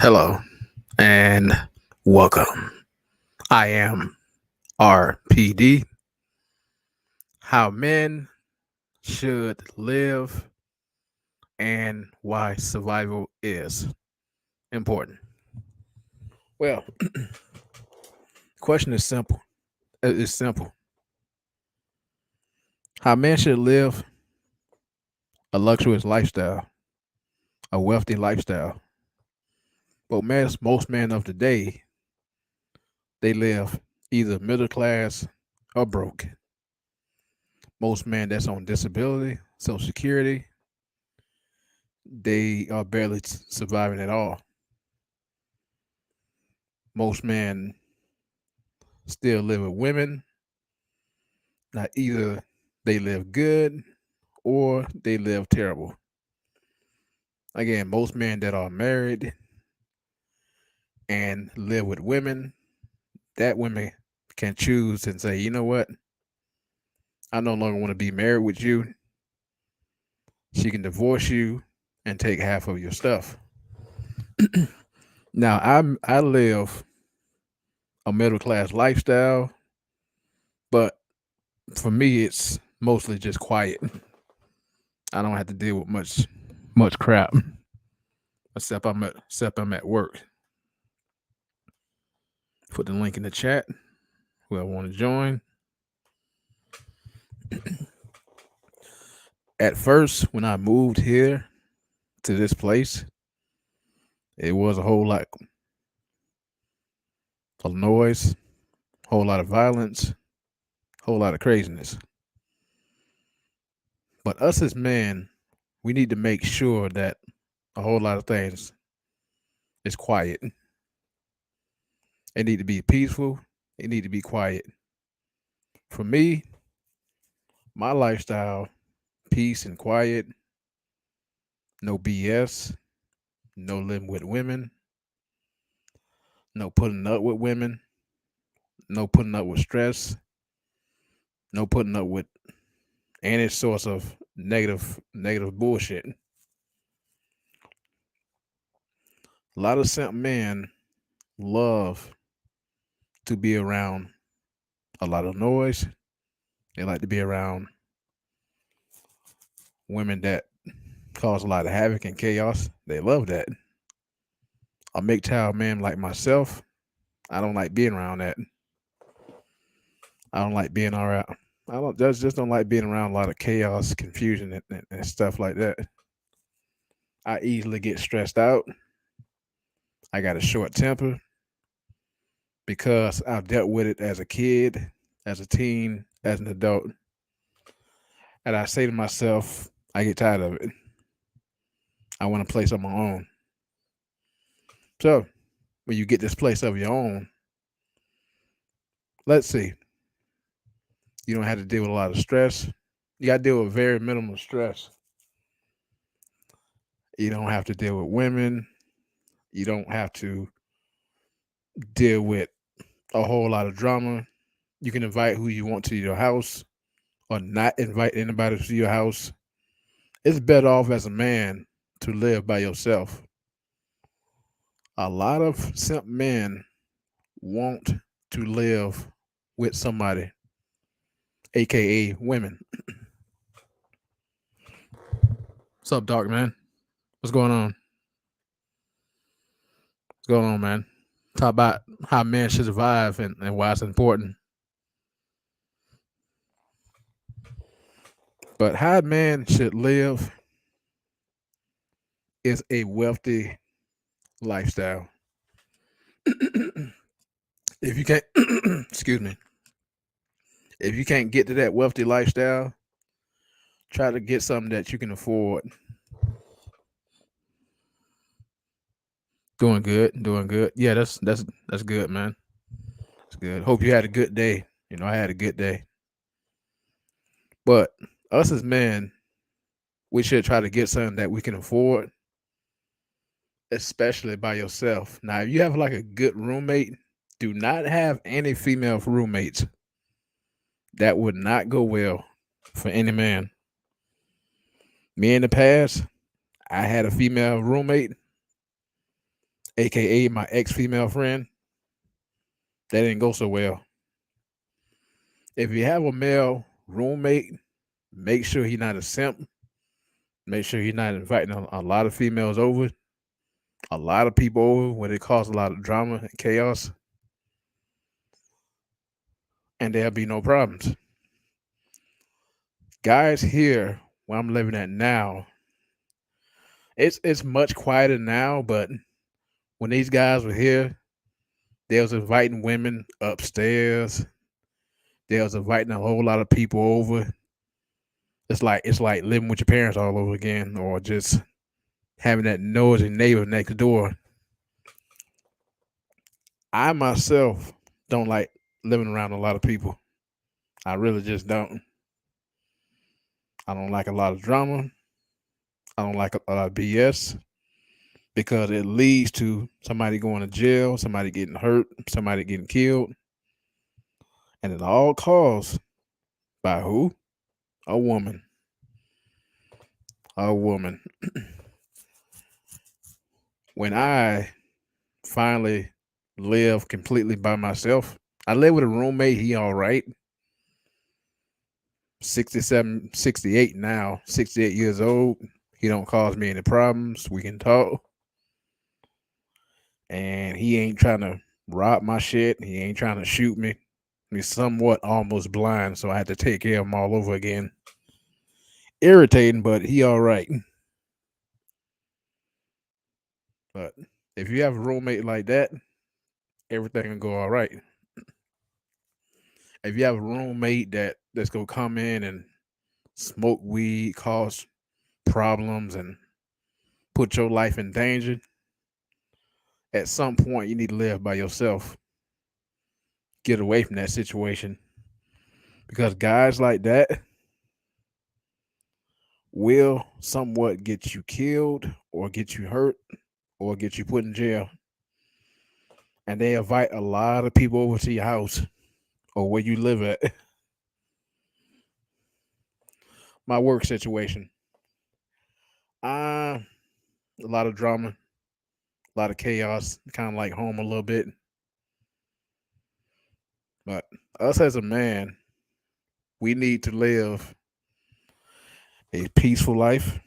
Hello and welcome. I am RPD. How men should live and why survival is important. Well, the question is simple. It's simple. How men should live a luxurious lifestyle, a wealthy lifestyle. But most men of today, they live either middle class or broke. Most men that's on disability, social security, they are barely surviving at all. Most men still live with women. Now, either they live good or they live terrible. Again, most men that are married and live with women, that women can choose and say, you know what? I no longer want to be married with you. She can divorce you and take half of your stuff. Now, I live a middle class lifestyle, but for me, it's mostly just quiet. I don't have to deal with much crap except I'm at work. Put the link in the chat. Whoever want to join. At first, when I moved here to this place, it was a whole lot of noise, whole lot of violence, whole lot of craziness. But us as men, we need to make sure that a whole lot of things is quiet. It need to be peaceful. It need to be quiet. For me, my lifestyle, peace and quiet, no BS, no living with women, no putting up with women, no putting up with stress, no putting up with any source of negative bullshit. A lot of simp men love to be around a lot of noise. They like to be around women that cause a lot of havoc and chaos. They love that. A MGTOW man like myself, I don't like being around that. I don't like being around. I just don't like being around a lot of chaos, confusion, and stuff like that. I easily get stressed out. I got a short temper because I've dealt with it as a kid, as a teen, as an adult. And I say to myself, I get tired of it. I want a place of my own. So when you get this place of your own, let's see, you don't have to deal with a lot of stress. You got to deal with very minimal stress. You don't have to deal with women. You don't have to deal with a whole lot of drama. You can invite who you want to your house or not invite anybody to your house. It's better off as a man to live by yourself. A lot of simp men want to live with somebody, aka women. What's up, Doc man? What's going on? What's going on, man? Talk about how men should survive and why it's important. But how a man should live is a wealthy lifestyle. If you can't, excuse me, if you can't get to that wealthy lifestyle, try to get something that you can afford. Doing good, doing good. Yeah, that's good, man. That's good. Hope you had a good day. I had a good day. But us as men, we should try to get something that we can afford, especially by yourself. Now, if you have like a good roommate, do not have any female roommates. That would not go well for any man. Me in the past, I had a female roommate, aka my ex female friend. That didn't go so well. If you have a male roommate, make sure he's not a simp. Make sure he's not inviting a lot of females over, a lot of people over, where it causes a lot of drama and chaos, and there'll be no problems. Guys here where I'm living at now, it's much quieter now, but when these guys were here, they was inviting women upstairs. They was inviting a whole lot of people over. It's like living with your parents all over again, or just having that nosy neighbor next door. I myself don't like living around a lot of people. I really just don't. I don't like a lot of drama. I don't like a lot of BS because it leads to somebody going to jail, somebody getting hurt, somebody getting killed, and it all caused by who? A woman. A woman. When I finally live completely by myself, I live with a roommate. He all right. 67, 68 now, 68 years old. He don't cause me any problems. We can talk. And he ain't trying to rob my shit. He ain't trying to shoot me. He's somewhat almost blind, so I had to take care of him all over again. Irritating, but he all right. But if you have a roommate like that, everything will go all right. If you have a roommate that's gonna come in and smoke weed, cause problems, and put your life in danger, at some point you need to live by yourself. Get away from that situation because guys like that will somewhat get you killed or get you hurt or get you put in jail. And they invite a lot of people over to your house or where you live at. My work situation. A lot of drama, a lot of chaos, kind of like home a little bit. But us as a man, we need to live a peaceful life.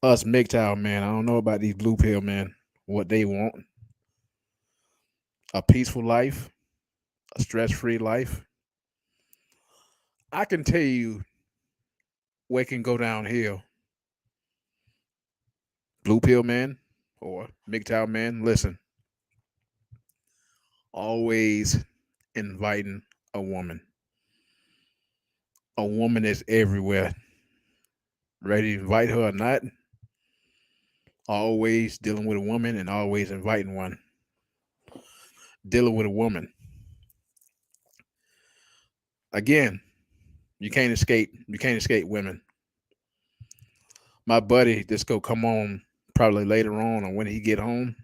Us MGTOW man, I don't know about these blue pill men, what they want. A peaceful life, a stress-free life. I can tell you where it can go downhill. Blue pill man or MGTOW man, listen. Always inviting a woman. A woman is everywhere. Ready to invite her or not, always dealing with a woman and always inviting one. Dealing with a woman. Again, you can't escape women. My buddy just go come on probably later on or when he get home.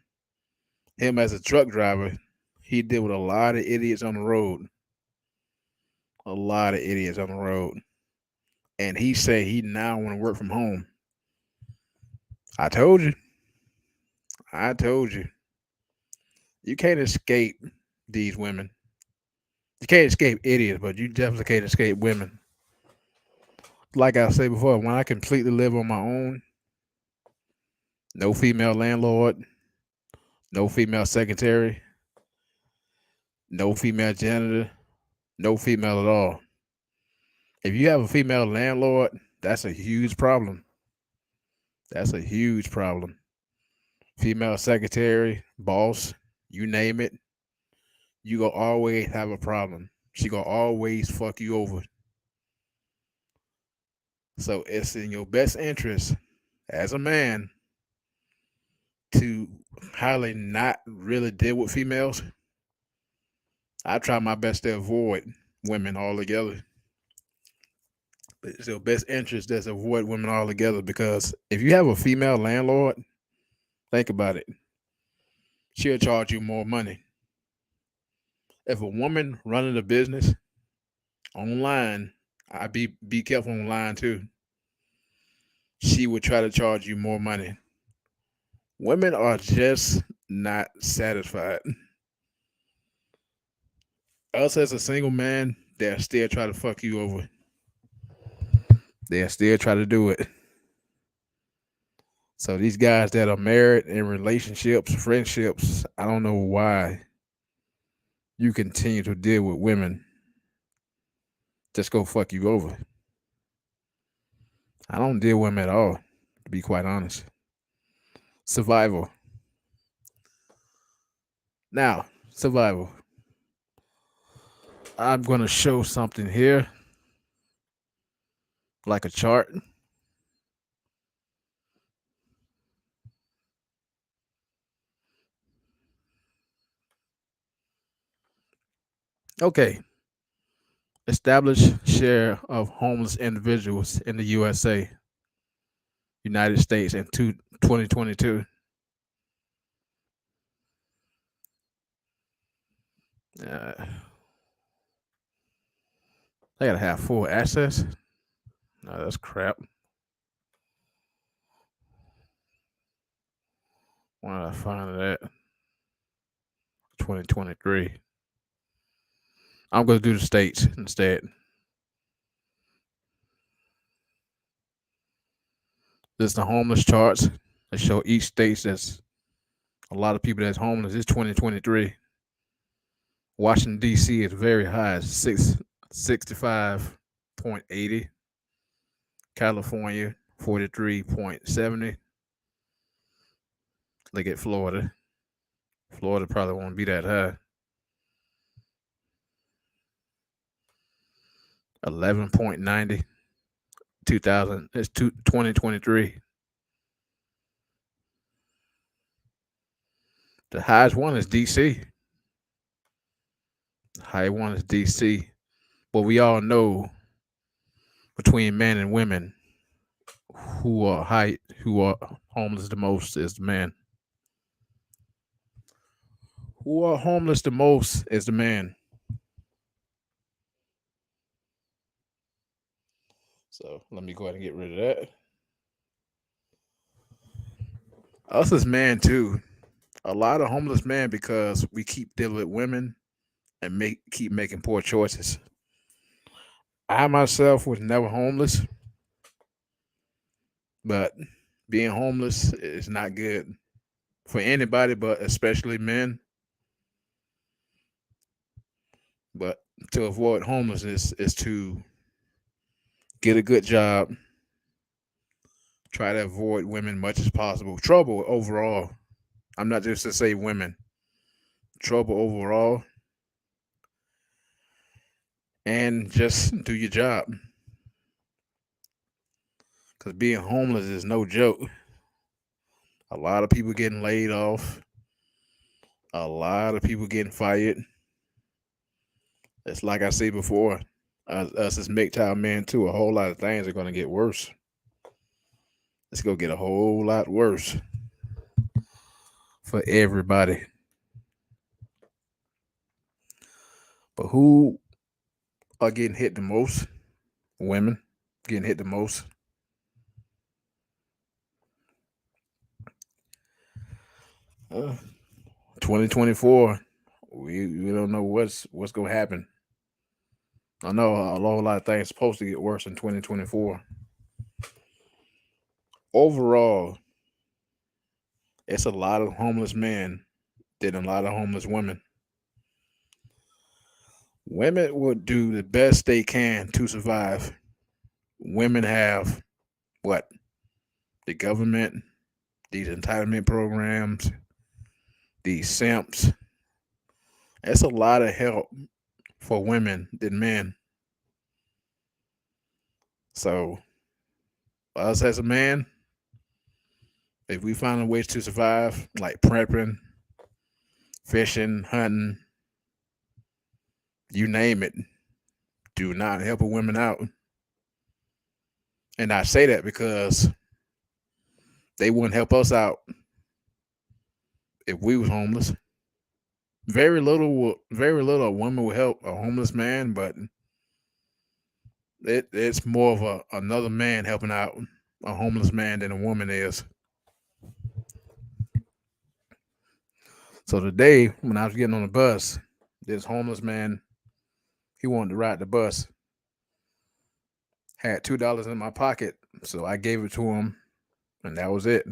Him as a truck driver, he deal with a lot of idiots on the road. A lot of idiots on the road. And he say he now want to work from home. I told you. I told you. You can't escape these women. You can't escape idiots, but you definitely can't escape women. Like I said before, when I completely live on my own, no female landlord, no female secretary, no female janitor, no female at all. If you have a female landlord, that's a huge problem. That's a huge problem. Female secretary, boss, you name it, you gonna always have a problem. She gonna always fuck you over. So it's in your best interest as a man to highly not really deal with females. I try my best to avoid women altogether. But it's your best interest to avoid women altogether because if you have a female landlord, think about it. She'll charge you more money. If a woman running a business online, I be careful online too. She would try to charge you more money. Women are just not satisfied. Us as a single man, they'll still try to fuck you over. They'll still try to do it. So these guys that are married in relationships, friendships, I don't know why you continue to deal with women just go fuck you over. I don't deal with them at all, to be quite honest. Survival. Now, survival. I'm going to show something here, like a chart. Okay. Established share of homeless individuals in the USA, United States in 2022. I gotta have full access. No, that's crap. Why did I find that? 2023. I'm gonna do the states instead. This is the homeless charts that show each state that's a lot of people that's homeless. It's 2023. Washington D.C. is very high, 65.80. California 43.70. Look at Florida. Florida probably won't be that high. 11.90. 2023. The highest one is DC. The high one is DC. But we all know between men and women who are homeless the most is the man. Who are homeless the most is the man. So let me go ahead and get rid of that. Us as men too. A lot of homeless men because we keep dealing with women and keep making poor choices. I myself was never homeless, but being homeless is not good for anybody, but especially men. But to avoid homelessness is to get a good job, try to avoid women much as possible. Trouble overall. I'm not just to say women. Trouble overall, and just do your job. Because being homeless is no joke. A lot of people getting laid off. A lot of people getting fired. It's like I said before. Us as MGTOW men too. A whole lot of things are gonna get worse. It's gonna get a whole lot worse for everybody. But who are getting hit the most? Women getting hit the most. Uh, 2024, we don't know what's gonna happen. I know a whole lot of things supposed to get worse in 2024. Overall, it's a lot of homeless men than a lot of homeless women. Women would do the best they can to survive. Women have what? The government, these entitlement programs, these simps. That's a lot of help for women than men. So, us as a man, if we find ways to survive, like prepping, fishing, hunting, you name it, do not help a woman out. And I say that because they wouldn't help us out if we was homeless. Very little a woman will help a homeless man, but it's more of another man helping out a homeless man than a woman is. So today, when I was getting on the bus, this homeless man, he wanted to ride the bus. Had $2 in my pocket, so I gave it to him, and that was it.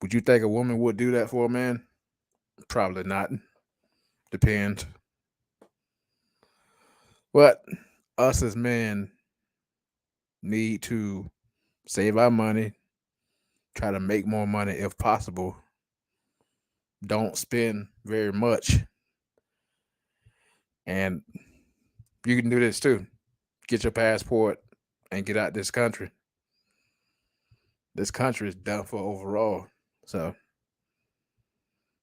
Would you think a woman would do that for a man? Probably not. Depends. But us as men need to save our money, try to make more money if possible. Don't spend very much. And you can do this too. Get your passport and get out this country. This country is done for overall. So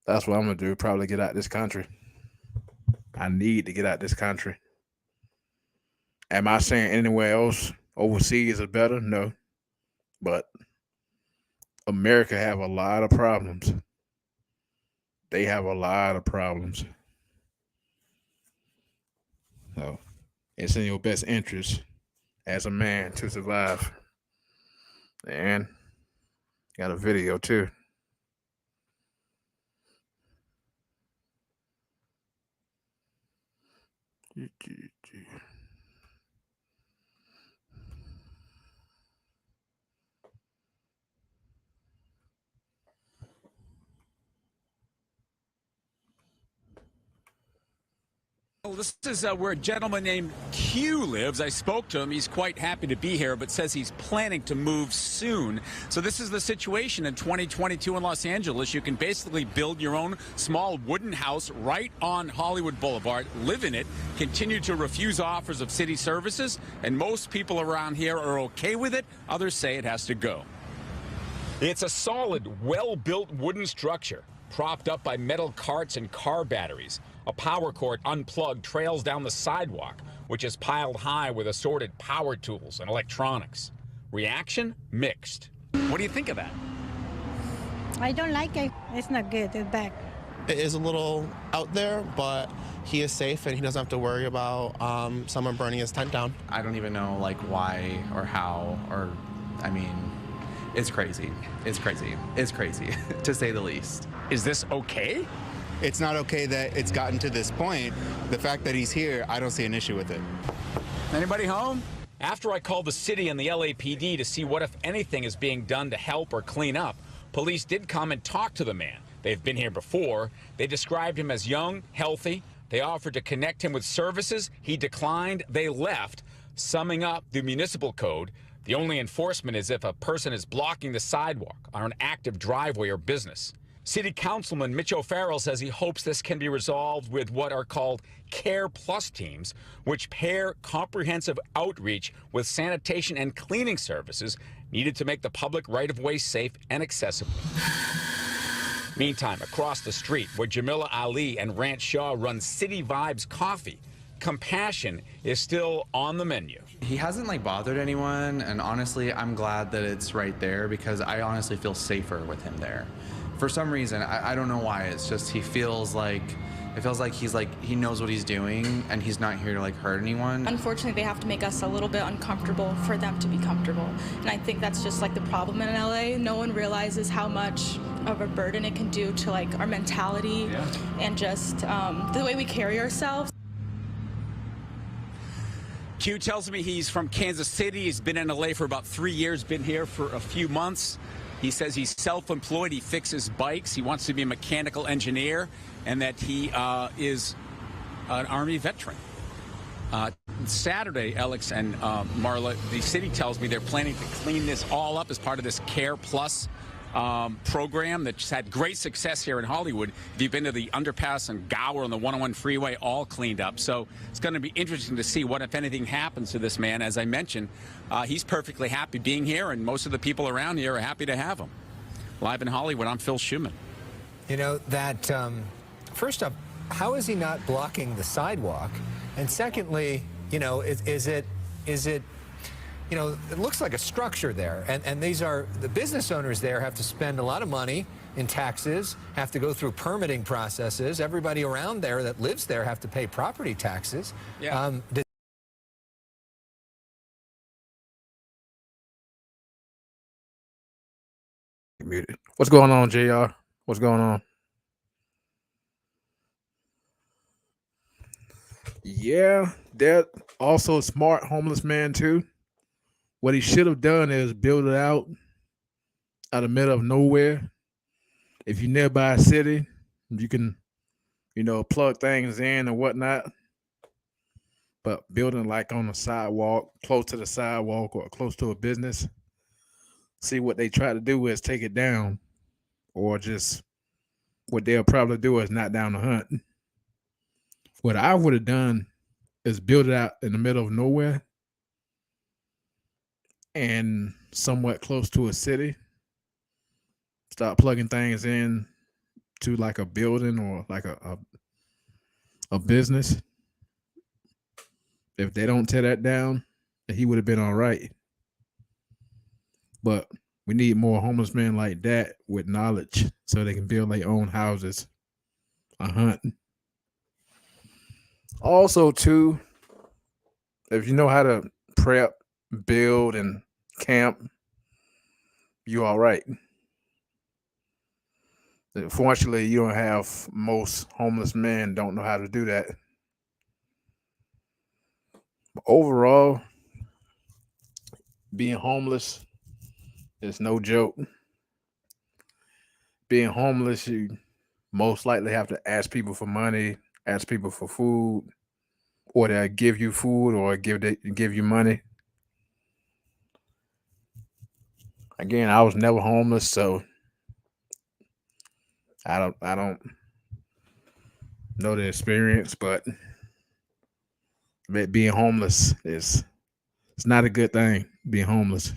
that's what I'm going to do. Probably get out this country. I need to get out this country. Am I saying anywhere else overseas is better? No. But America have a lot of problems. They have a lot of problems. So it's in your best interest as a man to survive. And got a video too. Well, this is where a gentleman named Q lives. I spoke to him. He's quite happy to be here, but says he's planning to move soon. So this is the situation in 2022 in Los Angeles. You can basically build your own small wooden house right on Hollywood Boulevard, live in it, continue to refuse offers of city services, and most people around here are okay with it. Others say it has to go. It's a solid, well-built wooden structure, propped up by metal carts and car batteries. A power cord unplugged trails down the sidewalk, which is piled high with assorted power tools and electronics. Reaction? Mixed. What do you think of that? I don't like it. It's not good. It's bad. It is a little out there, but he is safe and he doesn't have to worry about someone burning his tent down. I don't even know like why or how or, I mean, it's crazy. It's crazy. It's crazy, to say the least. Is this okay? It's not okay that it's gotten to this point. The fact that he's here, I don't see an issue with it. Anybody home? After I called the city and the LAPD to see what, if anything, is being done to help or clean up, police did come and talk to the man. They've been here before. They described him as young, healthy. They offered to connect him with services. He declined. They left. Summing up the municipal code, the only enforcement is if a person is blocking the sidewalk on an active driveway or business. City Councilman Mitch O'Farrell says he hopes this can be resolved with what are called Care Plus teams, which pair comprehensive outreach with sanitation and cleaning services needed to make the public right-of-way safe and accessible. Meantime, across the street, where Jamila Ali and Rance Shaw run City Vibes Coffee, compassion is still on the menu. He hasn't like bothered anyone, and honestly, I'm glad that it's right there because I honestly feel safer with him there. For some reason, I don't know why. It's just it feels like he knows what he's doing and he's not here to like hurt anyone. Unfortunately, they have to make us a little bit uncomfortable for them to be comfortable. And I think that's just like the problem in LA. No one realizes how much of a burden it can do to like our mentality and just the way we carry ourselves. Q tells me he's from Kansas City. He's been in LA for about 3 years, been here for a few months. He says he's self-employed. He fixes bikes. He wants to be a mechanical engineer, and that he is an Army veteran. Saturday, Alex and Marla, the city tells me they're planning to clean this all up as part of this Care Plus program that's had great success here in Hollywood. If you've been to the underpass and Gower on the 101 freeway, all cleaned up. So it's going to be interesting to see what, if anything, happens to this man. As I mentioned, he's perfectly happy being here, and most of the people around here are happy to have him. Live in Hollywood, I'm Phil Schuman. You know, that, first up, how is he not blocking the sidewalk? And secondly, you know, is it, you know, it looks like a structure there. And these are, the business owners there have to spend a lot of money in taxes, have to go through permitting processes. Everybody around there that lives there have to pay property taxes. Yeah. Muted. What's going on, JR? What's going on? Yeah, that also a smart homeless man too. What he should have done is build it out the middle of nowhere. If you're nearby a city, you can, you know, plug things in and whatnot. But building like on the sidewalk, close to the sidewalk or close to a business, see what they try to do is take it down, or just what they'll probably do is knock down the hunt. What I would have done is build it out in the middle of nowhere and somewhat close to a city. Start plugging things in to like a building or like a business. If they don't tear that down, he would have been all right. But we need more homeless men like that with knowledge so they can build their own houses. A hunt. Also, too, if you know how to prep, build, and camp, you all right. Unfortunately, you don't have, most homeless men don't know how to do that. But overall, being homeless is no joke. Being homeless, you most likely have to ask people for money, ask people for food, or they give you food or give you money. Again, I was never homeless, so I don't know the experience, but being homeless it's not a good thing. Being homeless,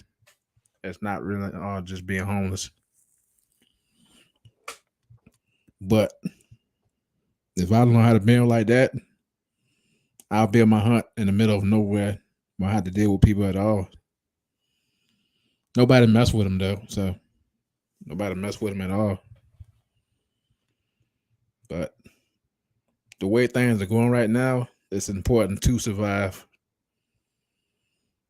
it's not really just being homeless. But if I don't know how to build like that, I'll build my hut in the middle of nowhere. Won't have to deal with people at all. Nobody mess with them though, so nobody mess with them at all. But the way things are going right now, it's important to survive.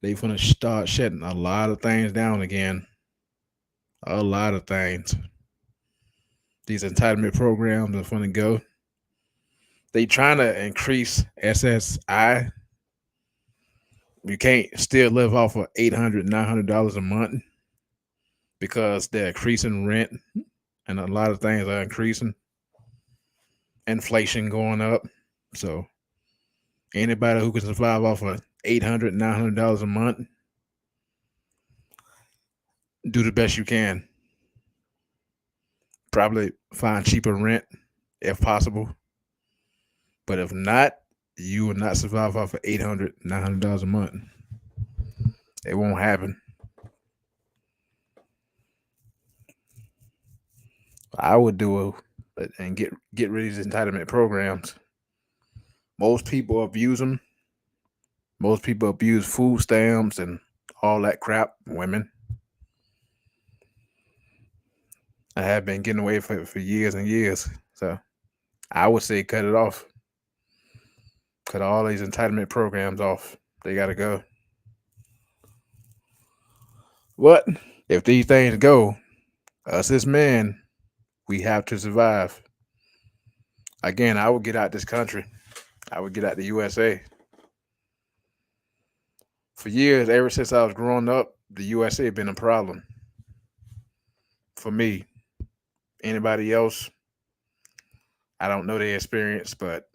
They're gonna start shutting a lot of things down again. A lot of things. These entitlement programs are gonna go. They trying to increase SSI. You can't still live off of $800, $900 a month because they're increasing rent and a lot of things are increasing. Inflation going up. So anybody who can survive off of $800, $900 a month, do the best you can. Probably find cheaper rent if possible. But if not, you will not survive off of $800, $900 a month. It won't happen. I would do it and get rid of these entitlement programs. Most people abuse them. Most people abuse food stamps and all that crap. Women. I have been getting away for years and years. So I would say cut it off. Cut all these entitlement programs off. They got to go. But if these things go, us as men, We have to survive. Again, I would get out this country. I would get out the USA. For years, ever since I was growing up, the USA had been a problem for me. Anybody else, I don't know their experience, but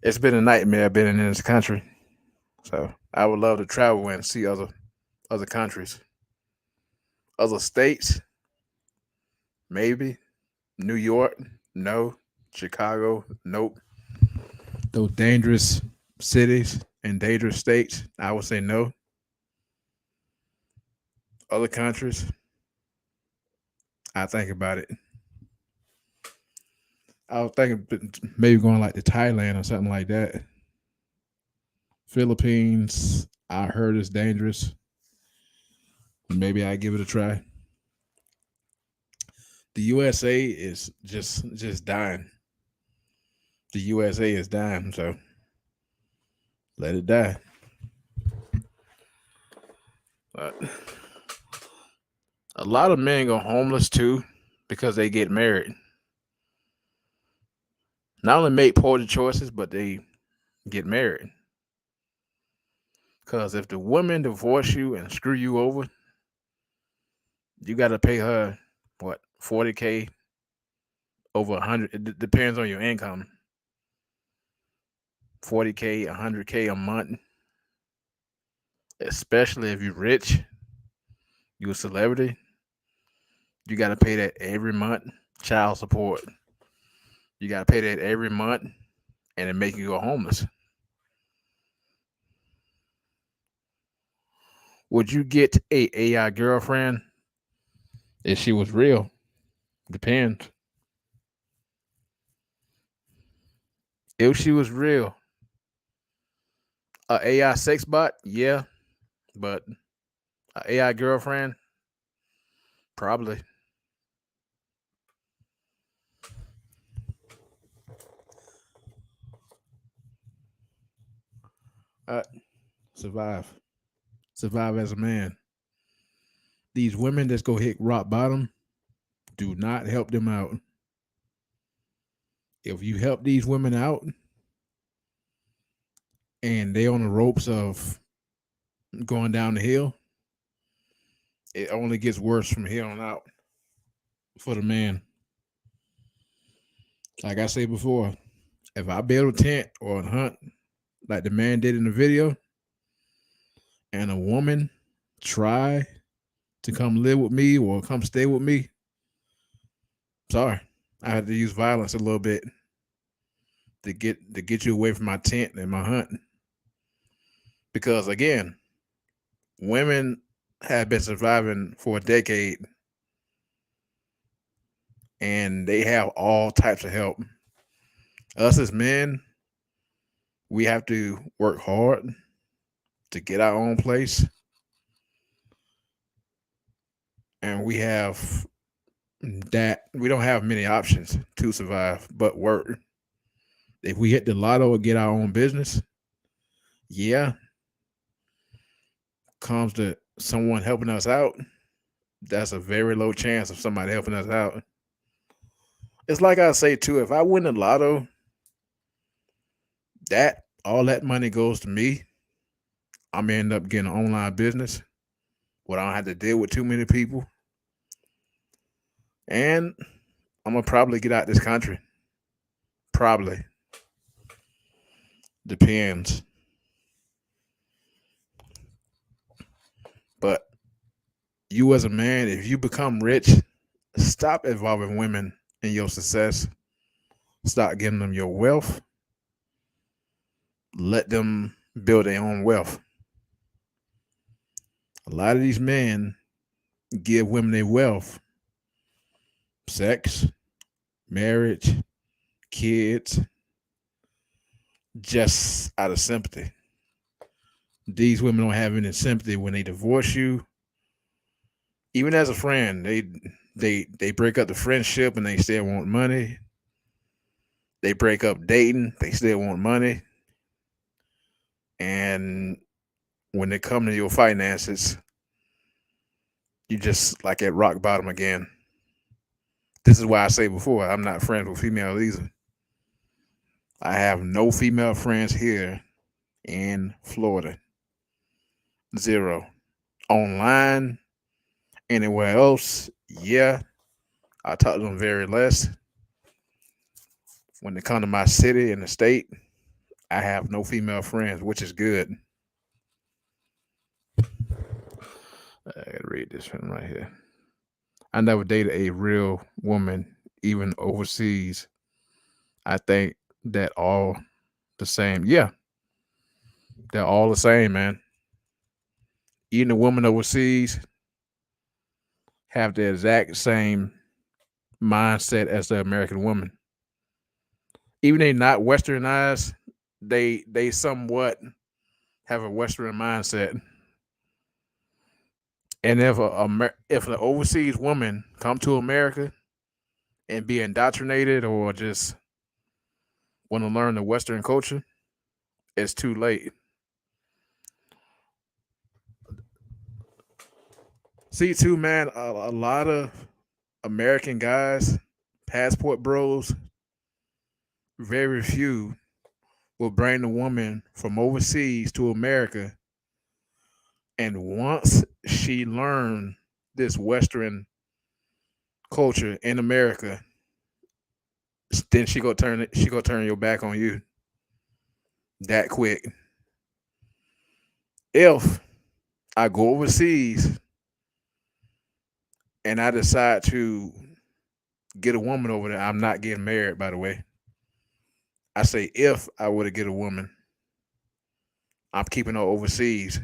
it's been a nightmare being in this country. So I would love to travel and see other countries, other states, maybe. New York, no. Chicago, nope. Those dangerous cities and dangerous states, I would say no. Other countries, I think about it. I was thinking maybe going like to Thailand or something like that. Philippines, I heard it's dangerous. Maybe I give it a try. The USA is just dying. The USA is dying, so let it die. But a lot of men go homeless too because they get married. Not only make poor choices, but they get married. Because if the woman divorce you and screw you over, you got to pay her what 40K over 100. It depends on your income. 40K, 100K a month, especially if you're rich, you're a celebrity. You got to pay that every month. Child support. You got to pay that every month, and it make you go homeless. Would you get a AI girlfriend if she was real? Depends. If she was real, a AI sex bot, yeah, but a AI girlfriend, probably. Uh, survive, survive as a man. These women that's go hit rock bottom, do not help them out. If you help these women out and they on the ropes of going down the hill, it only gets worse from here on out for the man. Like I said before, if I build a tent or a hunt like the man did in the video, and a woman try to come live with me or come stay with me, sorry, I had to use violence a little bit to get you away from my tent and my hunt. Because again, women have been surviving for a decade and they have all types of help. Us as men, we have to work hard to get our own place. And we don't have many options to survive but work. If we hit the lotto or get our own business, yeah, comes to someone helping us out, that's a very low chance of somebody helping us out. It's like I say too, if I win the lotto, that all that money goes to me. I'm gonna end up getting an online business where I don't have to deal with too many people. And I'm gonna probably get out this country. Probably. Depends. But you as a man, if you become rich, stop involving women in your success. Stop giving them your wealth. Let them build their own wealth. A lot of these men give women their wealth. Sex, marriage, kids, just out of sympathy. These women don't have any sympathy when they divorce you. Even as a friend, they break up the friendship and they still want money. They break up dating, they still want money. And when they come to your finances, you just like at rock bottom again. This is why I say before, I'm not friends with females either. I have no female friends here in Florida. Zero. Online, anywhere else, yeah, I talk to them very less. When they come to my city and the state, I have no female friends, which is good. I gotta read this one right here. I never dated a real woman, even overseas. I think that all the same. Yeah, they're all the same, man. Even the women overseas have the exact same mindset as the American woman. Even they not westernized, they somewhat have a Western mindset. And if an overseas woman come to America and be indoctrinated or just want to learn the Western culture, it's too late. See, too, man, a lot of American guys, passport bros, very few will bring the woman from overseas to America. And once she learned this Western culture in America, then she gonna turn your back on you that quick. If I go overseas and I decide to get a woman over there, I'm not getting married, by the way. I say if I were to get a woman, I'm keeping her overseas.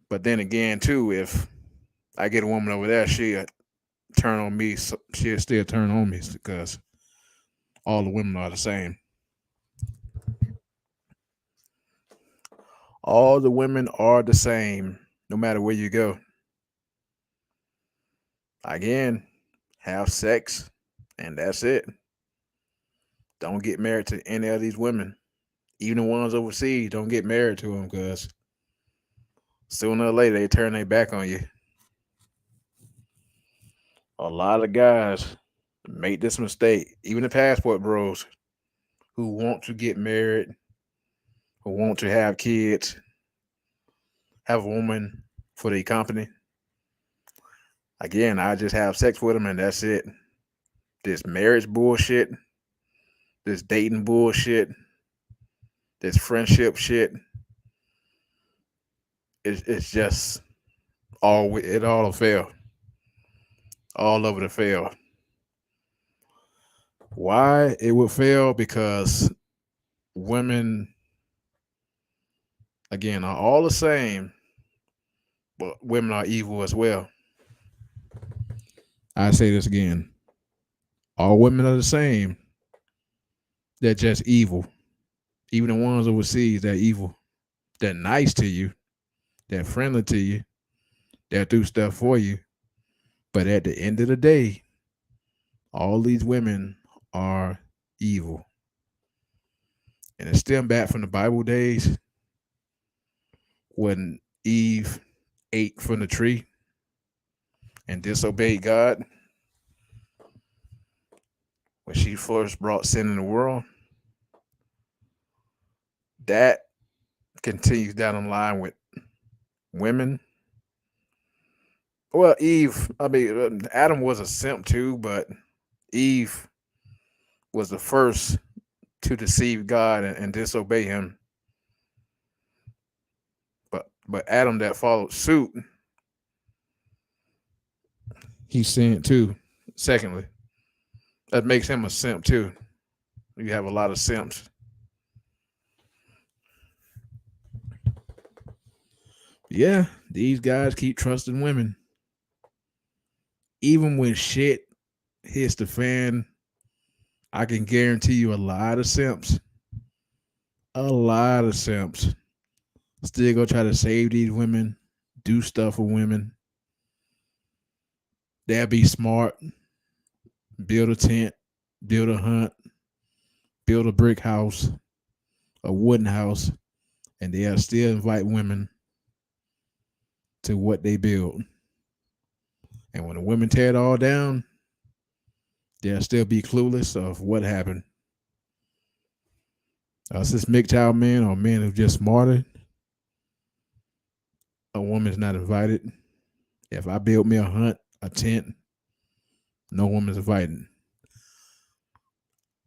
But then again, too, if I get a woman over there, she'll turn on me. She'll still turn on me because all the women are the same. All the women are the same, no matter where you go. Again, have sex, and that's it. Don't get married to any of these women. Even the ones overseas, don't get married to them because sooner or later they turn their back on you. A lot of guys make this mistake, even the passport bros who want to get married, who want to have kids, have a woman for their company. Again, I just have sex with them and that's it. This marriage bullshit, this dating bullshit, this friendship shit, it's just all will fail. All of it will fail. Why it would fail? Because women, again, are all the same, but women are evil as well. I say this again. All women are the same. They're just evil. Even the ones overseas, they're evil. They're nice to you. They're friendly to you. They'll do stuff for you. But at the end of the day, all these women are evil. And it stemmed back from the Bible days when Eve ate from the tree and disobeyed God. When she first brought sin in the world, that continues down the line with women. Well, Adam was a simp too, but Eve was the first to deceive God and disobey him. But Adam that followed suit, he sinned too. Secondly, that makes him a simp too. You have a lot of simps. Yeah, these guys keep trusting women. Even when shit hits the fan, I can guarantee you a lot of simps still go try to save these women, do stuff for women. They'll be smart, build a tent, build a hut, build a brick house, a wooden house, and they'll still invite women to what they build. And when the women tear it all down, they'll still be clueless of what happened. Us as MGTOW men or men who just smarter, a woman's not invited. If I build me a tent, no woman's invited.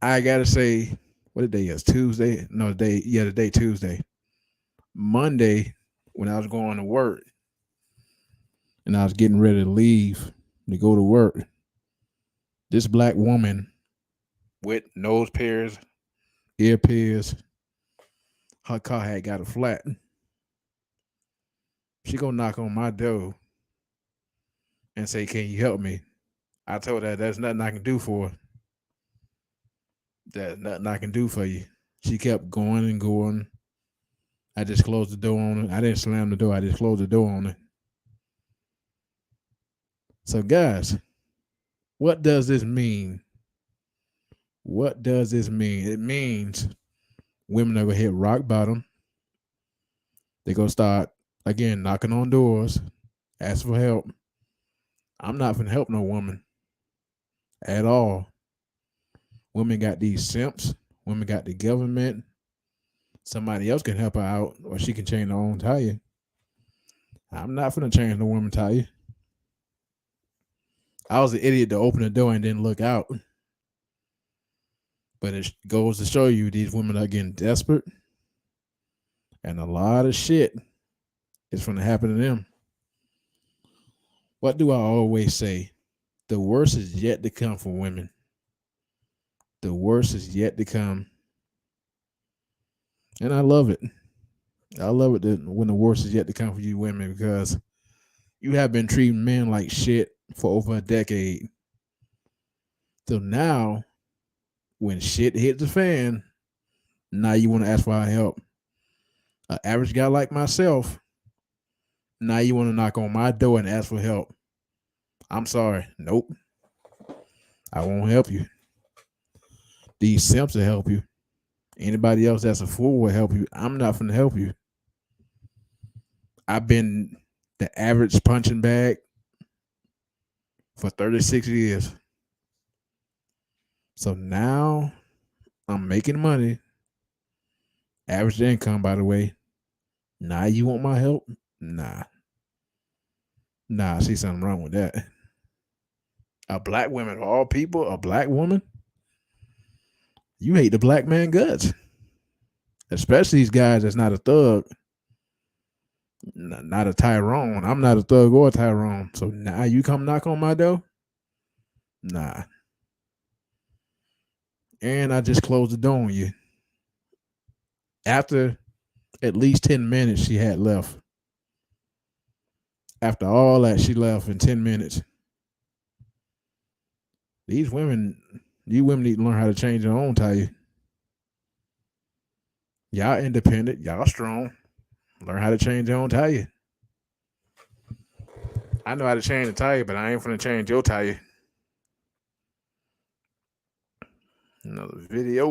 I gotta say, what the day is? Tuesday? No, the day Tuesday. Monday, when I was going to work and I was getting ready to leave to go to work, this black woman with nose piercings, ear piercings, her car had got a flat. She gonna knock on my door and say, "Can you help me?" I told her there's nothing I can do for her. There's nothing I can do for you. She kept going and going. I just closed the door on her. I didn't slam the door. I just closed the door on her. So guys, what does this mean? What does this mean? It means women are going to hit rock bottom. They're going to start, again, knocking on doors, asking for help. I'm not going to help no woman at all. Women got these simps. Women got the government. Somebody else can help her out, or she can change her own tire. I'm not going to change the woman tire. I was an idiot to open the door and didn't look out. But it goes to show you these women are getting desperate. And a lot of shit is going to happen to them. What do I always say? The worst is yet to come for women. The worst is yet to come. And I love it. I love it that when the worst is yet to come for you women, because you have been treating men like shit for over a decade. So now, when shit hits the fan, now you want to ask for our help. An average guy like myself, now you want to knock on my door and ask for help. I'm sorry. Nope. I won't help you. These simps will help you. Anybody else that's a fool will help you. I'm not going to help you. I've been the average punching bag for 36 years. So now I'm making money. Average income, by the way. Now you want my help? Nah, I see something wrong with that. A black woman of all people, a black woman? You hate the black man guts. Especially these guys that's not a thug. Not a Tyrone. I'm not a thug or a Tyrone. So now you come knock on my door? Nah. And I just closed the door on you. After at least 10 minutes she had left. After all that, she left in 10 minutes. You women need to learn how to change your own tire. Y'all independent. Y'all strong. Learn how to change your own tire. I know how to change the tire, but I ain't finna change your tire. Another video.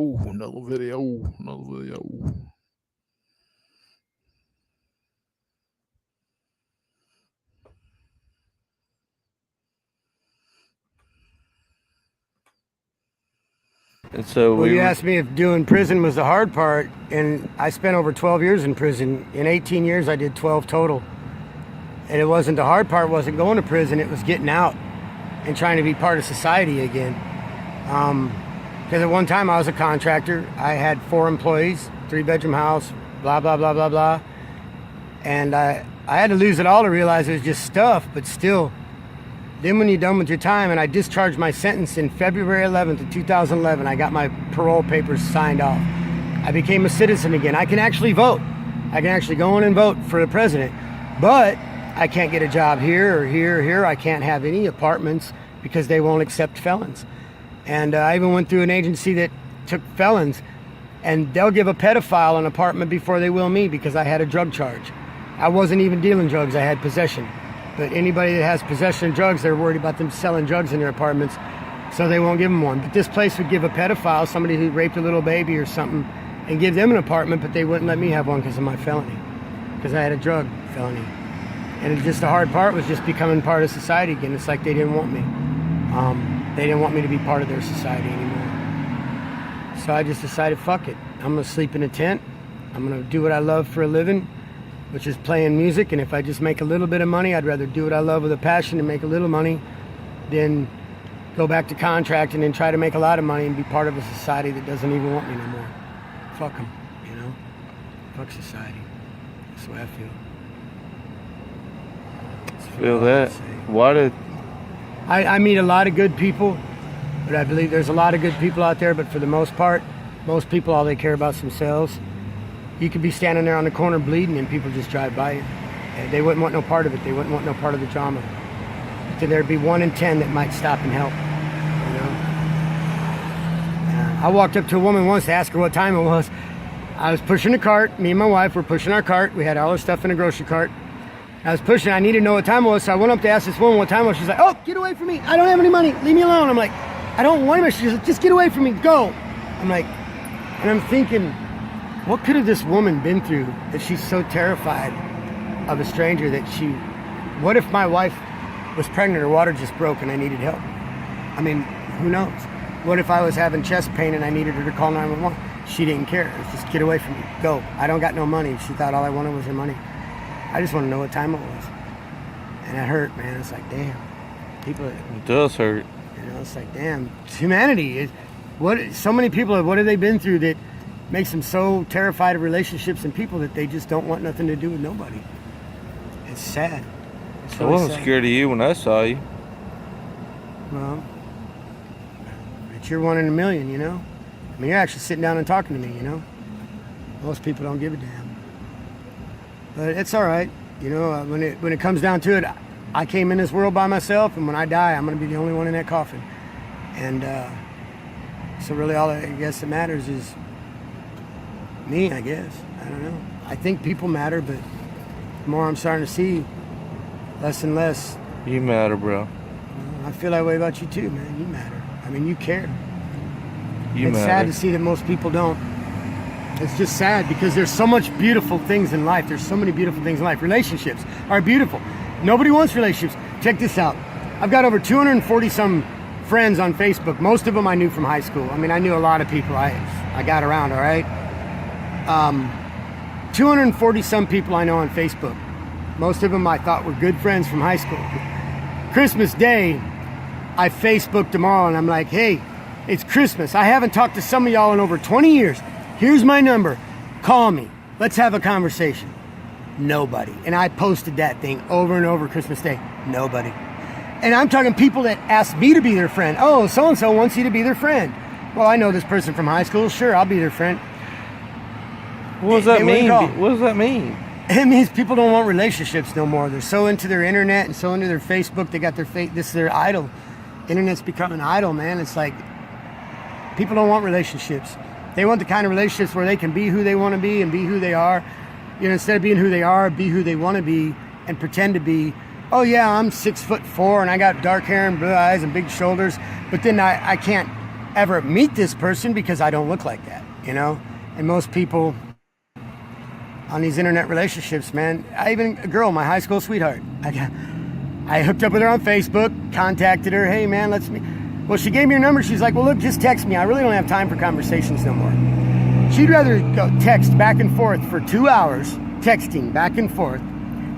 And so you asked me if doing prison was the hard part, and I spent over 12 years in prison. In 18 years, I did 12 total. And it wasn't the hard part, wasn't going to prison, it was getting out and trying to be part of society again. Because at one time I was a contractor. I had 4 employees, 3-bedroom house, blah, blah, blah, blah, blah. And I had to lose it all to realize it was just stuff, but still. Then when you're done with your time, and I discharged my sentence in February 11th of 2011, I got my parole papers signed off. I became a citizen again. I can actually vote. I can actually go in and vote for the president. But I can't get a job here or here or here. I can't have any apartments because they won't accept felons. And I even went through an agency that took felons, and they'll give a pedophile an apartment before they will me because I had a drug charge. I wasn't even dealing drugs, I had possession. But anybody that has possession of drugs, they're worried about them selling drugs in their apartments, so they won't give them one. But this place would give a pedophile, somebody who raped a little baby or something, and give them an apartment, but they wouldn't let me have one because of my felony, because I had a drug felony. And just the hard part was just becoming part of society again. It's like they didn't want me. They didn't want me to be part of their society anymore. So I just decided, fuck it. I'm going to sleep in a tent. I'm going to do what I love for a living, which is playing music. And if I just make a little bit of money, I'd rather do what I love with a passion and make a little money than go back to contracting and try to make a lot of money and be part of a society that doesn't even want me no more. Fuck them, you know? Fuck society. That's the way I feel. Feel that? Why did... I meet a lot of good people, but I believe there's a lot of good people out there, but for the most part, most people, all they care about is themselves. You could be standing there on the corner bleeding and people just drive by you. And they wouldn't want no part of it. They wouldn't want no part of the drama. So there'd be 1 in 10 that might stop and help, you know? I walked up to a woman once to ask her what time it was. I was pushing the cart. Me and my wife were pushing our cart. We had all our stuff in a grocery cart. I was pushing. I needed to know what time it was, so I went up to ask this woman what time it was. She's like, "Oh, get away from me. I don't have any money. Leave me alone." I'm like, "I don't want any money." She's like, "Just get away from me. Go." I'm like, and I'm thinking, what could have this woman been through that she's so terrified of a stranger that she... What if my wife was pregnant, her water just broke, and I needed help? I mean, who knows? What if I was having chest pain and I needed her to call 911? She didn't care. It was just, get away from me. Go. I don't got no money. She thought all I wanted was her money. I just want to know what time it was. And it hurt, man. It's like, damn. People... It does hurt. You know, it's like, damn. It's humanity. So many people, what have they been through that makes them so terrified of relationships and people that they just don't want nothing to do with nobody? It's sad. It's I really wasn't sad. scared of you when I saw you. Well, it's your 1 in a million, you know? I mean, you're actually sitting down and talking to me, you know? Most people don't give a damn. But it's all right. You know, when it comes down to it, I came in this world by myself, and when I die, I'm going to be the only one in that coffin. And so really all I guess that matters is me, I guess. I don't know. I think people matter, but the more I'm starting to see, less and less. You matter, bro. I feel that way about you too, man. You matter. I mean, you care. You It's matter. sad to see that most people don't. It's just sad because there's so much beautiful things in life. There's so many beautiful things in life. Relationships are beautiful. Nobody wants relationships. Check this out. I've got over 240 some friends on Facebook. Most of them I knew from high school. I mean, I knew a lot of people. I got around, all right? 240 some people I know on Facebook. Most of them I thought were good friends from high school. Christmas Day, I Facebooked them all and I'm like, hey, it's Christmas. I haven't talked to some of y'all in over 20 years. Here's my number. Call me. Let's have a conversation. Nobody. And I posted that thing over and over Christmas Day. Nobody. And I'm talking people that asked me to be their friend. Oh, so-and-so wants you to be their friend. Well, I know this person from high school. Sure, I'll be their friend. What does that They wouldn't mean? call. What does that mean? It means people don't want relationships no more. They're so into their internet and so into their Facebook. They got their this is their idol. Internet's become an idol, man. It's like people don't want relationships. They want the kind of relationships where they can be who they want to be and be who they are. You know, instead of being who they are, be who they want to be and pretend to be. Oh yeah, I'm 6'4" and I got dark hair and blue eyes and big shoulders. But then I can't ever meet this person because I don't look like that, you know? And most people on these internet relationships, man, a girl, my high school sweetheart, I hooked up with her on Facebook, contacted her, hey man, let's meet. Well, she gave me her number. She's like, well, look, just text me. I really don't have time for conversations no more. She'd rather go text back and forth for 2 hours, texting back and forth,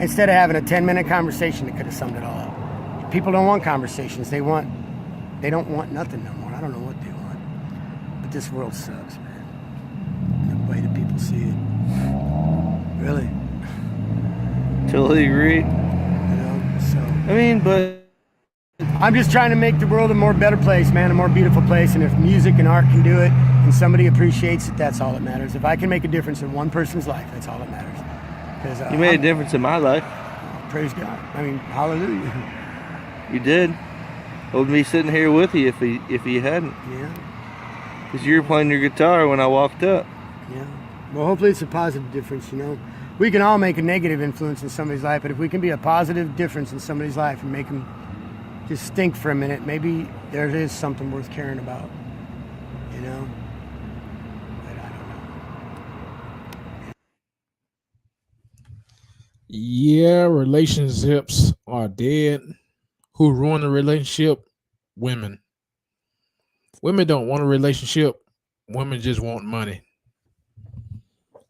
instead of having a 10-minute conversation that could have summed it all up. People don't want conversations. They don't want nothing no more. I don't know what they want. But this world sucks, man. The way that people see it. Really. Totally agree. You know, so. I mean, but I'm just trying to make the world a more better place, man, a more beautiful place. And if music and art can do it and somebody appreciates it, that's all that matters. If I can make a difference in one person's life, that's all that matters. 'Cause, you made a difference in my life. Praise God. I mean, hallelujah. You did. I wouldn't be sitting here with you if you hadn't. Yeah. Because you were playing your guitar when I walked up. Yeah. Well, hopefully it's a positive difference, you know. We can all make a negative influence in somebody's life, but if we can be a positive difference in somebody's life and make them just think for a minute, maybe there is something worth caring about, you know? But I don't know. Yeah, relationships are dead. Who ruin the relationship? Women. Women don't want a relationship. Women just want money.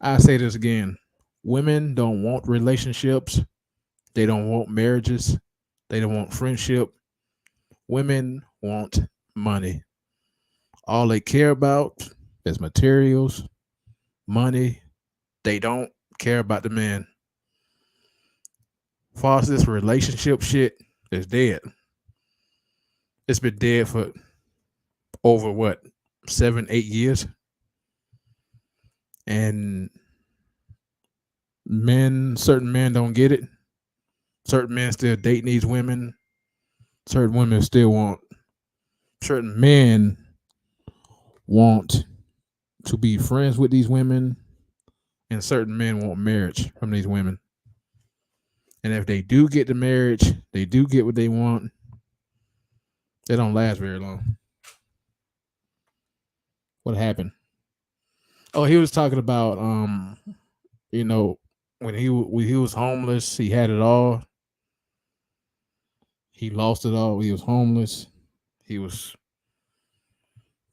I say this again. Women don't want relationships. They don't want marriages. They don't want friendship. Women want money. All they care about is materials, money. They don't care about the man. As far as this relationship shit is dead. It's been dead for over what, 7, 8 years? And certain men don't get it. Certain men still dating these women. Certain women still want, certain men want to be friends with these women, and certain men want marriage from these women. And if they do get the marriage, they do get what they want, they don't last very long. What happened? Oh, he was talking about you know, when he was homeless, he had it all. He lost it all. He was homeless. He was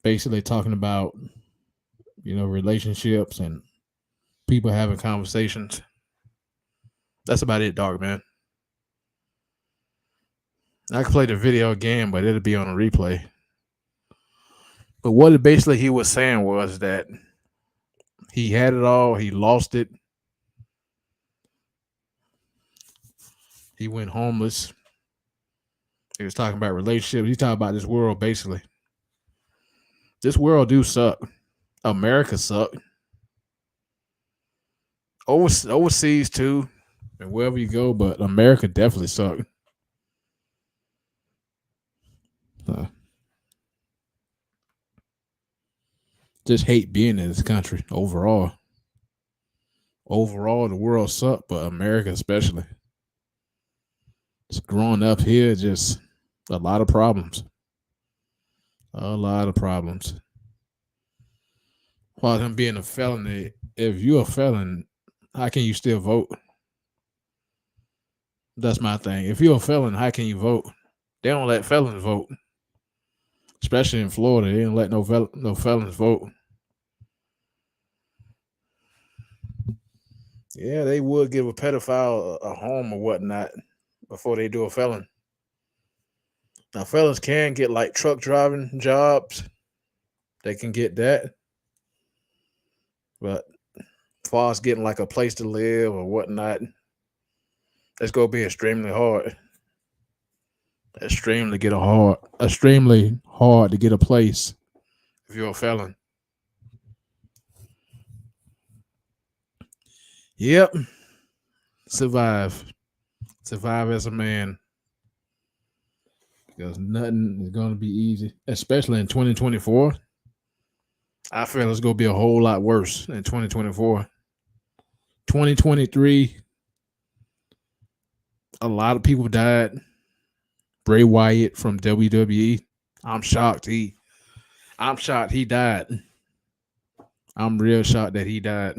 basically talking about, relationships and people having conversations. That's about it, dog, man. I could play the video again, but it'll be on a replay. But what he was saying was that he had it all, he lost it. He went homeless. He was talking about relationships. He's talking about this world, basically. This world do suck. America suck. Overseas too, and wherever you go, but America definitely suck. Just hate being in this country overall. Overall, the world suck, but America especially. Just growing up here, just a lot of problems. A lot of problems. While him being a felon, if you're a felon, how can you still vote? That's my thing. If you're a felon, how can you vote? They don't let felons vote. Especially in Florida, they don't let no felons vote. Yeah, they would give a pedophile a home or whatnot before they do a felon. Now, felons can get like truck driving jobs. They can get that. But as far as getting like a place to live or whatnot, it's going to be extremely hard. Extremely hard to get a place if you're a felon. Yep. Survive as a man. Because nothing is going to be easy, especially in 2024. I feel it's going to be a whole lot worse in 2024. 2023, a lot of people died. Bray Wyatt from WWE. I'm shocked he died. I'm real shocked that he died.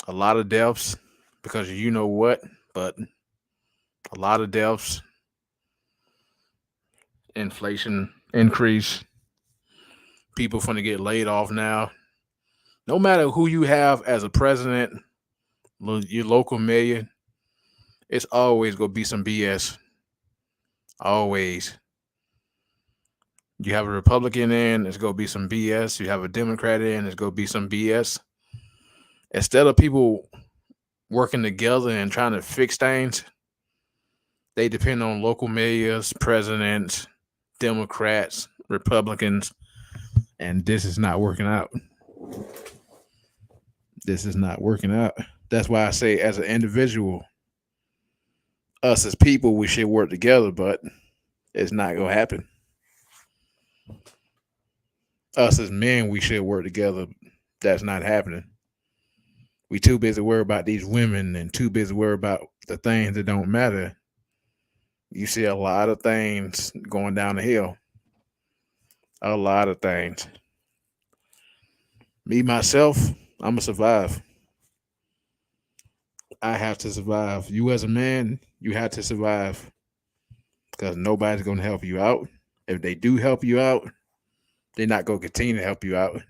A lot of deaths because you know what, but a lot of deaths. Inflation increase. People finna get laid off now. No matter who you have as a president, your local mayor, it's always gonna be some BS. Always. You have a Republican in, it's gonna be some BS. You have a Democrat in, it's gonna be some BS. Instead of people working together and trying to fix things, they depend on local mayors, presidents, Democrats, Republicans, and this is not working out. This is not working out. That's why I say, as an individual, us as people, we should work together, but it's not going to happen. Us as men, we should work together. That's not happening. We too busy worried about these women and too busy worried about the things that don't matter. You see a lot of things going down the hill. A lot of things. Me, myself, I'm going to survive. I have to survive. You as a man, you have to survive because nobody's going to help you out. If they do help you out, they're not going to continue to help you out.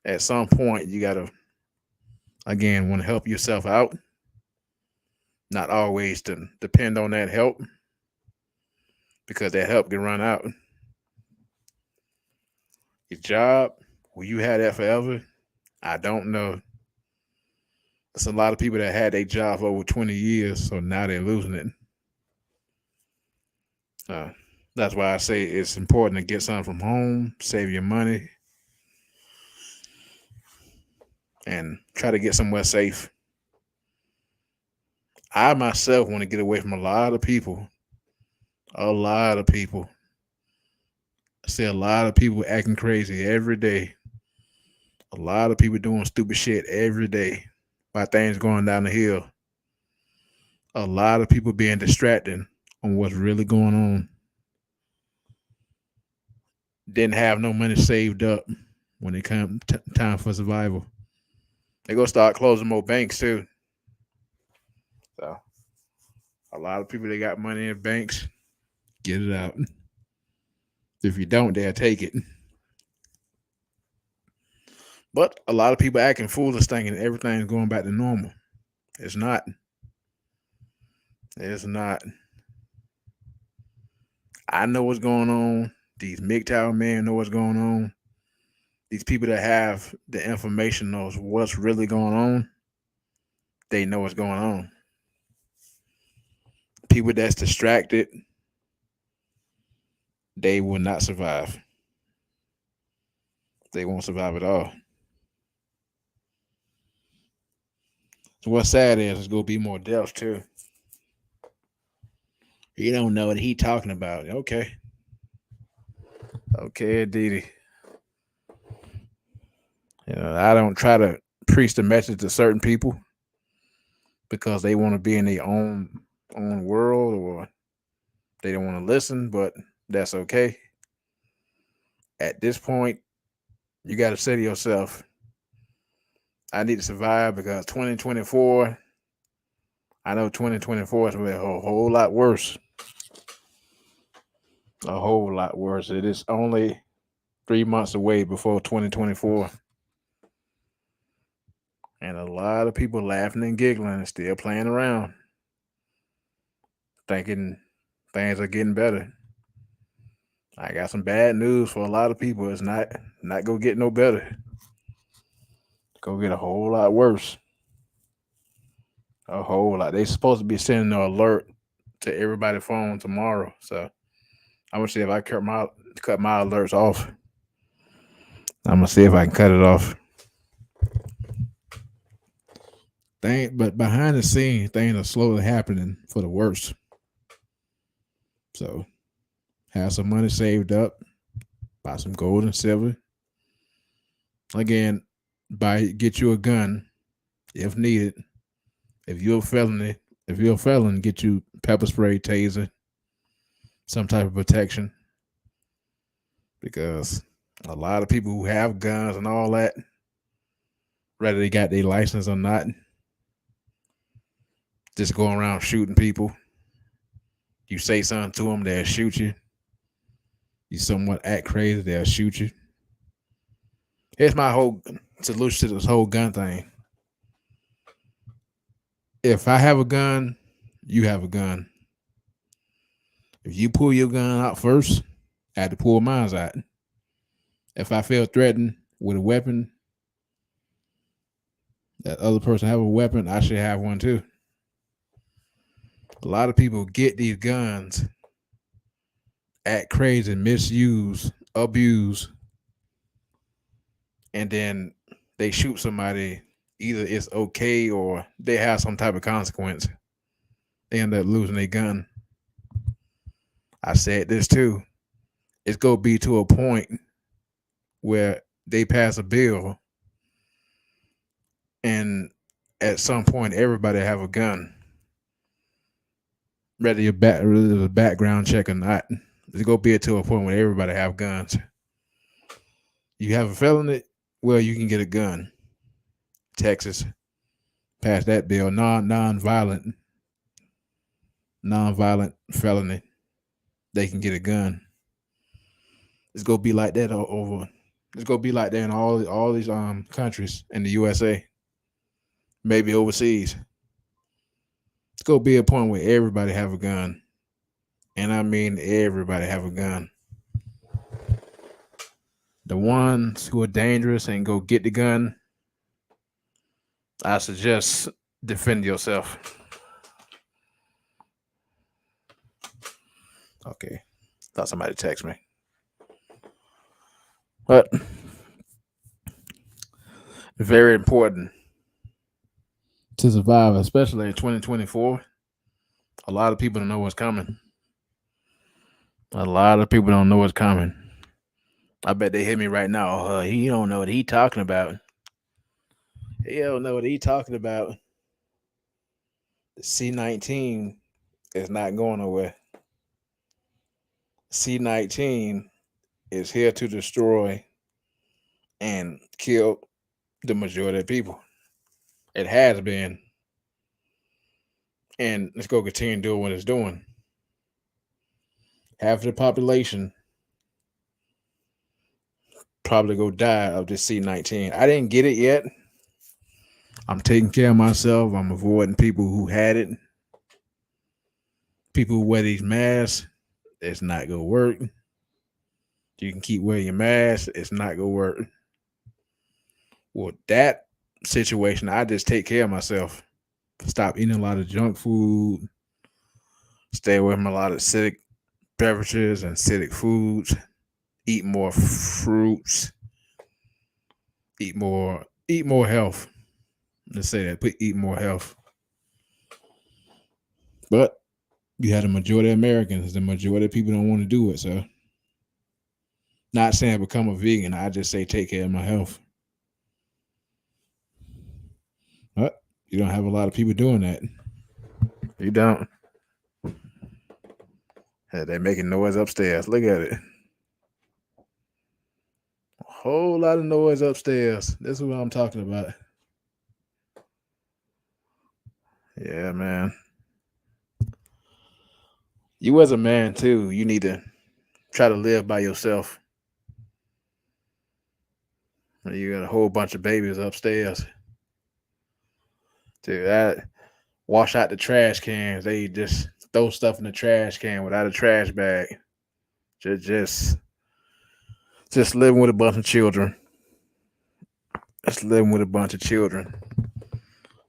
At some point, you got to, again, want to help yourself out. Not always to depend on that help because that help can run out. Your job, will you have that forever? I don't know. There's a lot of people that had their job for over 20 years, so now they're losing it. That's why I say it's important to get something from home, save your money, and try to get somewhere safe. I myself want to get away from a lot of people. A lot of people. I see a lot of people acting crazy every day. A lot of people doing stupid shit every day while things going down the hill. A lot of people being distracted on what's really going on. Didn't have no money saved up when it come time for survival. They're going to start closing more banks too. So a lot of people that got money in banks, get it out. If you don't, they'll take it. But a lot of people acting foolish thinking everything's going back to normal. It's not. It's not. I know what's going on. These MGTOW men know what's going on. These people that have the information knows what's really going on. They know what's going on. People that's distracted, they will not survive. They won't survive at all. So what's sad is there's going to be more deaths too. You don't know what he talking about. Okay. Okay, Didi. You know, I don't try to preach the message to certain people because they want to be in their own world or they don't want to listen, but that's okay. At this point, you got to say to yourself, I need to survive because 2024, I know 2024 is going to be a whole lot worse. A whole lot worse. It is only 3 months away before 2024. And a lot of people laughing and giggling and still playing around, thinking things are getting better. I got some bad news for a lot of people. It's not gonna get no better. It's gonna get a whole lot worse. A whole lot. They supposed to be sending an alert to everybody's phone tomorrow. So I'm gonna see if I cut my alerts off. I'm gonna see if I can cut it off. But behind the scenes, things are slowly happening for the worst. So have some money saved up, buy some gold and silver. Again, get you a gun if needed. If you're a felon, get you pepper spray, taser, some type of protection. Because a lot of people who have guns and all that, whether they got their license or not, just going around shooting people. You say something to them, they'll shoot you. You somewhat act crazy, they'll shoot you. Here's my whole solution to this whole gun thing. If I have a gun, you have a gun. If you pull your gun out first, I had to pull mine out. If I feel threatened with a weapon, that other person have a weapon, I should have one too. A lot of people get these guns, act crazy, misuse, abuse, and then they shoot somebody. Either it's okay or they have some type of consequence. They end up losing their gun. I said this too. It's going to be to a point where they pass a bill and at some point everybody have a gun. Whether you're a background check or not, it's going to be to a point where everybody have guns. You have a felony, well, you can get a gun. Texas, Pass that bill, non-violent felony. They can get a gun. It's gonna be like that over. It's gonna be like that in all these countries in the USA, maybe overseas. It's gonna be a point where everybody have a gun, and I mean everybody have a gun. The ones who are dangerous and go get the gun, I suggest defend yourself. Okay, thought somebody text me. But very important to survive, especially in 2024. A lot of people don't know what's coming. A lot of people don't know what's coming. I bet they hit me right now. He don't know what he talking about. He don't know what he talking about. The C-19 is not going nowhere. C-19 is here to destroy and kill the majority of people. It has been. And it's going to continue doing what it's doing. Half of the population probably go die of this C-19. I didn't get it yet. I'm taking care of myself. I'm avoiding people who had it. People who wear these masks, it's not going to work. You can keep wearing your mask, it's not going to work. Well, that situation, I just take care of myself. Stop eating a lot of junk food. Stay away from a lot of acidic beverages and acidic foods. Eat more fruits. Eat more health. Let's say that. Eat more health. But you have the majority of Americans. The majority of people don't want to do it. So, not saying become a vegan. I just say take care of my health. But you don't have a lot of people doing that. You don't. Hey, they're making noise upstairs. Look at it. A whole lot of noise upstairs. This is what I'm talking about. Yeah, man. You as a man, too, you need to try to live by yourself. You got a whole bunch of babies upstairs. Dude, that wash out the trash cans. They just throw stuff in the trash can without a trash bag. Just living with a bunch of children. Just living with a bunch of children.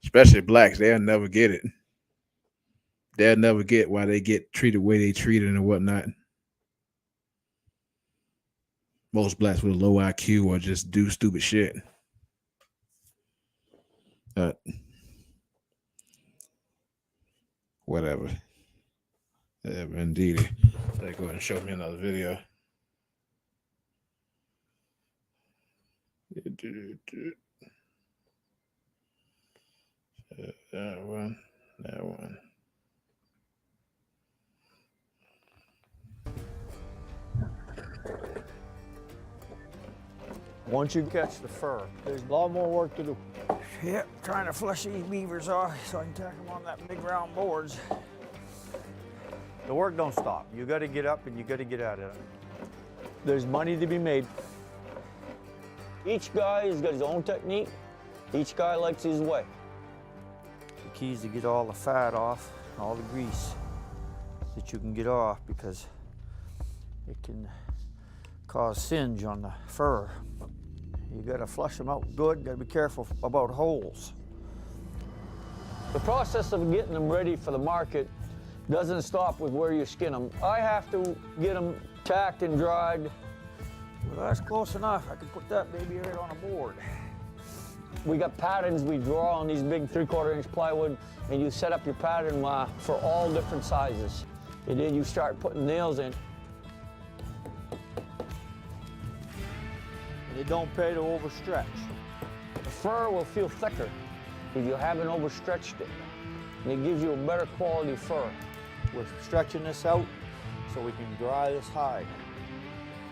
Especially blacks, they'll never get it. They'll never get why they get treated the way they treated and whatnot. Most blacks with a low IQ or just do stupid shit. Whatever. Indeed. They go ahead and show me another video. That one. Once you catch the fur, there's a lot more work to do. Yep, trying to flush these beavers off so I can tack them on that big round boards. The work don't stop. You got to get up and you got to get at it. There's money to be made. Each guy has got his own technique. Each guy likes his way. The key is to get all the fat off, all the grease that you can get off, because it can cause singe on the fur. You gotta flush them out good, gotta be careful about holes. The process of getting them ready for the market doesn't stop with where you skin them. I have to get them tacked and dried. Well, that's close enough. I can put that baby right on a board. We got patterns we draw on these big 3/4 inch plywood, and you set up your pattern for all different sizes. And then you start putting nails in. And it don't pay to overstretch. The fur will feel thicker if you haven't overstretched it. And it gives you a better quality fur. We're stretching this out so we can dry this hide.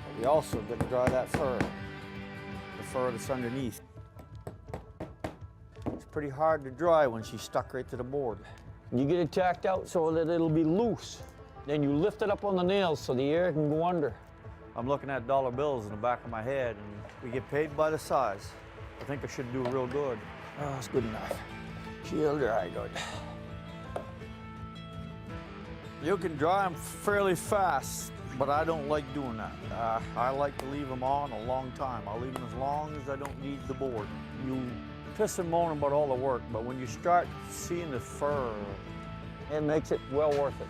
But we also got to dry that fur, the fur that's underneath. It's pretty hard to dry when she's stuck right to the board. You get it tacked out so that it'll be loose. Then you lift it up on the nails so the air can go under. I'm looking at dollar bills in the back of my head, and we get paid by the size. I think I should do real good. Oh, it's good enough. She'll dry good. You can dry them fairly fast, but I don't like doing that. I like to leave them on a long time. I'll leave them as long as I don't need the board. You piss and moan about all the work, but when you start seeing the fur, it makes it well worth it.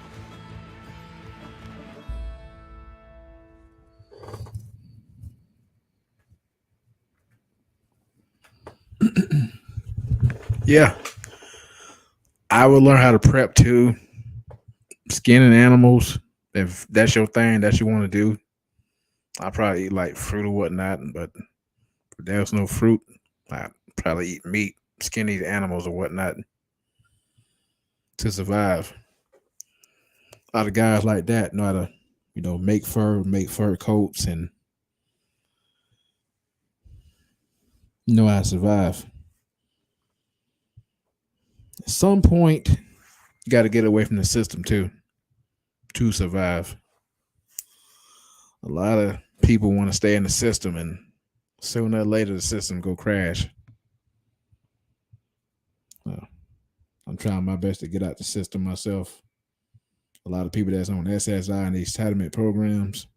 Yeah, I would learn how to prep too. Skinning animals, if that's your thing, that you want to do. I probably eat like fruit or whatnot, but if there's no fruit, I probably eat meat, skin these animals or whatnot to survive. A lot of guys like that know how to, make fur coats, and know how to survive. At some point, you got to get away from the system too to survive. A lot of people want to stay in the system, and sooner or later the system go crash. I'm trying my best to get out the system myself. A lot of people that's on SSI and these entitlement programs,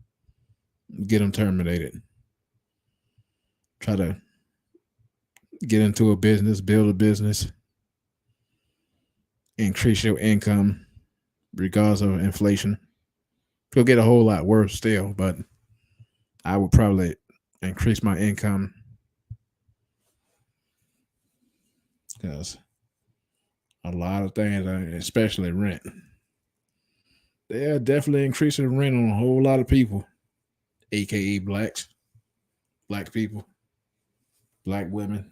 get them terminated. Try to get into a business, build a business, increase your income regardless of inflation. It'll get a whole lot worse still, but I would probably increase my income, because a lot of things, especially rent, they are definitely increasing rent on a whole lot of people, aka blacks, black people, black women.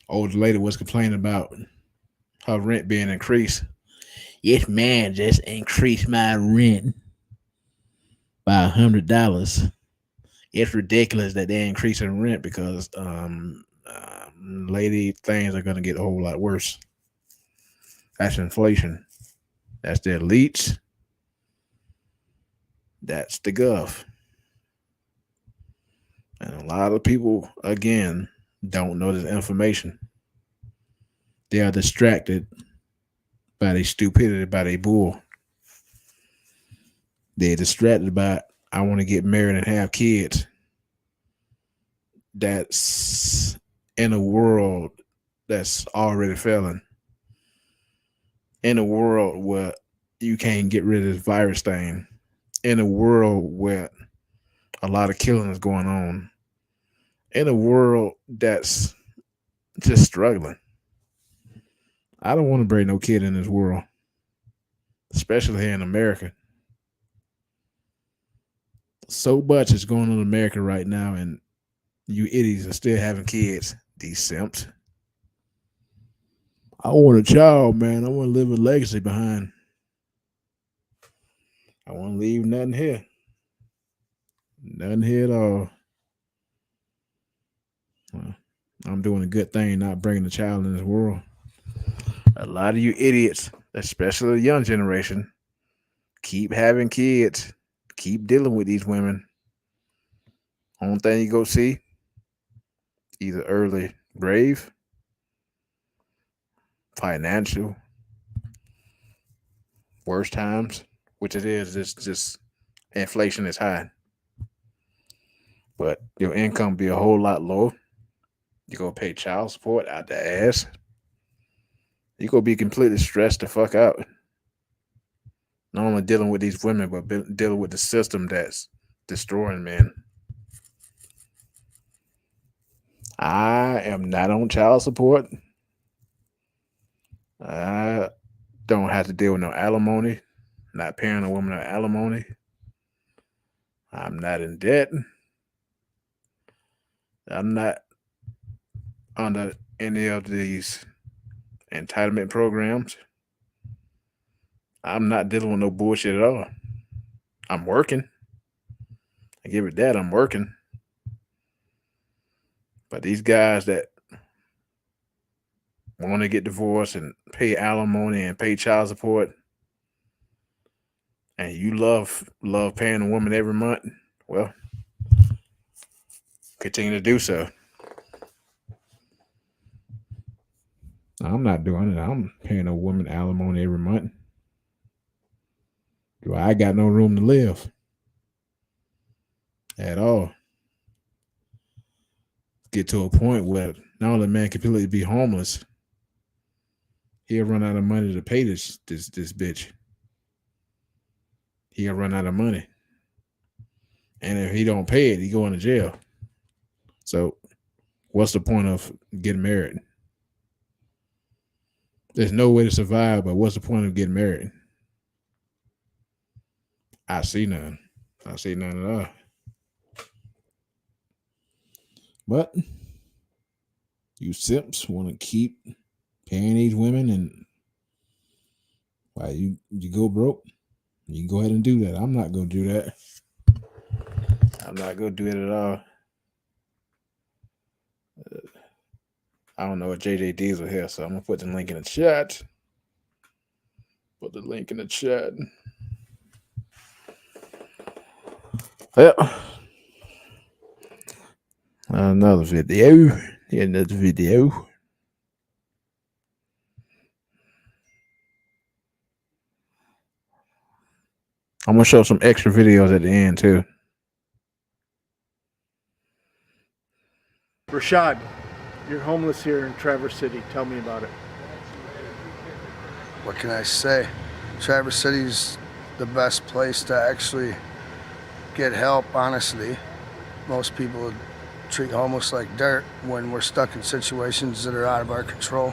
Old lady was complaining about her rent being increased. Yes, man, just increased my rent by $100. It's ridiculous that they're increasing rent, because lady, things are going to get a whole lot worse. That's inflation. That's the elites. That's the gov. And a lot of people, again, don't know this information. They are distracted by their stupidity, by their bull. They're distracted by, I want to get married and have kids. That's in a world that's already failing. In a world where you can't get rid of this virus thing. In a world where a lot of killing is going on. In a world that's just struggling. I don't want to bring no kid in this world, especially here in America. So much is going on in America right now, and you idiots are still having kids, these simps. I want a child, man. I want to leave a legacy behind. I want to leave nothing here. Nothing here at all. Well, I'm doing a good thing not bringing a child in this world. A lot of you idiots, especially the young generation, keep having kids, keep dealing with these women. Only thing you go see, either early grave, financial, worst times, which it is, it's just inflation is high. But your income be a whole lot lower. You go pay child support out the ass. You gonna be completely stressed the fuck out. Not only dealing with these women, but dealing with the system that's destroying men. I am not on child support. I don't have to deal with no alimony. Not paying a woman no alimony. I'm not in debt. I'm not under any of these entitlement programs. I'm not dealing with no bullshit at all. I'm working. I give it that, I'm working. But these guys that want to get divorced and pay alimony and pay child support, and you love paying a woman every month, well, continue to do so. I'm not doing it. I'm paying a woman alimony every month. I got no room to live at all. Get to a point where not only man completely be homeless, he'll run out of money to pay this bitch. He'll run out of money, and if he don't pay it, he going to jail. So, what's the point of getting married? There's no way to survive, but what's the point of getting married? I see none. I see none at all. But you simps want to keep paying these women, and while you go broke, you can go ahead and do that. I'm not going to do that. I'm not going to do it at all. I don't know what JJ Diesel here, so I'm going to put the link in the chat. Put the link in the chat. Well, another video. Another video. I'm going to show some extra videos at the end, too. Rashad, you're homeless here in Traverse City. Tell me about it. What can I say? Traverse City's the best place to actually get help, honestly. Most people treat homeless like dirt when we're stuck in situations that are out of our control.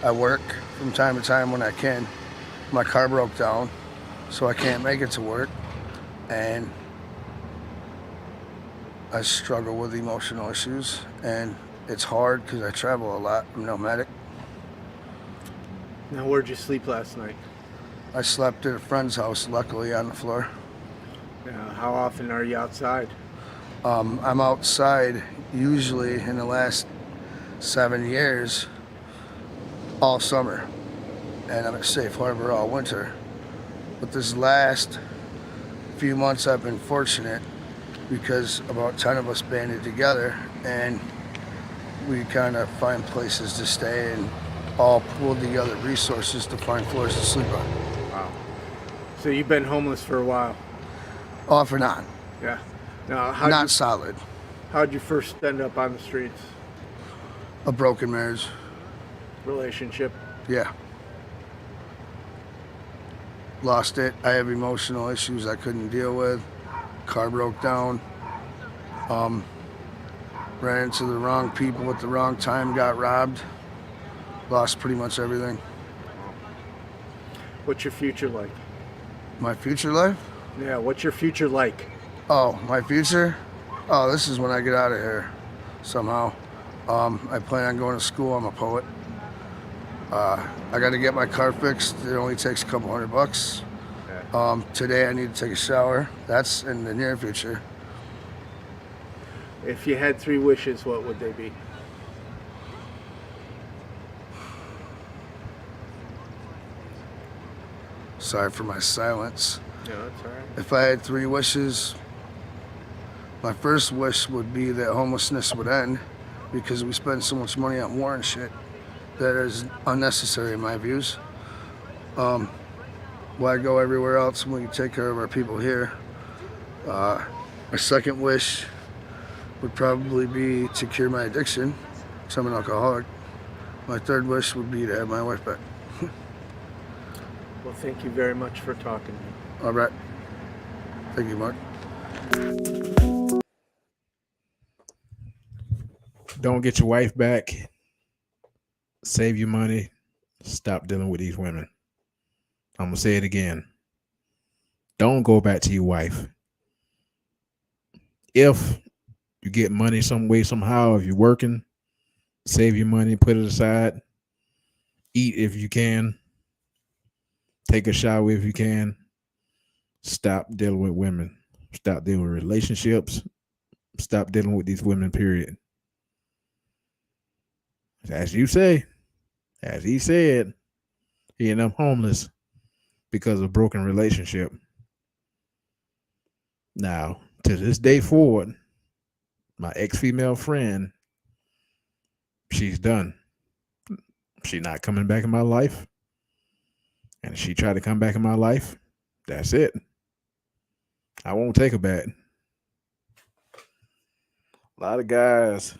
I work from time to time when I can. My car broke down, so I can't make it to work, and I struggle with emotional issues, and it's hard because I travel a lot. I'm nomadic. Now, where'd you sleep last night? I slept at a friend's house, luckily on the floor. Now, how often are you outside? I'm outside usually in the last 7 years all summer, and I'm at Safe Harbor all winter. But this last few months I've been fortunate because about 10 of us banded together and we kind of find places to stay and all pulled together resources to find floors to sleep on. Wow. So you've been homeless for a while? Off and on. Yeah. Now, not solid. How'd you first end up on the streets? A broken marriage. Relationship? Yeah. Lost it. I have emotional issues I couldn't deal with. Car broke down. Ran into the wrong people at the wrong time, got robbed. Lost pretty much everything. What's your future like? My future life? Yeah, what's your future like? Oh, my future? Oh, this is when I get out of here somehow. I plan on going to school. I'm a poet. I got to get my car fixed. It only takes a couple $100. Today I need to take a shower. That's in the near future. If you had 3 wishes, what would they be? Sorry for my silence. Yeah, that's all right. If I had 3 wishes, my first wish would be that homelessness would end because we spend so much money on war and shit that is unnecessary in my views. Why go everywhere else when we can take care of our people here? My second wish would probably be to cure my addiction, because I'm an alcoholic. My third wish would be to have my wife back. Well, thank you very much for talking to me. All right. Thank you, Mark. Don't get your wife back. Save your money. Stop dealing with these women. I'm going to say it again. Don't go back to your wife. If you get money some way, somehow, if you're working, save your money, put it aside. Eat if you can. Take a shower if you can. Stop dealing with women. Stop dealing with relationships. Stop dealing with these women, period. As you say, as he said, he ended up homeless because of broken relationship. Now, to this day forward, my ex-female friend, she's done. She's not coming back in my life. And if she tried to come back in my life, that's it. I won't take her back. A lot of guys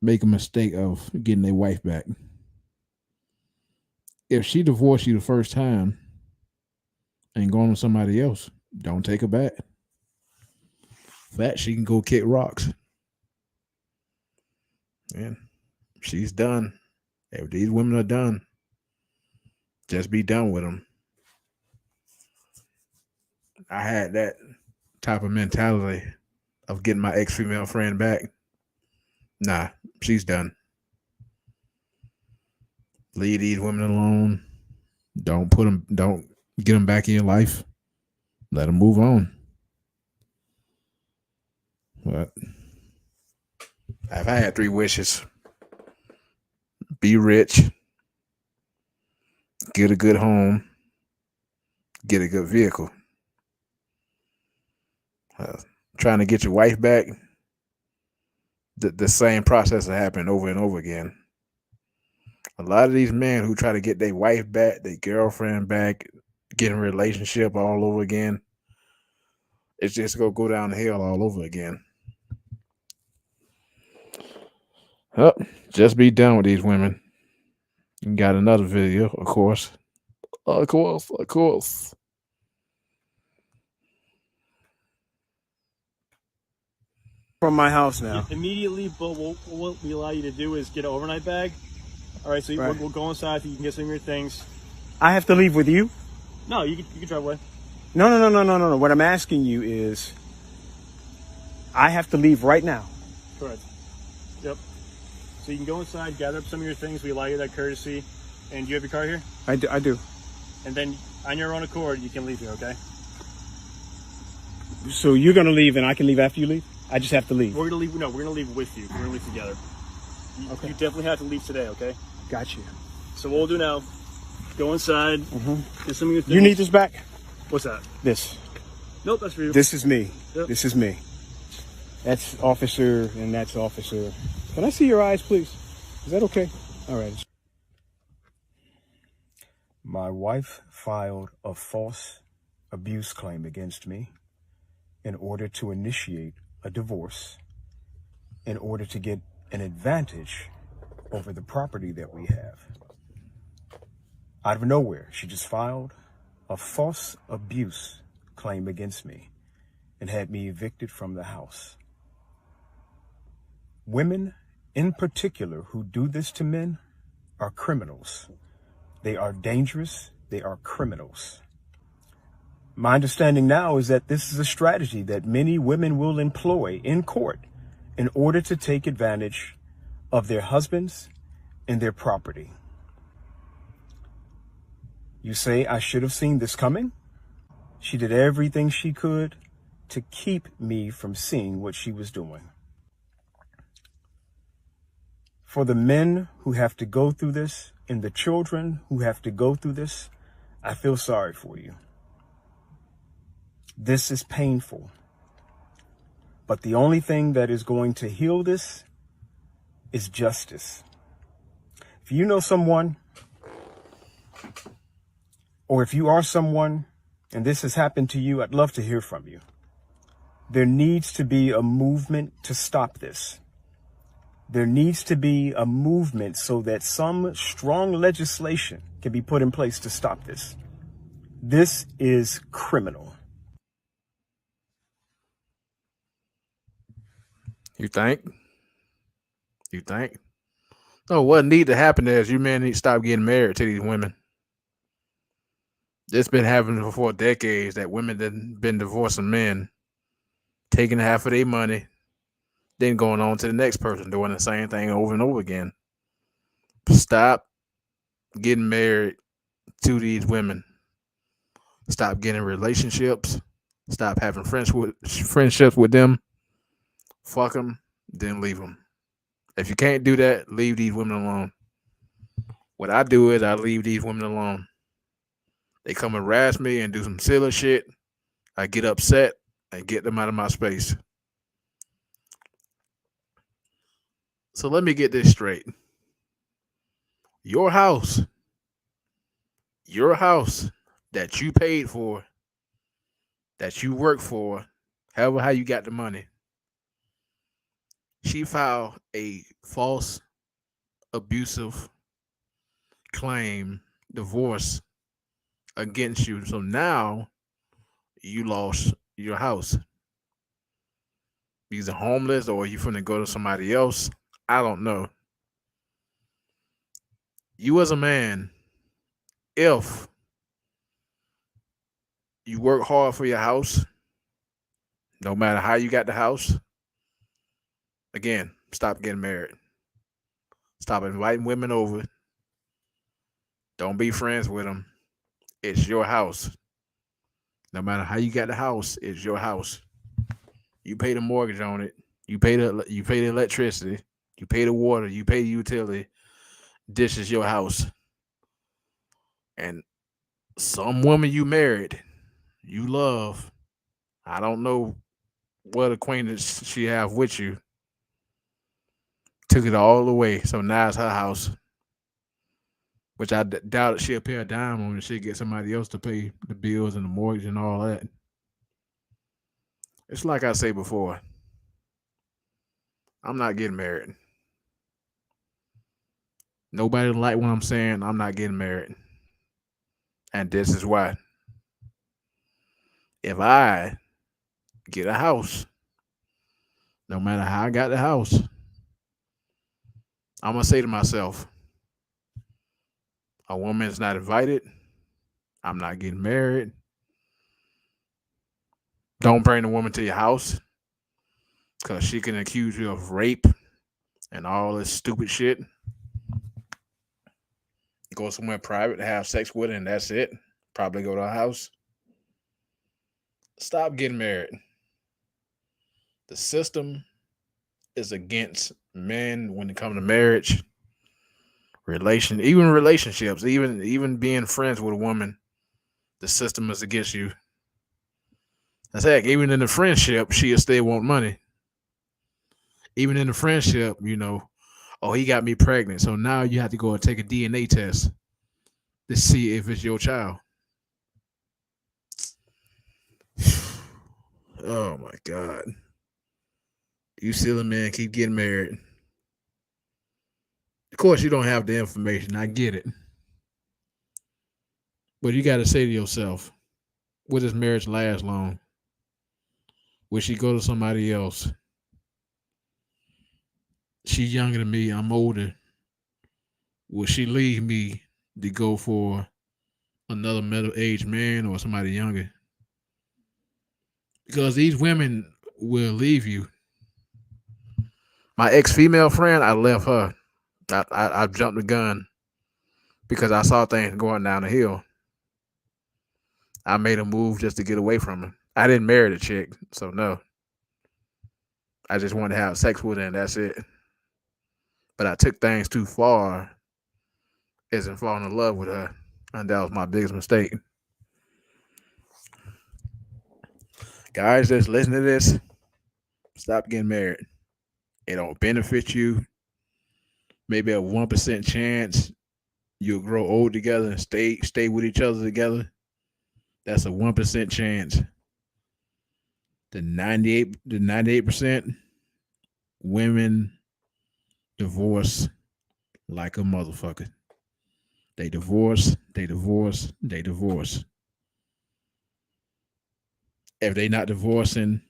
make a mistake of getting their wife back. If she divorced you the first time and going with somebody else, don't take her back. That she can go kick rocks. And she's done. If these women are done, just be done with them. I had that type of mentality of getting my ex-female friend back. Nah, she's done. Leave these women alone. Don't get them back in your life. Let them move on. But I've had 3 wishes. Be rich. Get a good home. Get a good vehicle. Trying to get your wife back, the same process will happen over and over again. A lot of these men who try to get their wife back, their girlfriend back, get in a relationship all over again, it's just going to go down the hill all over again. Oh, just be done with these women. You got another video, of course. Of course. From my house now. Immediately, but what we allow you to do is get an overnight bag. All right, so we'll go inside so you can get some of your things. I have to leave with you? No, you can drive away. No. What I'm asking you is, I have to leave right now. Correct. Yep. So you can go inside, gather up some of your things. We allow you that courtesy. And do you have your car here? I do. And then on your own accord, you can leave here, okay? So you're going to leave and I can leave after you leave? I just have to leave. We're gonna leave. No, we're gonna leave with you. We're gonna leave together. You definitely have to leave today, okay? Got you. So what we'll do now, go inside, get some of your things. You need this back? What's that? This. Nope, that's for you. This is me. Yep. This is me. That's officer and that's officer. Can I see your eyes, please? Is that okay? All right. My wife filed a false abuse claim against me in order to initiate a divorce, in order to get an advantage over the property that we have. Out of nowhere, she just filed a false abuse claim against me and had me evicted from the house. Women in particular who do this to men are criminals. They are dangerous. They are criminals. My understanding now is that this is a strategy that many women will employ in court in order to take advantage of their husbands and their property. You say I should have seen this coming? She did everything she could to keep me from seeing what she was doing. For the men who have to go through this and the children who have to go through this, I feel sorry for you. This is painful. But the only thing that is going to heal this is justice. If you know someone, or if you are someone and this has happened to you, I'd love to hear from you. There needs to be a movement to stop this. There needs to be a movement so that some strong legislation can be put in place to stop this. This is criminal. You think? No, what need to happen there is you men need to stop getting married to these women. It's been happening for decades that women have been divorcing men, taking half of their money, then going on to the next person, doing the same thing over and over again. Stop getting married to these women. Stop getting relationships. Stop having friendships with them. Fuck them, then leave them. If you can't do that, leave these women alone. What I do is I leave these women alone. They come and harass me and do some silly shit. I get upset and get them out of my space. So let me get this straight. Your house that you paid for, that you worked for, however how you got the money, she filed a false abusive claim, divorce against you. So now you lost your house. You're homeless or you finna go to somebody else. I don't know. You as a man, if you work hard for your house, no matter how you got the house, again, stop getting married. Stop inviting women over. Don't be friends with them. It's your house. No matter how you got the house, it's your house. You pay the mortgage on it. You pay the electricity. You pay the water. You pay the utility. This is your house. And some woman you married, you love, I don't know what acquaintance she have with you, took it all away. So now it's her house. Which I doubt she'll pay a dime on, and she'll get somebody else to pay the bills and the mortgage and all that. It's like I say before, I'm not getting married. Nobody like what I'm saying. I'm not getting married. And this is why. If I get a house, no matter how I got the house, I'm going to say to myself, a woman is not invited. I'm not getting married. Don't bring the woman to your house because she can accuse you of rape and all this stupid shit. Go somewhere private to have sex with her and that's it. Probably go to her house. Stop getting married. The system is against men when it comes to marriage, even relationships, even being friends with a woman. The system is against you. That's heck, even in the friendship, she'll still want money. Even in the friendship, oh, he got me pregnant. So now you have to go and take a DNA test to see if it's your child. Oh my God. You silly man, keep getting married. Of course, you don't have the information. I get it. But you got to say to yourself, will this marriage last long? Will she go to somebody else? She's younger than me. I'm older. Will she leave me to go for another middle-aged man or somebody younger? Because these women will leave you. My ex-female friend, I left her. I jumped the gun because I saw things going down the hill. I made a move just to get away from her. I didn't marry the chick, so no. I just wanted to have sex with her and that's it. But I took things too far as in falling in love with her. And that was my biggest mistake. Guys, just listen to this. Stop getting married. It don't benefit you. Maybe a 1% chance you'll grow old together and stay with each other together. That's a 1% chance. The 98% women divorce like a motherfucker. They divorce. If they not divorcing,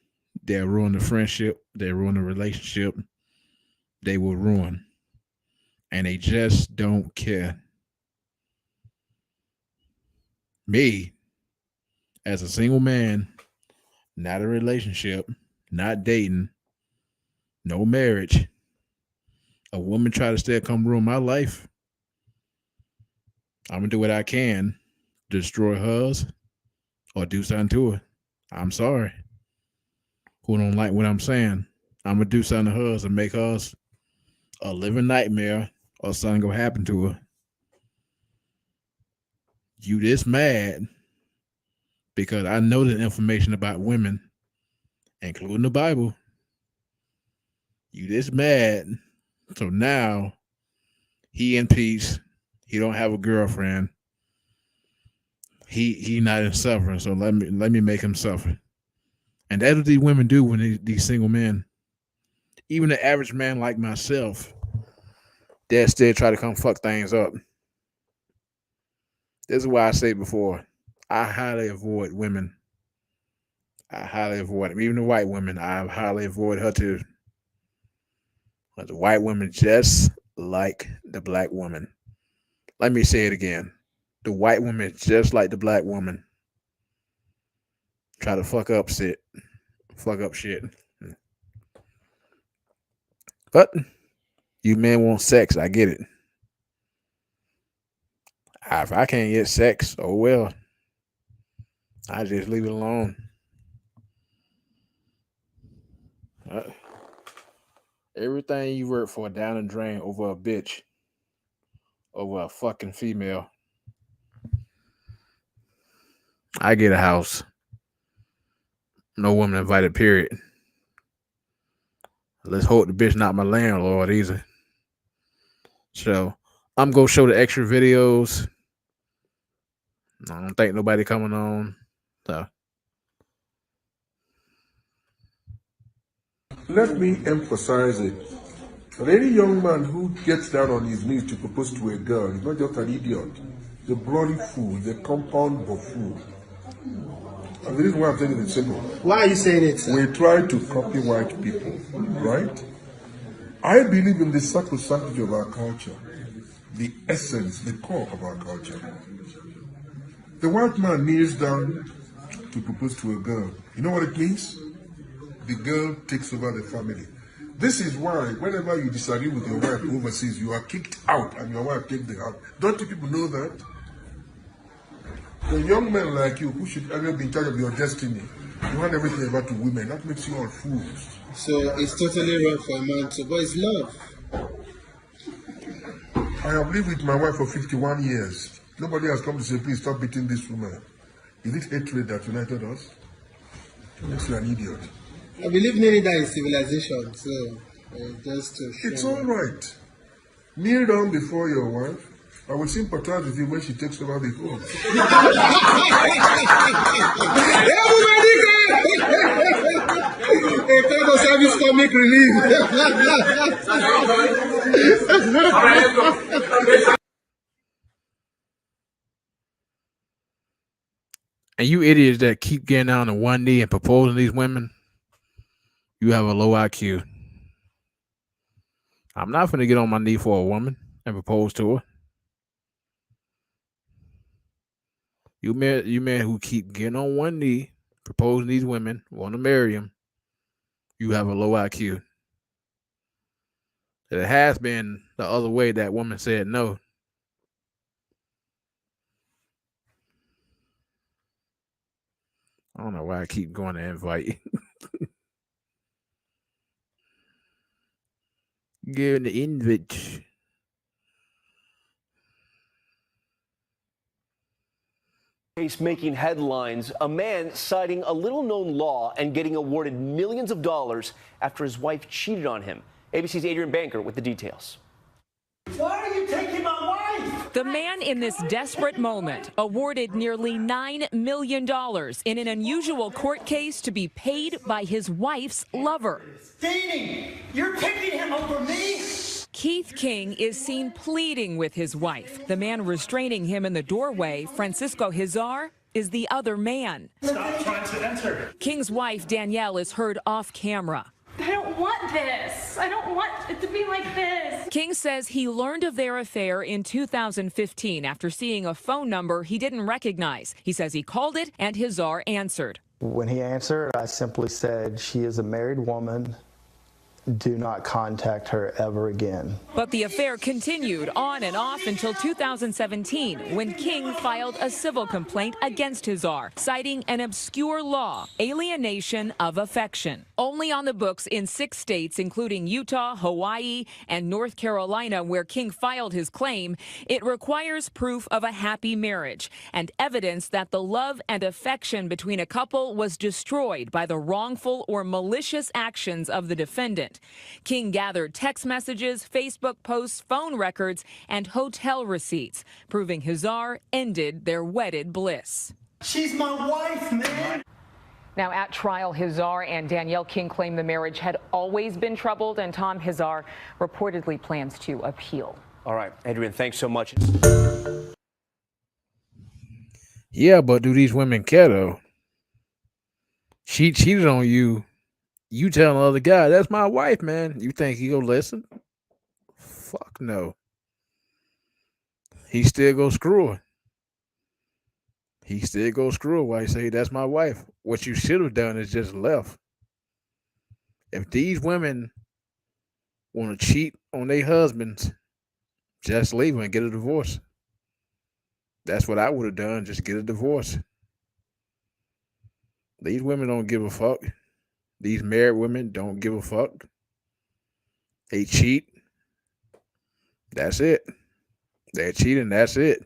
they'll ruin the friendship, they'll ruin the relationship, they will ruin. And they just don't care. Me, as a single man, not a relationship, not dating, no marriage, a woman try to still come ruin my life, I'm going to do what I can to destroy hers or do something to her. I'm sorry. Who don't like what I'm saying? I'm going to do something to hers and make hers a living nightmare or something gonna happen to her. You this mad because I know the information about women, including the Bible. You this mad. So now he in peace. He don't have a girlfriend. He not in suffering. So let me make him suffer. And that's what these women do when these single men, even the average man like myself, they still try to come fuck things up. This is why I say before, I highly avoid women. I highly avoid them. Even the white women, I highly avoid her too. But the white women just like the black woman. Let me say it again. The white woman just like the black woman. Try to fuck up shit. But you men want sex, I get it. If I can't get sex, oh well. I just leave it alone. Everything you work for down the drain over a bitch. Over a fucking female. I get a house. No woman invited, period. Let's hope the bitch not my landlord either. So I'm gonna show the extra videos. I don't think nobody coming on. So let me emphasize it. That any young man who gets down on his knees to propose to a girl is not just an idiot. He's a bloody fool. He's a compound buffoon. And the reason why I'm saying it is simple. Why are you saying it, sir? We try to copy white people, right? I believe in the sacrosanctity of our culture, the essence, the core of our culture. The white man kneels down to propose to a girl. You know what it means? The girl takes over the family. This is why whenever you disagree with your wife overseas, you are kicked out and your wife takes the house. Don't you people know that? A young man like you who should ever be in charge of your destiny, you want everything about to women. That makes you all fools. So it's totally wrong for a man to, but it's love. I have lived with my wife for 51 years. Nobody has come to say, please stop beating this woman. Is it hatred that united us? It makes you an idiot. I believe nearly that is civilization, so just to show. It's all right. Kneel down before your wife. I will sympathize with you when she takes over the home. A kind of service comic relief. And you idiots that keep getting down on one knee and proposing these women, you have a low IQ. I'm not going to get on my knee for a woman and propose to her. You men who keep getting on one knee, proposing these women, want to marry them, you have a low IQ. It has been the other way that woman said no. I don't know why I keep going to invite. Give the invite. Case making headlines, a man citing a little-known law and getting awarded millions of dollars after his wife cheated on him. ABC's Adrian Banker with the details. Why are you taking my wife? The man in this desperate moment awarded nearly $9 million in an unusual court case to be paid by his wife's lover. Dating! You're picking him over me? Keith King is seen pleading with his wife. The man restraining him in the doorway, Francisco Hizar, is the other man. Stop trying to enter. King's wife, Danielle, is heard off camera. I don't want this. I don't want it to be like this. King says he learned of their affair in 2015 after seeing a phone number he didn't recognize. He says he called it and Hizar answered. When he answered, I simply said, she is a married woman. Do not contact her ever again. But the affair continued on and off until 2017, when King filed a civil complaint against Hizar, citing an obscure law, alienation of affection. only on the books in 6 states, including Utah, Hawaii, and North Carolina, where King filed his claim, it requires proof of a happy marriage and evidence that the love and affection between a couple was destroyed by the wrongful or malicious actions of the defendant. King gathered text messages, Facebook posts, phone records, and hotel receipts, proving Hazar ended their wedded bliss. She's my wife, man. Now, at trial, Hazar and Danielle King claim the marriage had always been troubled, and Tom Hazar reportedly plans to appeal. All right, Adrian, thanks so much. Yeah, but do these women care though? She cheated on you. You telling the other guy, that's my wife, man. You think he gonna listen? Fuck no. He still go screw her. He still go screw her while he say, that's my wife. What you should have done is just left. If these women want to cheat on their husbands, just leave them and get a divorce. That's what I would have done, just get a divorce. These women don't give a fuck. These married women don't give a fuck. They cheat. That's it. They're cheating. That's it.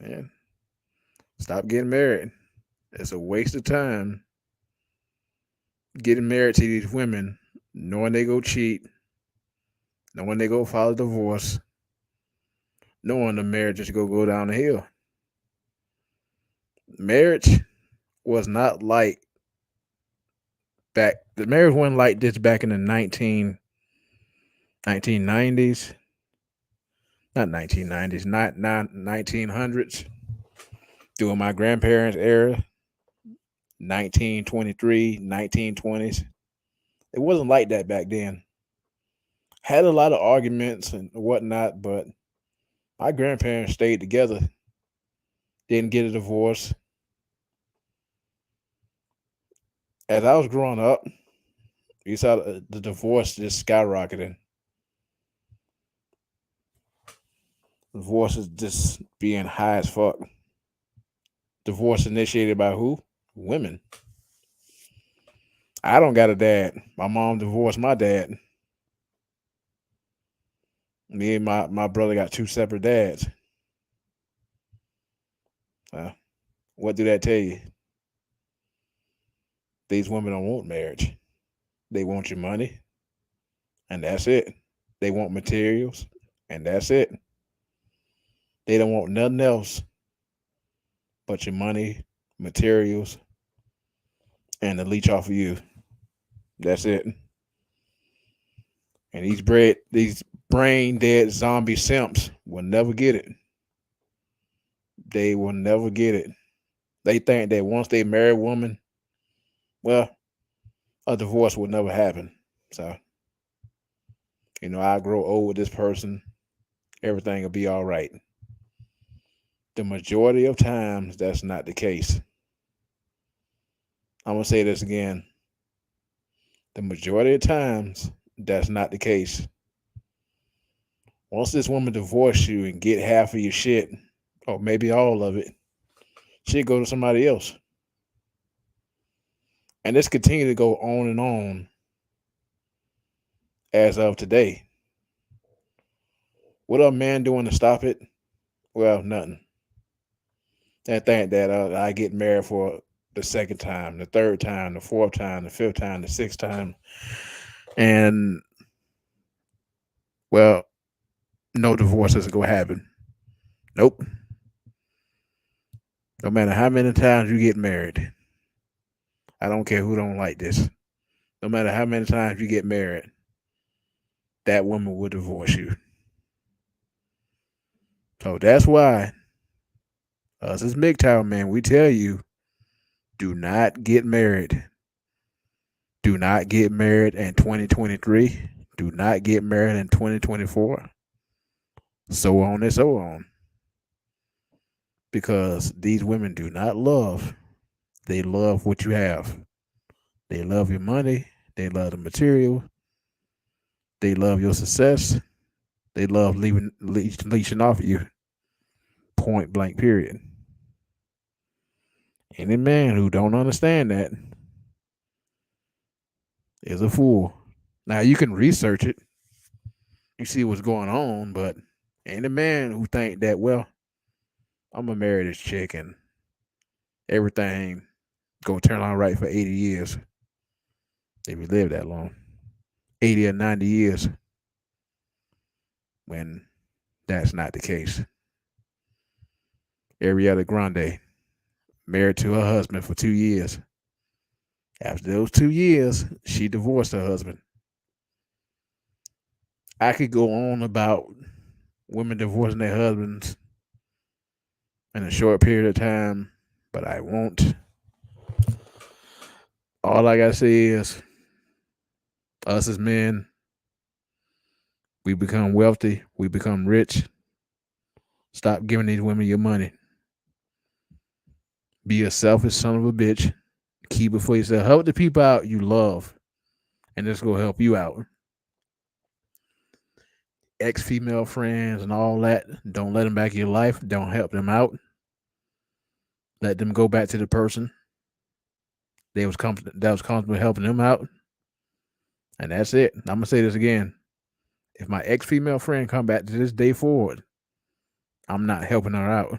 Man, stop getting married. It's a waste of time getting married to these women, knowing they go cheat, knowing they go file a divorce, knowing the marriage is going to go down the hill. Marriage was not like the marriage wasn't like this back in the 1990s. Not 1990s, not 1900s. During my grandparents' era, 1923, 1920s. It wasn't like that back then. Had a lot of arguments and whatnot, but my grandparents stayed together. Didn't get a divorce. As I was growing up, you saw the divorce just skyrocketing. Divorce is just being high as fuck. Divorce initiated by who? Women. I don't got a dad. My mom divorced my dad. Me and my brother got 2 separate dads. What do that tell you? These women don't want marriage. They want your money, and that's it. They want materials, and that's it. They don't want nothing else but your money, materials, and to leech off of you. That's it. And these brain dead zombie simps will never get it. They will never get it. They think that once they marry a woman, well, a divorce will never happen. So, I grow old with this person. Everything will be all right. The majority of times, that's not the case. I'm going to say this again. The majority of times, that's not the case. Once this woman divorces you and get half of your shit, or maybe all of it, she'll go to somebody else. And this continue to go on and on as of today. What are men doing to stop it? Well, nothing. They think that I get married for the second time, the third time, the fourth time, the fifth time, the sixth time. And, well, no divorce is going to happen. Nope. No matter how many times you get married. I don't care who don't like this. No matter how many times you get married, that woman will divorce you. So that's why us as MGTOW, man, we tell you, do not get married. Do not get married in 2023. Do not get married in 2024. So on and so on. Because these women do not love. They love what you have. They love your money. They love the material. They love your success. They love leeching off of you. Point blank, period. Any man who don't understand that is a fool. Now you can research it, you see what's going on, but ain't a man who think that, well, I'm gonna marry this chick and everything gonna turn out right for 80 years. If you live that long. 80 or 90 years. When that's not the case. Ariana Grande married to her husband for 2 years. After those 2 years, she divorced her husband. I could go on about women divorcing their husbands in a short period of time, but I won't. All I gotta say is, us as men, we become wealthy, we become rich. Stop giving these women your money. Be a selfish son of a bitch. Keep it for yourself. Help the people out you love, and this will help you out. Ex-female friends and all that, don't let them back in your life. Don't help them out. Let them go back to the person that was comfortable helping them out. And that's it. I'm gonna say this again. If my ex-female friend come back to this day forward, I'm not helping her out. In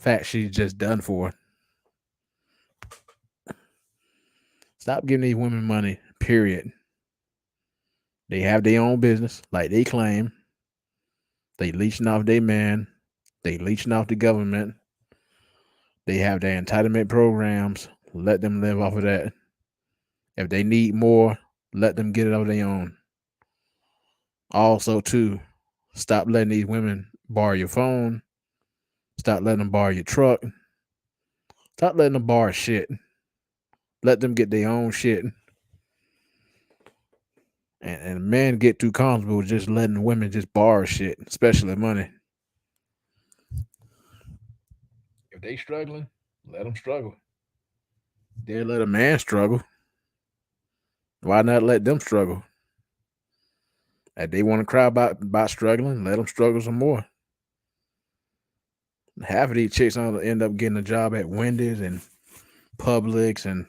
fact, she's just done for. Stop giving these women money, period. They have their own business, like they claim. They leeching off their man. They leeching off the government. They have their entitlement programs. Let them live off of that. If they need more, let them get it of their own. Also, too, stop letting these women borrow your phone. Stop letting them borrow your truck. Stop letting them borrow shit. Let them get their own shit. And men get too comfortable with just letting women just borrow shit, especially money. If they struggling, let them struggle. They let a man struggle. Why not let them struggle? If they want to cry about struggling, let them struggle some more. Half of these chicks end up getting a job at Wendy's and Publix and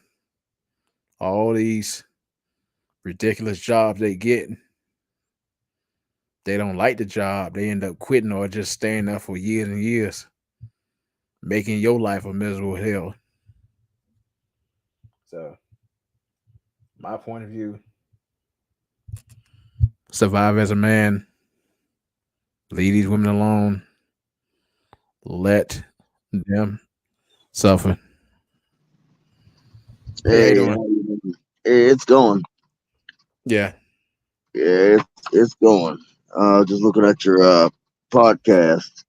all these ridiculous jobs they get. They don't like the job. They end up quitting or just staying there for years and years, making your life a miserable hell. So, my point of view, survive as a man. Leave these women alone. Let them suffer. Hey, it's going. Yeah. Yeah, it's going. Just looking at your podcast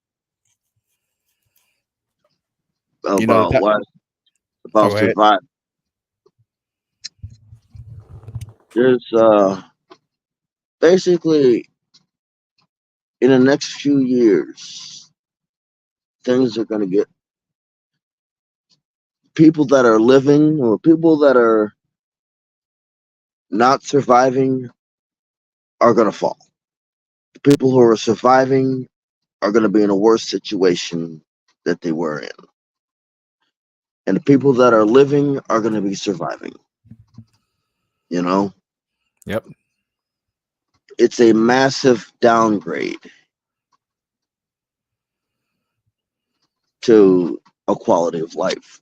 about survival. There's basically in the next few years, things are going to get people that are living or people that are not surviving are going to fall. The people who are surviving are going to be in a worse situation that they were in. And the people that are living are going to be surviving. You know? Yep. It's a massive downgrade to a quality of life.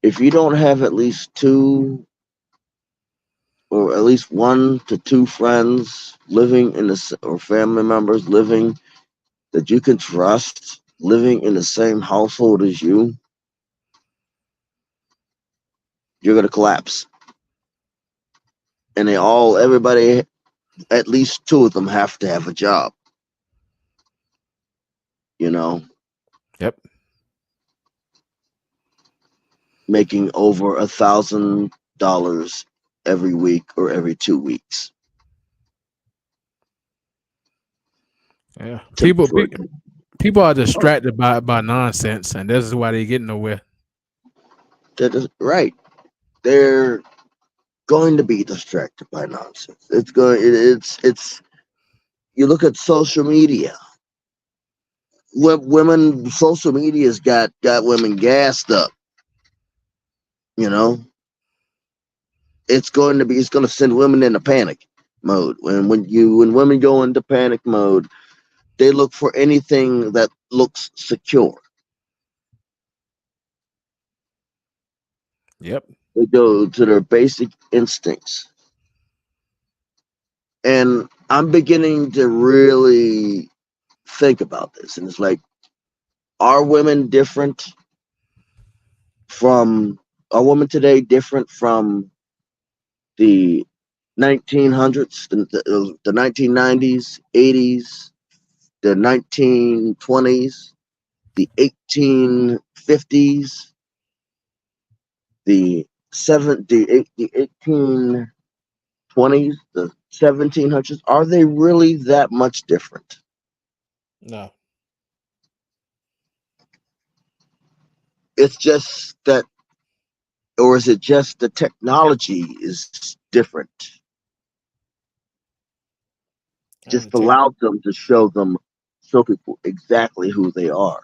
If you don't have at least two or at least 1 to 2 friends living in the or family members living that you can trust living in the same household as you, you're going to collapse. And everybody, at least 2 of them have to have a job. You know? Yep. Making over $1,000 every week or every 2 weeks. Yeah. People are distracted by nonsense, and this is why they get nowhere. That is right. They're going to be distracted by nonsense. It's you look at social media. Social media's got women gassed up. You know? it's going to send women into panic mode. When women go into panic mode, they look for anything that looks secure. Yep. They go to their basic instincts. And I'm beginning to really think about this. And it's like, are women today different from the 1900s, the 1990s, 80s, the 1920s, the 1850s, the 1820s, the 1700s? Are they really that much different? No. It's just that, or is it just the technology is different? Just allowed them to show people exactly who they are.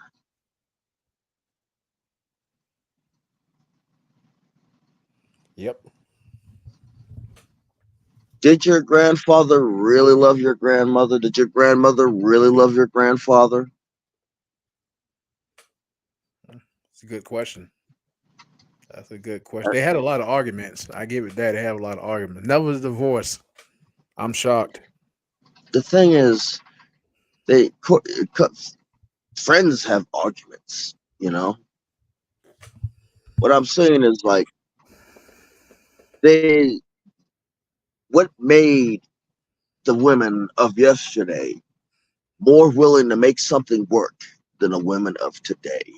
Yep. Did your grandfather really love your grandmother? Did your grandmother really love your grandfather? It's a good question. That's a good question. They had a lot of arguments. I give it that. They had a lot of arguments. Never was divorce. I'm shocked. The thing is, friends have arguments, you know? What I'm saying is, like, what made the women of yesterday more willing to make something work than the women of today?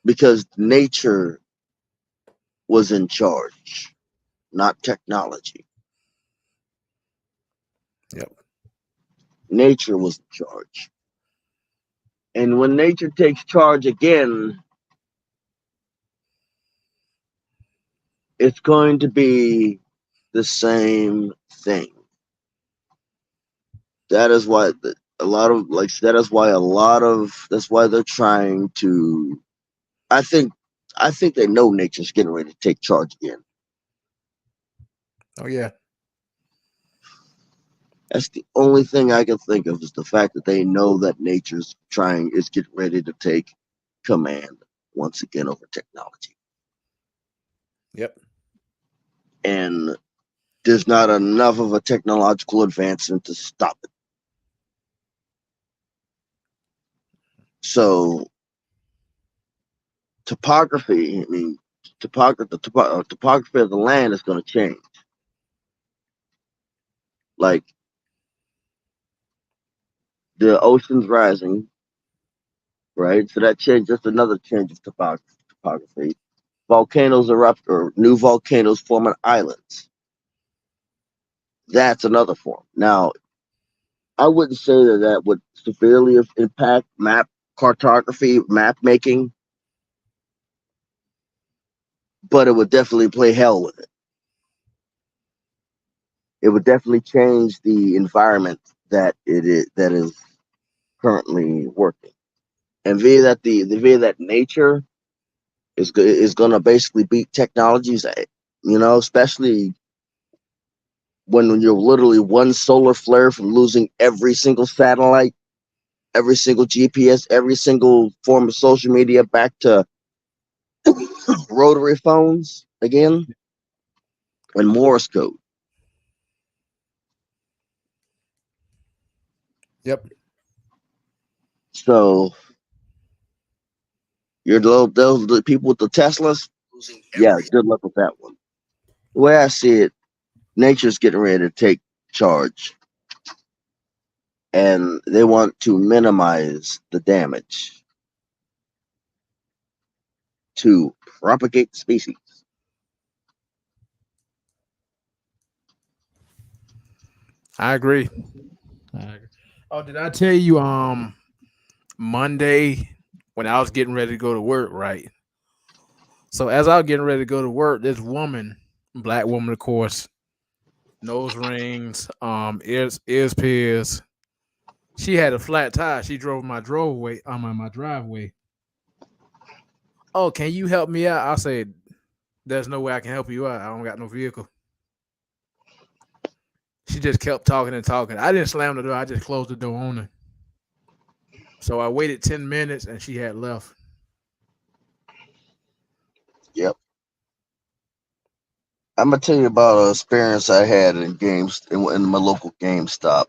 Because nature was in charge, not technology. Yep. Nature was in charge. And when nature takes charge again, it's going to be the same thing. That's why they're trying to. I think they know nature's getting ready to take charge again. Oh yeah. That's the only thing I can think of, is the fact that they know that nature's getting ready to take command once again over technology. Yep. And there's not enough of a technological advancement to stop it. So topography, the topography of the land is going to change. Like, the ocean's rising, right? So that's another change of topography. Volcanoes erupt, or new volcanoes forming islands. That's another form. Now, I wouldn't say that would severely impact map cartography, map making, but it would definitely play hell with it. It would definitely change the environment that is currently working. And via that nature is going to basically beat technologies, especially when you're literally one solar flare from losing every single satellite, every single GPS, every single form of social media back to rotary phones again, and Morse code. Yep. So the people with the Teslas, yeah, good luck with that one. The way I see it, nature's getting ready to take charge, and they want to minimize the damage to propagate the species. I agree. Oh, did I tell you Monday when I was getting ready to go to work, right? So as I was getting ready to go to work, this woman, black woman, of course, nose rings, ears pierced. She had a flat tire. She drove my driveway. Oh, can you help me out? I said, there's no way I can help you out. I don't got no vehicle. She just kept talking and talking. I didn't slam the door. I just closed the door on her. So I waited 10 minutes and she had left. Yep. I'm gonna tell you about an experience I had in my local GameStop.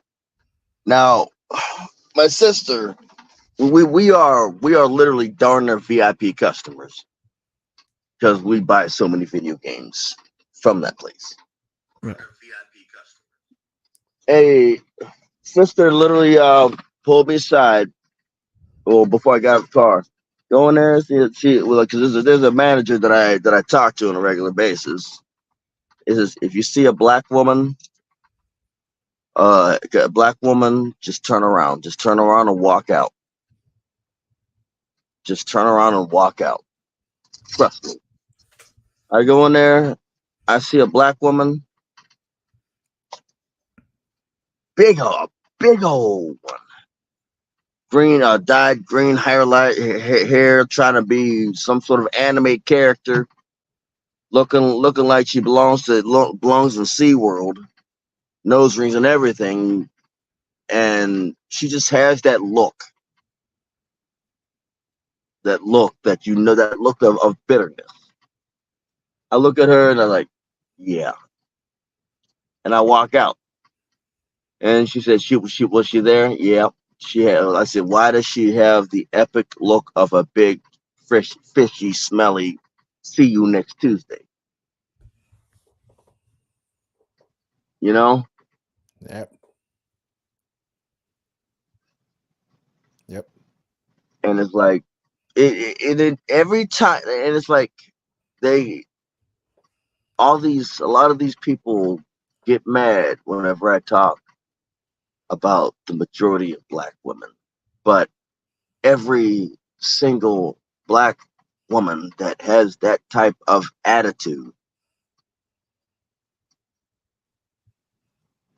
Now, my sister, we are literally darn near VIP customers because we buy so many video games from that place. Right. A sister literally pulled me aside. Well, before I got out of the car, go in there and see because there's a manager that I talk to on a regular basis. It says, if you see a black woman, just turn around. Just turn around and walk out. Just turn around and walk out. Trust me. I go in there, I see a black woman, big old one. Green, dyed green hair, trying to be some sort of anime character, looking like she belongs in SeaWorld, nose rings and everything, and she just has that look that look of bitterness. I look at her and I'm like, yeah, and I walk out, and she said was she there? Yeah. She had. I said, why does she have the epic look of a big, fishy, smelly, see you next Tuesday? You know? Yep. Yep. And it's like, it every time, and it's like, a lot of these people get mad whenever I talk about the majority of black women, but every single black woman that has that type of attitude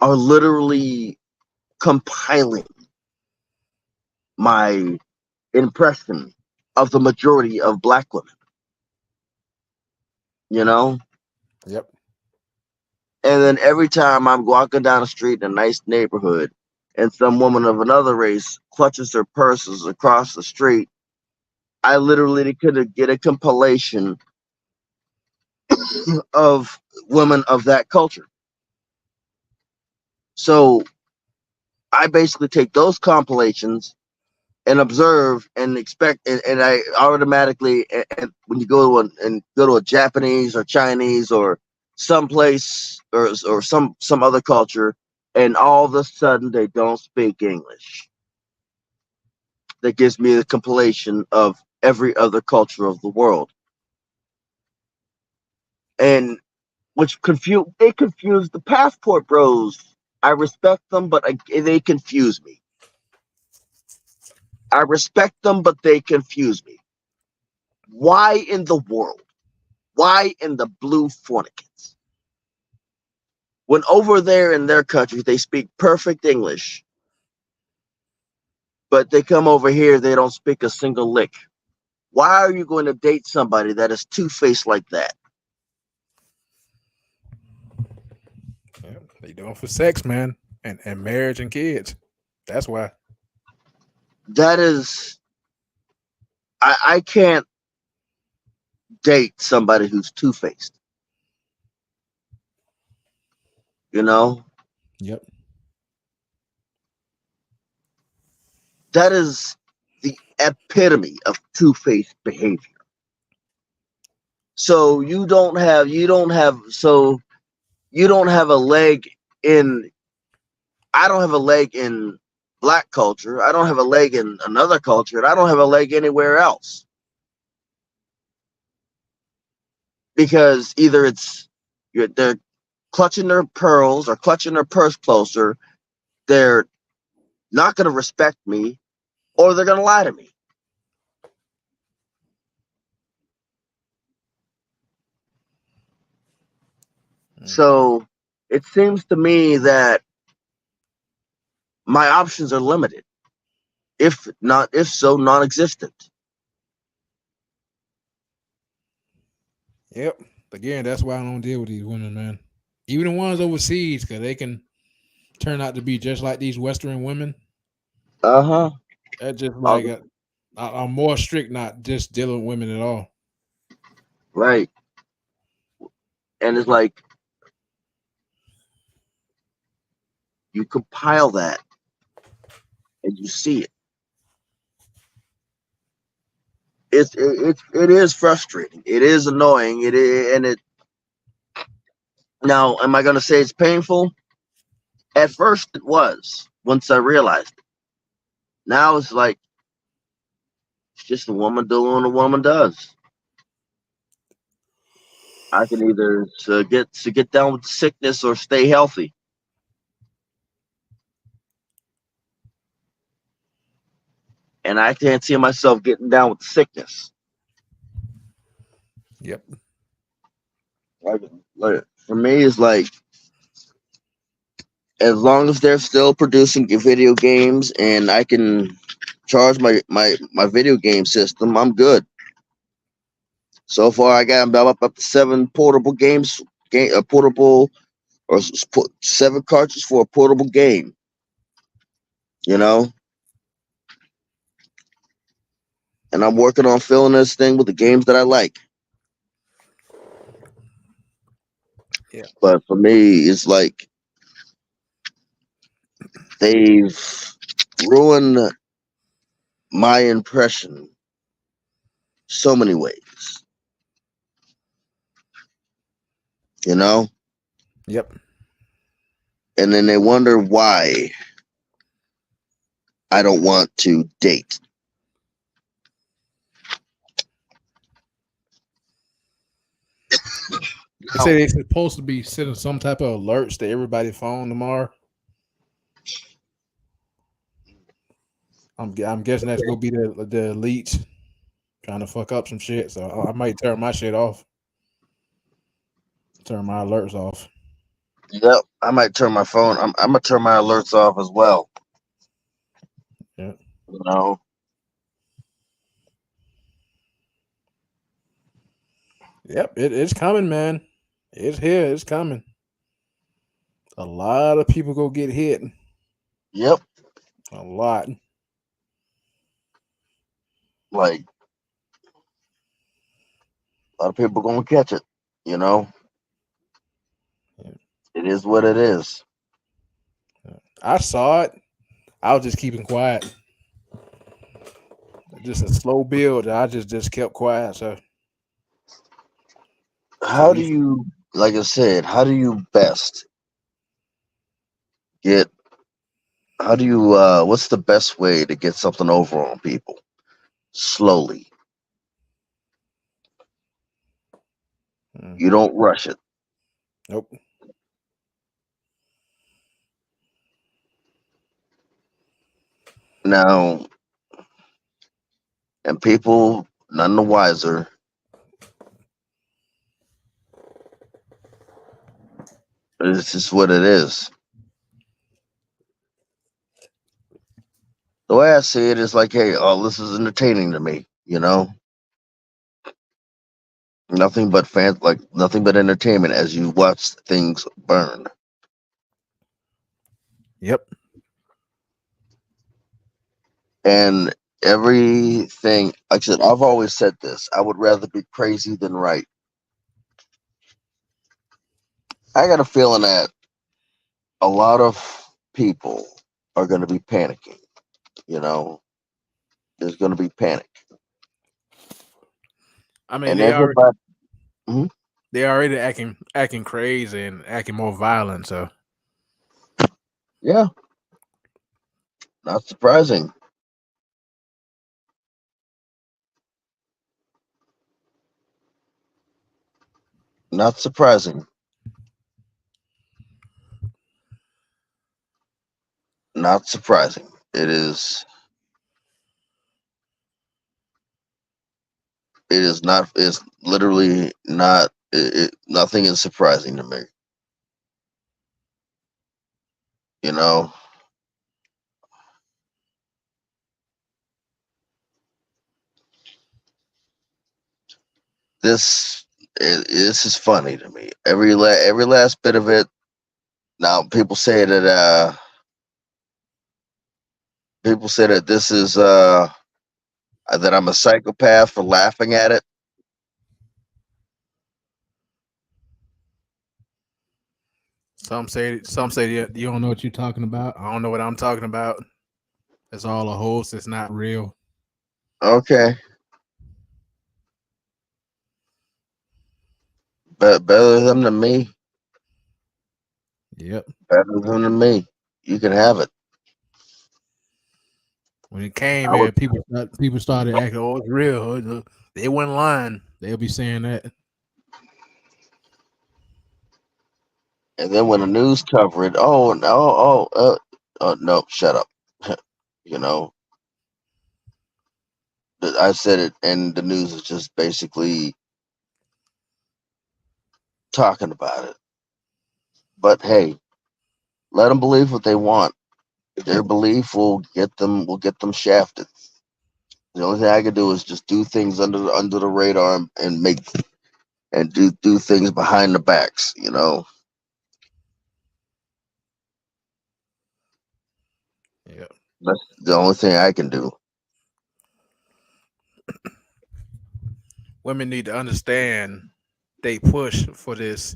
are literally compiling my impression of the majority of black women. You know? Yep. And then every time I'm walking down the street in a nice neighborhood and some woman of another race clutches her purses across the street, I literally could get a compilation of women of that culture. So I basically take those compilations and observe and expect, and I automatically, and when you go to a Japanese or Chinese or someplace or some other culture, and all of a sudden they don't speak English. That gives me the compilation of every other culture of the world, and which confused the passport bros. I respect them, but they confuse me. I respect them, but they confuse me. Why in the world? Why in the blue fornicants? When over there in their country, they speak perfect English, but they come over here, they don't speak a single lick. Why are you going to date somebody that is two-faced like that? Yeah, they doing it for sex, man, and marriage and kids. That's why. That is, I can't date somebody who's two-faced. You know? Yep. That is the epitome of two-faced behavior. So you don't have a leg in, I don't have a leg in black culture. I don't have a leg in another culture, and I don't have a leg anywhere else. Because either they're clutching their pearls or clutching their purse closer, they're not going to respect me, or they're going to lie to me. So it seems to me that my options are limited, if so, non-existent. Yep. Again, that's why I don't deal with these women, man. Even the ones overseas, because they can turn out to be just like these Western women. Uh-huh. That's just like I'm more strict, not just dealing with women at all. Right. And it's like you compile that and you see it. It is frustrating. It is annoying. It is, and it. Now, am I going to say it's painful? At first, it was. Once I realized it. Now it's like it's just a woman doing what a woman does. I can either get down with the sickness or stay healthy. And I can't see myself getting down with the sickness. Yep. Like for me, it's like as long as they're still producing video games and I can charge my video game system, I'm good. So far, I'm up to 7 portable games, portable or 7 cartridges for a portable game. You know, and I'm working on filling this thing with the games that I like. Yeah. But for me, it's like they've ruined my impression so many ways. You know? Yep. And then they wonder why I don't want to date. They say they're supposed to be sending some type of alerts to everybody's phone tomorrow. I'm guessing that's gonna be the elites trying to fuck up some shit. So I might turn my shit off. Turn my alerts off. Yep, I might turn my phone. I'm gonna turn my alerts off as well. Yeah. You know. Yep, it's coming, man. It's here. It's coming. A lot of people go get hit. Yep. A lot. Like a lot of people gonna catch it. You know. It is what it is. I saw it. I was just keeping quiet. Just a slow build. I just kept quiet. So How do you, like I said, how do you best get? How do you? What's the best way to get something over on people? Slowly. You don't rush it. Nope. Now, and people none the wiser. It's just what it is. The way I see it is like, hey, oh, this is entertaining to me. You know, nothing but nothing but entertainment as you watch things burn. Yep. And everything, like I said, I've always said this. I would rather be crazy than right. I got a feeling that a lot of people are going to be panicking. You know, there's going to be panic. I mean, And they already everybody, Mhm. they already acting crazy and acting more violent. So Yeah, not surprising. Not surprising. Not surprising. It is. It is not. It's literally not. Nothing is surprising to me. You know. This This is funny to me. Every last bit of it. Now people say that this is that I'm a psychopath for laughing at it. Some say you don't know what you're talking about. I don't know what I'm talking about. It's all a hoax. It's not real. Okay. But better than me. Yep. Better than me. You can have it. When it came, man, people started acting, oh, it's real. They weren't lying. They'll be saying that. And then when the news cover it, no, shut up. You know, I said it, and the news is just basically talking about it. But hey, let them believe what they want. Their belief will get them shafted. The only thing I can do is just do things under the radar and do things behind the backs. You know. Yeah. That's the only thing I can do. Women need to understand they push for this.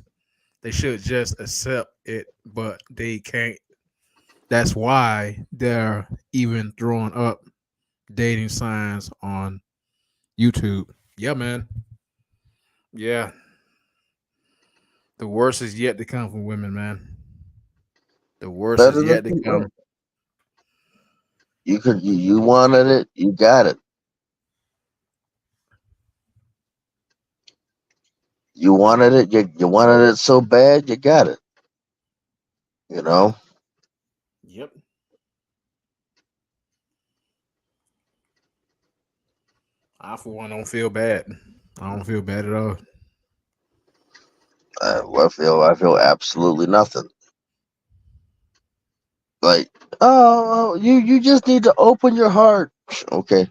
They should just accept it, but they can't. That's why they're even throwing up dating signs on YouTube. Yeah, man. Yeah. The worst is yet to come for women, man. The worst Better is than yet to people. come. You wanted it, you got it. You wanted it, you wanted it so bad, you got it. You know? Yep. I, for one, don't feel bad. I don't feel bad at all. I feel absolutely nothing. Like, oh, you just need to open your heart. Okay.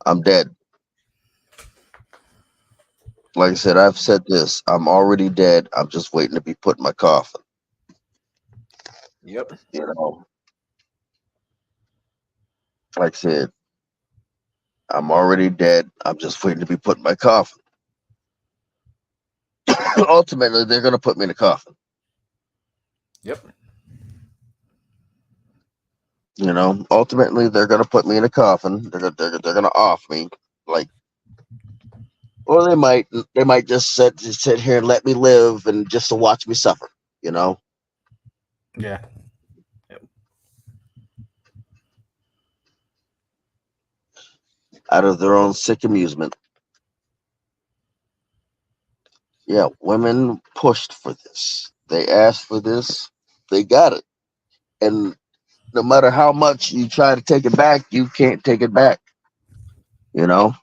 I'm dead. Like I said, I've said this. I'm already dead. I'm just waiting to be put in my coffin. Yep. You know? Like I said, I'm already dead. I'm just waiting to be put in my coffin. Ultimately, they're going to put me in a coffin. Yep. You know, ultimately, they're going to put me in a coffin. They're going to off me. Like, or they might just sit here and let me live and just to watch me suffer, you know? Yeah. Yep. Out of their own sick amusement. Yeah, women pushed for this. They asked for this. They got it. And no matter how much you try to take it back, you can't take it back. You know?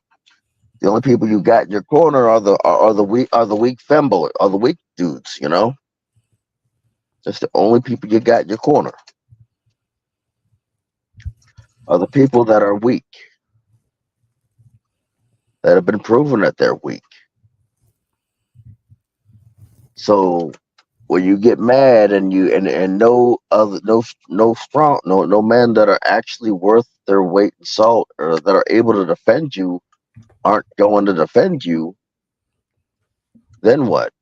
The only people you got in your corner are the weak femboy, are the weak dudes, you know? That's the only people you got in your corner. Are the people that are weak. That have been proven that they're weak. So when you get mad and no men that are actually worth their weight in salt or that are able to defend you aren't going to defend you, then what?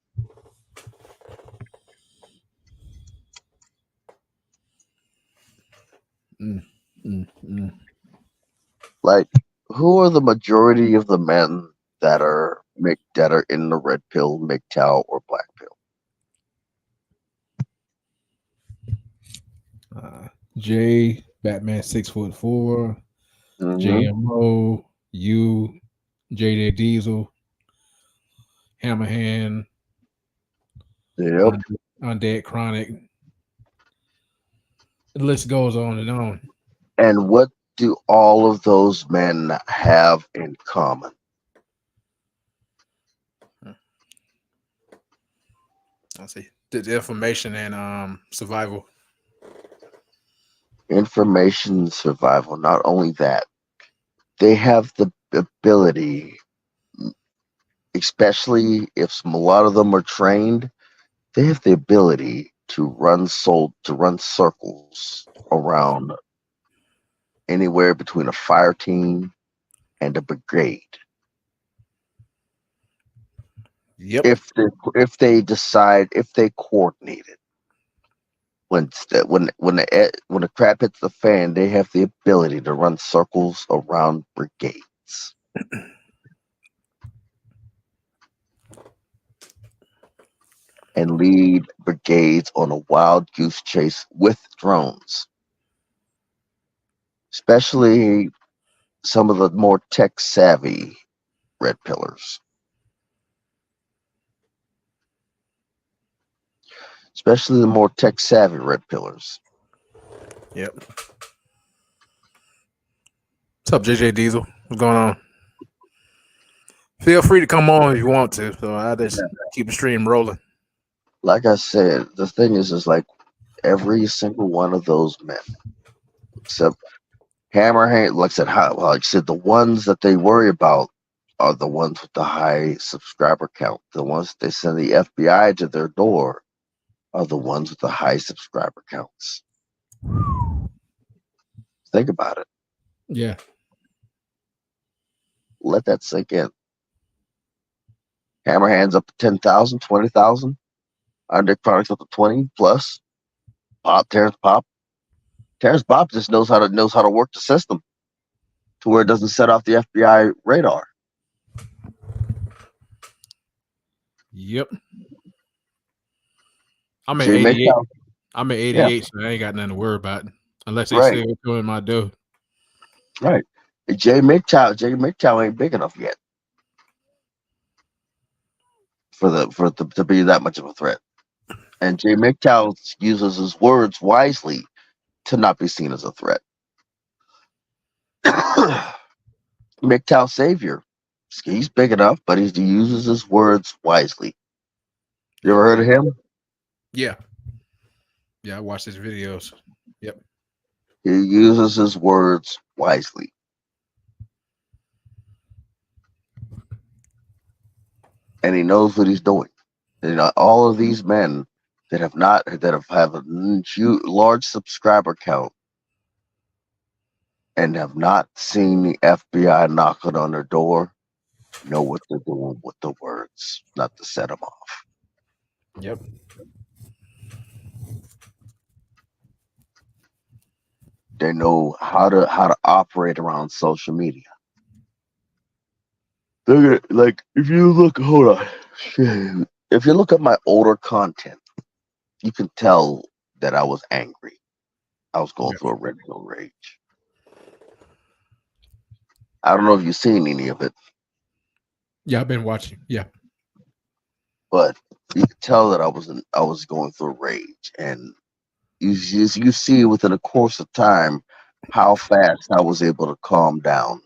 Like, who are the majority of the men that are in the red pill, MGTOW, or black pill? J, Batman 6'4", JMO, U, JJ Diesel, Hammerhand, Yep. Undead Chronic. The list goes on and on. And what do all of those men have in common? I'll see. The information and survival. Information survival. Not only that, they have the ability especially if a lot of them are trained, they have the ability to run circles around anywhere between a fire team and a brigade. Yep. If they decide, if they coordinate it. When the crap hits the fan, they have the ability to run circles around brigades. And lead brigades on a wild goose chase with drones. Especially some of the more tech savvy red pillars. Especially the more tech savvy red pillars. Yep. What's up, JJ Diesel? What's going on? Feel free to come on if you want to. So I just keep the stream rolling. Like I said, the thing is like every single one of those men, except Hammerhand, like I said, the ones that they worry about are the ones with the high subscriber count. The ones they send the FBI to their door are the ones with the high subscriber counts. Think about it. Yeah. Let that sink in. Hammerhand's up to 10,000, 20,000. Under products up to 20 plus. Terrence Pop just knows how to work the system to where it doesn't set off the FBI radar. Yep. I'm at 88. I'm at 88, so I ain't got nothing to worry about unless they say it's doing my dough. Right. Jay MGTOW ain't big enough yet to be that much of a threat. And Jay MGTOW uses his words wisely to not be seen as a threat. MGTOW Savior, he's big enough, but he uses his words wisely. You ever heard of him? Yeah. Yeah, I watched his videos. Yep. He uses his words wisely. And he knows what he's doing. All of these men that have a large subscriber count and have not seen the FBI knocking on their door know what they're doing with the words, not to set them off. Yep. They know how to operate around social media. Like if you look at my older content, you can tell that I was angry. I was going through a red pill rage. I don't know if you've seen any of it. Yeah, I've been watching. Yeah. But you could tell that I was going through a rage, and you see within a course of time how fast I was able to calm down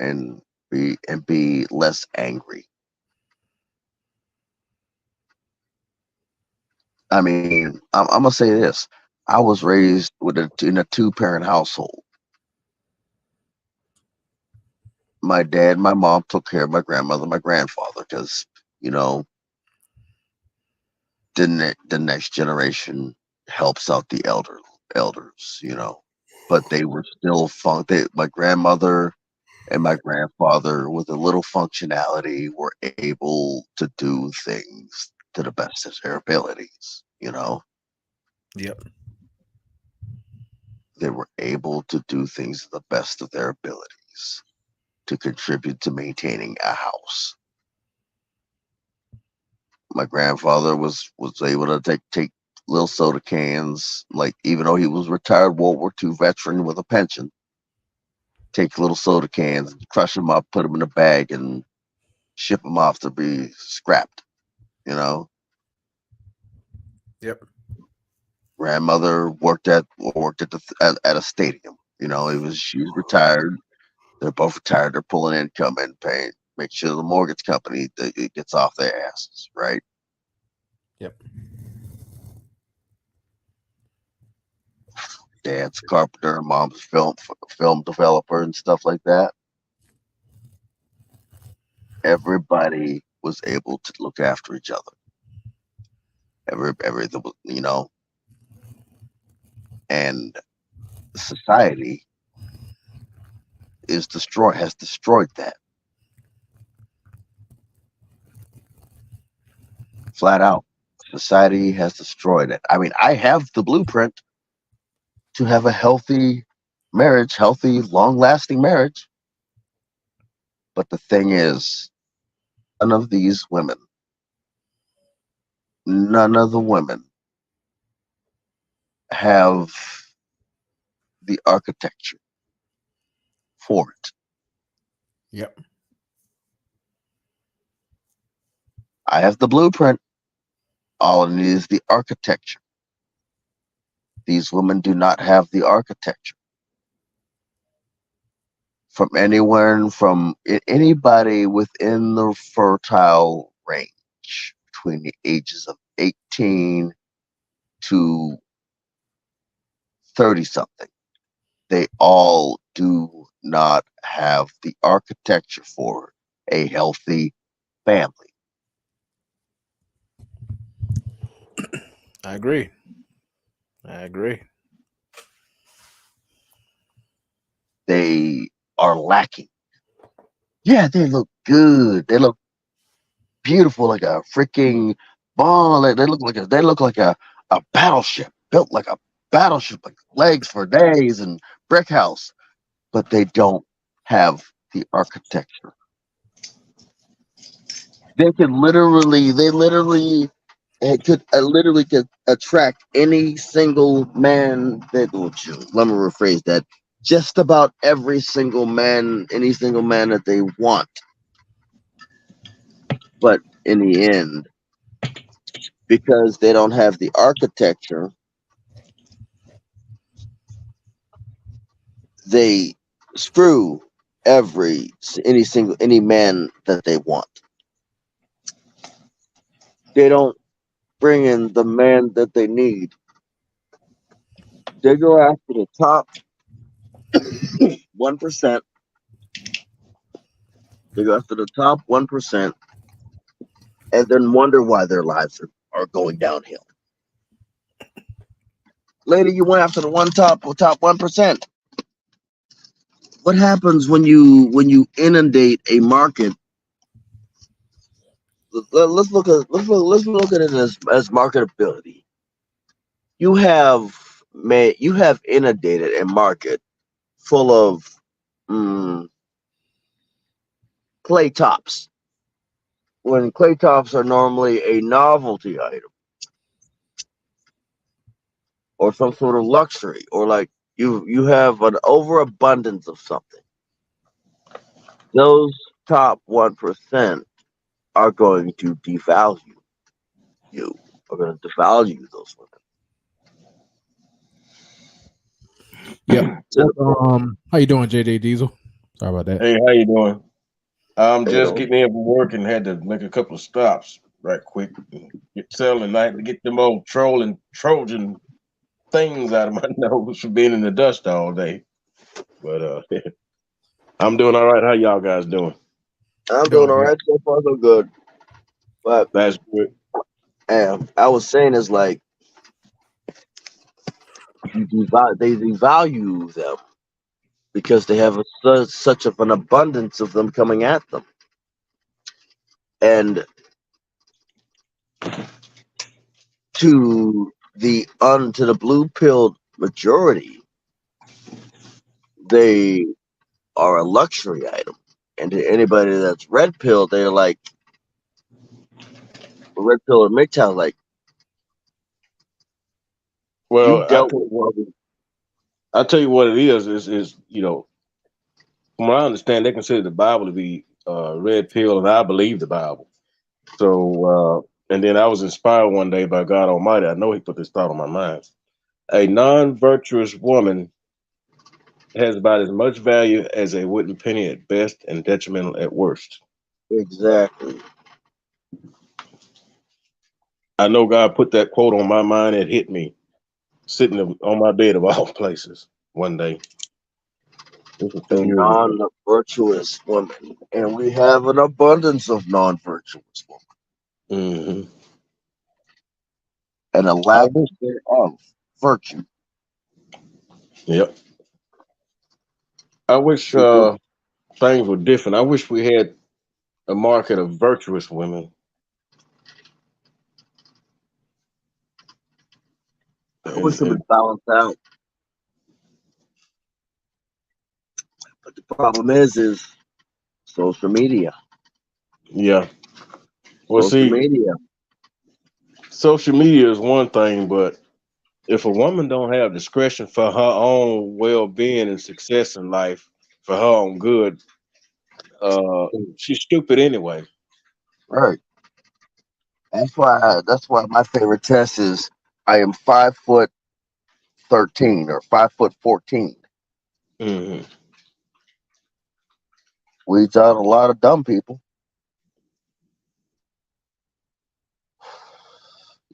and be less angry. I mean, I'm gonna say this: I was raised in a 2-parent household. My dad and my mom took care of my grandmother, my grandfather, because the next generation helps out the elders, but they were still my grandmother and my grandfather, with a little functionality, were able to do things to the best of their abilities, Yep. They were able to do things to the best of their abilities to contribute to maintaining a house. My grandfather was able to take little soda cans, like, even though he was a retired World War II veteran with a pension, take little soda cans, crush them up, put them in a bag, and ship them off to be scrapped. Yep. Grandmother worked at a stadium. She was retired. They're both retired. They're pulling income and paying. Make sure the mortgage company it gets off their asses, right? Yep. Dad's carpenter, mom's film developer, and stuff like that. everybody was able to look after each other. You know, and society has destroyed that. Flat out. Society has destroyed it. I mean, I have the blueprint to have a healthy marriage, healthy, long-lasting marriage. But the thing is, none of the women have the architecture for it. Yep. I have the blueprint. All I need is the architecture. These women do not have the architecture. From anybody within the fertile range between the ages of 18 to 30 something, they all do not have the architecture for a healthy family. I agree. They are lacking. Yeah, they look good. They look beautiful, like a freaking ball. They look like a battleship, built like a battleship, like legs for days and brick house. But they don't have the architecture. They could literally could attract any single man let me rephrase that. Just about every single man, any single man that they want. But in the end, because they don't have the architecture, they screw any man that they want. They don't bring in the man that they need. They go after the top 1%. They go after the top 1% and then wonder why their lives are going downhill. Lady, you went after the top 1%. What happens when you inundate a market? Let's look at it as marketability. You have inundated a market full of clay tops, when clay tops are normally a novelty item or some sort of luxury, or like you have an overabundance of something. Those top 1% are going to devalue you. Are going to devalue those women. Yep. How you doing, JJ Diesel? Sorry about that. Hey, how you doing? I'm just getting in from work and had to make a couple of stops right quick. Get settled tonight to get them old Trojan things out of my nose for being in the dust all day. But I'm doing all right. How y'all guys doing? I'm doing all right. So far, so good. But that's good. I was saying is like they devalue them because they have such of an abundance of them coming at them, and to the blue-pilled majority, they are a luxury item, and to anybody that's red-pilled, they're like red pill or MGTOW, like. Well, I'll tell you what it is you know, from what I understand, they consider the Bible to be red pill, and I believe the Bible. So, and then I was inspired one day by God Almighty. I know He put this thought on my mind. A non-virtuous woman has about as much value as a wooden penny at best and detrimental at worst. Exactly. I know God put that quote on my mind. It hit me sitting on my bed of all places one day. a non-virtuous woman, and we have an abundance of non-virtuous women, and a lack thereof virtue. Yep. I wish things were different. I wish we had a market of virtuous women. I wish it would balance out. But the problem is social media. Yeah. Well, social media. Social media is one thing, but if a woman don't have discretion for her own well-being and success in life, for her own good, she's stupid anyway. Right. That's why my favorite test is I am 5'13" or 5'14". Weeds out a lot of dumb people.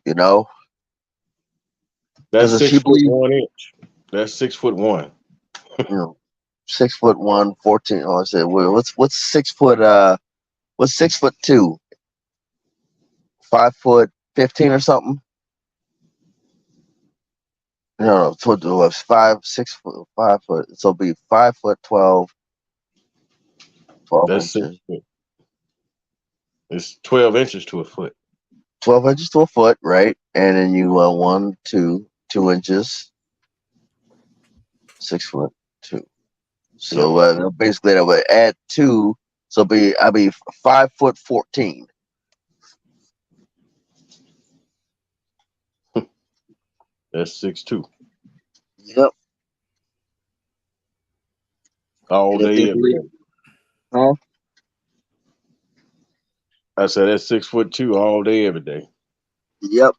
You know. That's 6'1". That's 6'1". You know, 6'1", 14. Oh, I said, well, what's 6 foot? What's 6'2"? 5'15" or something. No, so it was 6 foot, 5 foot. So it'll be 5'12". 12 That's 6 inches. foot. It's 12 inches to a foot. 12 inches to a foot, right? And then you 2 inches. 6'2". So basically, that would add 2. So I'll be 5'14". That's 6'2". Yep. All day, every day. Huh? I said that's 6'2" all day, every day. Yep.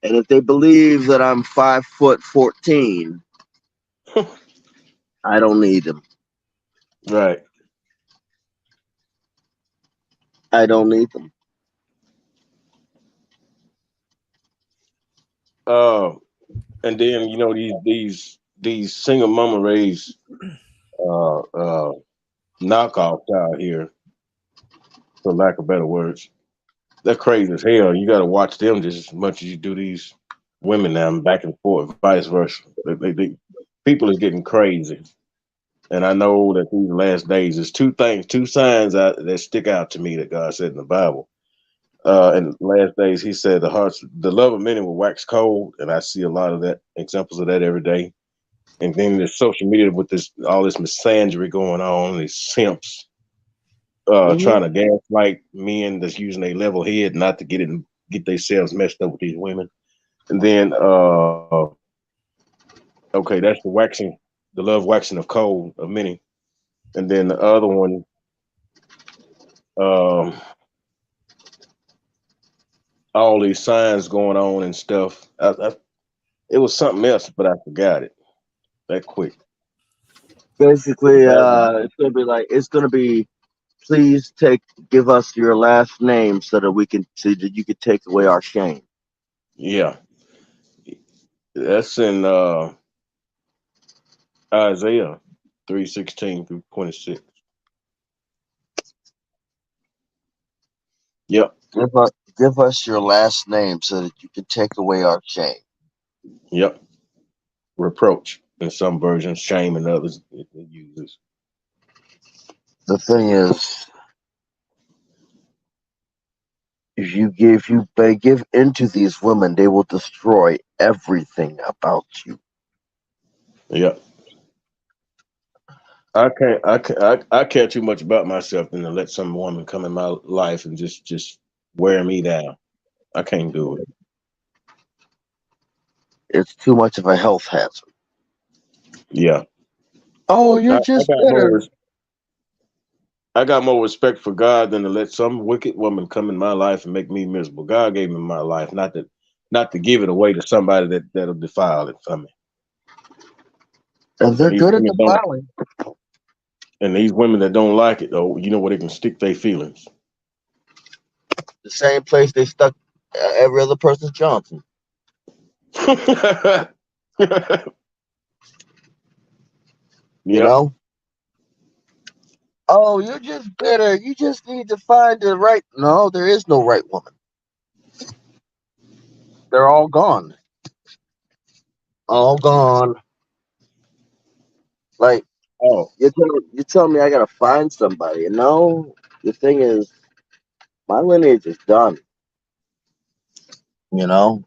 And if they believe that I'm 5'14", I don't need them. Right. I don't need them. And then these single mama raised knockoffs out here, for lack of better words. They're crazy as hell. You got to watch them just as much as you do these women now, back and forth, vice versa. People is getting crazy. And I know that these last days, there's two signs that stick out to me that God said in the Bible. In the last days, he said the love of many will wax cold, and I see a lot of that, examples of that every day. And then there's social media with all this misandry going on, these simps trying to gaslight men that's using a level head not to get themselves messed up with these women. And then okay, that's the love waxing of cold of many. And then the other one, all these signs going on and stuff. It was something else, but I forgot it that quick. Basically, it's gonna be, please give us your last name so that you can take away our shame. Yeah, that's in Isaiah 3:16-26. Yep. Give us your last name so that you can take away our shame. Yep. Reproach in some versions, shame in others it uses. The thing is, if you give into these women, they will destroy everything about you. Yep. I care too much about myself than to let some woman come in my life and just wear me down. I can't do it. It's too much of a health hazard. Yeah. Oh, you're just bitter. I got more respect for God than to let some wicked woman come in my life and make me miserable. God gave me my life, not to give it away to somebody that'll defile it for me. And they're good at defiling. And these women that don't like it, though, you know where they can stick their feelings. The same place they stuck every other person's Johnson. You know? Oh, you're just bitter. You just need to find the right. No, there is no right woman. They're all gone. All gone. Like, you tell me I gotta find somebody. You know, the thing is, my lineage is done. You know.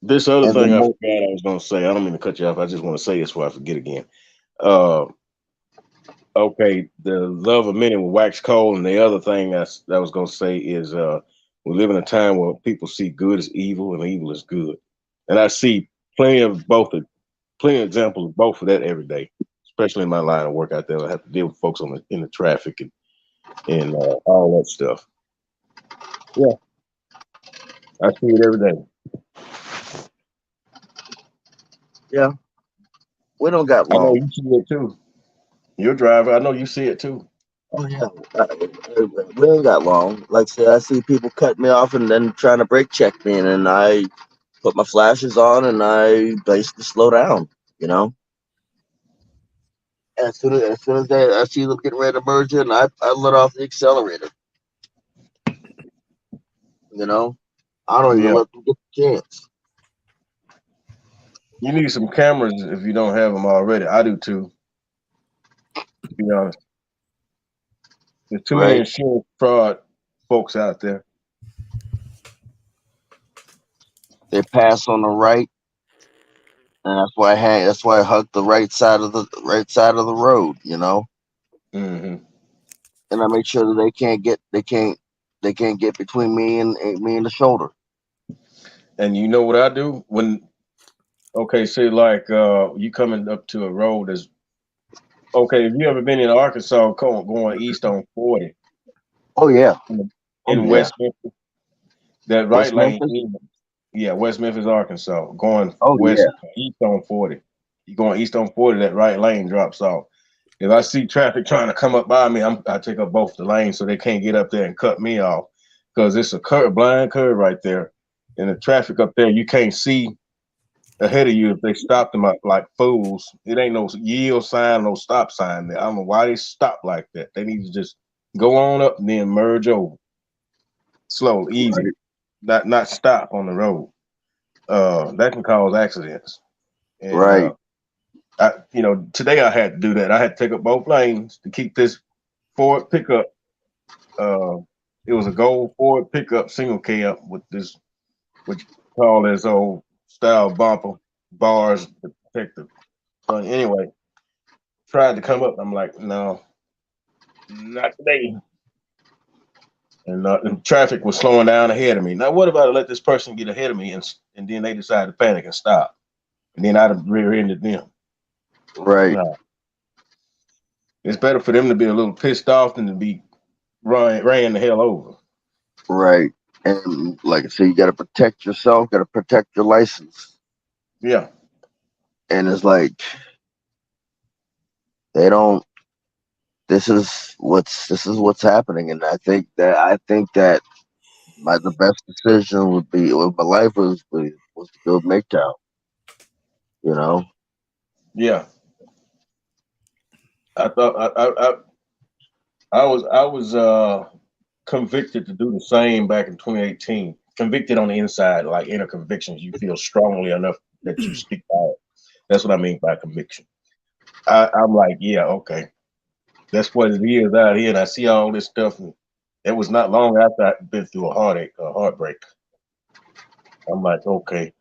This other And the thing I mo- forgot I was gonna say. I don't mean to cut you off. I just want to say this before I forget again. Okay, the love of many will wax cold, and the other thing that I was gonna say is we live in a time where people see good as evil and evil as good. And I see plenty of examples of both of that every day, especially in my line of work out there. I have to deal with folks in the traffic and all that stuff. Yeah. I see it every day. Yeah. We don't got I know long. you see it too. You're a driver. I know you see it too. Oh yeah, we ain't got long. Like I said, I see people cut me off and then trying to brake check me, and then I put my flashes on and I basically slow down. You know, and as soon as I see them getting ready to merge in, I let off the accelerator. You know, I don't even Yeah. let them get the chance. You need some cameras if you don't have them already. I do too. To be honest, there's too many Right. insurance fraud folks out there. They pass on the right, and that's why I hug the right side of the road. You know, Mm-hmm. and I make sure that they can't get between me and the shoulder. And you know what I do when? Okay, say like you coming up to a road that's okay. If you ever been in Arkansas going east on 40 Oh yeah. in yeah. West Memphis, that right West lane, Memphis? yeah, West Memphis, Arkansas, going Oh west yeah. east on 40. You going east on 40, that right lane drops off. If I see traffic trying to come up by me, I take up both the lanes so they can't get up there and cut me off because it's a blind curve right there, and the traffic up there you can't see ahead of you if they stop them up like fools. It ain't no yield sign, no stop sign there. I don't know why they stop like that. They need to just go on up and then merge over. Slow, easy. Not stop on the road. That can cause accidents. And Right. today I had to do that. I had to take up both lanes to keep this Ford pickup. It was a gold Ford pickup single cab with this, what you call this old style bumper bars to protect the front. Anyway, tried to come up. I'm like, no, not today. And traffic was slowing down ahead of me. Now, what if I let this person get ahead of me and then they decide to panic and stop? And then I'd have rear-ended them. Right. No. It's better for them to be a little pissed off than to be ran the hell over. Right. And like I said, you got to protect yourself, got to protect your license. Yeah. And it's like they don't. This is what's happening, and I think that the best decision would be with my life was to go to MGTOW. You know. Yeah. I thought I was convicted to do the same back in 2018. Convicted on the inside, like inner convictions. You feel strongly enough that you speak out. That's what I mean by conviction. I'm like, yeah, okay. That's what it is out here. And I see all this stuff. And it was not long after I'd been through a heartbreak. I'm like, okay.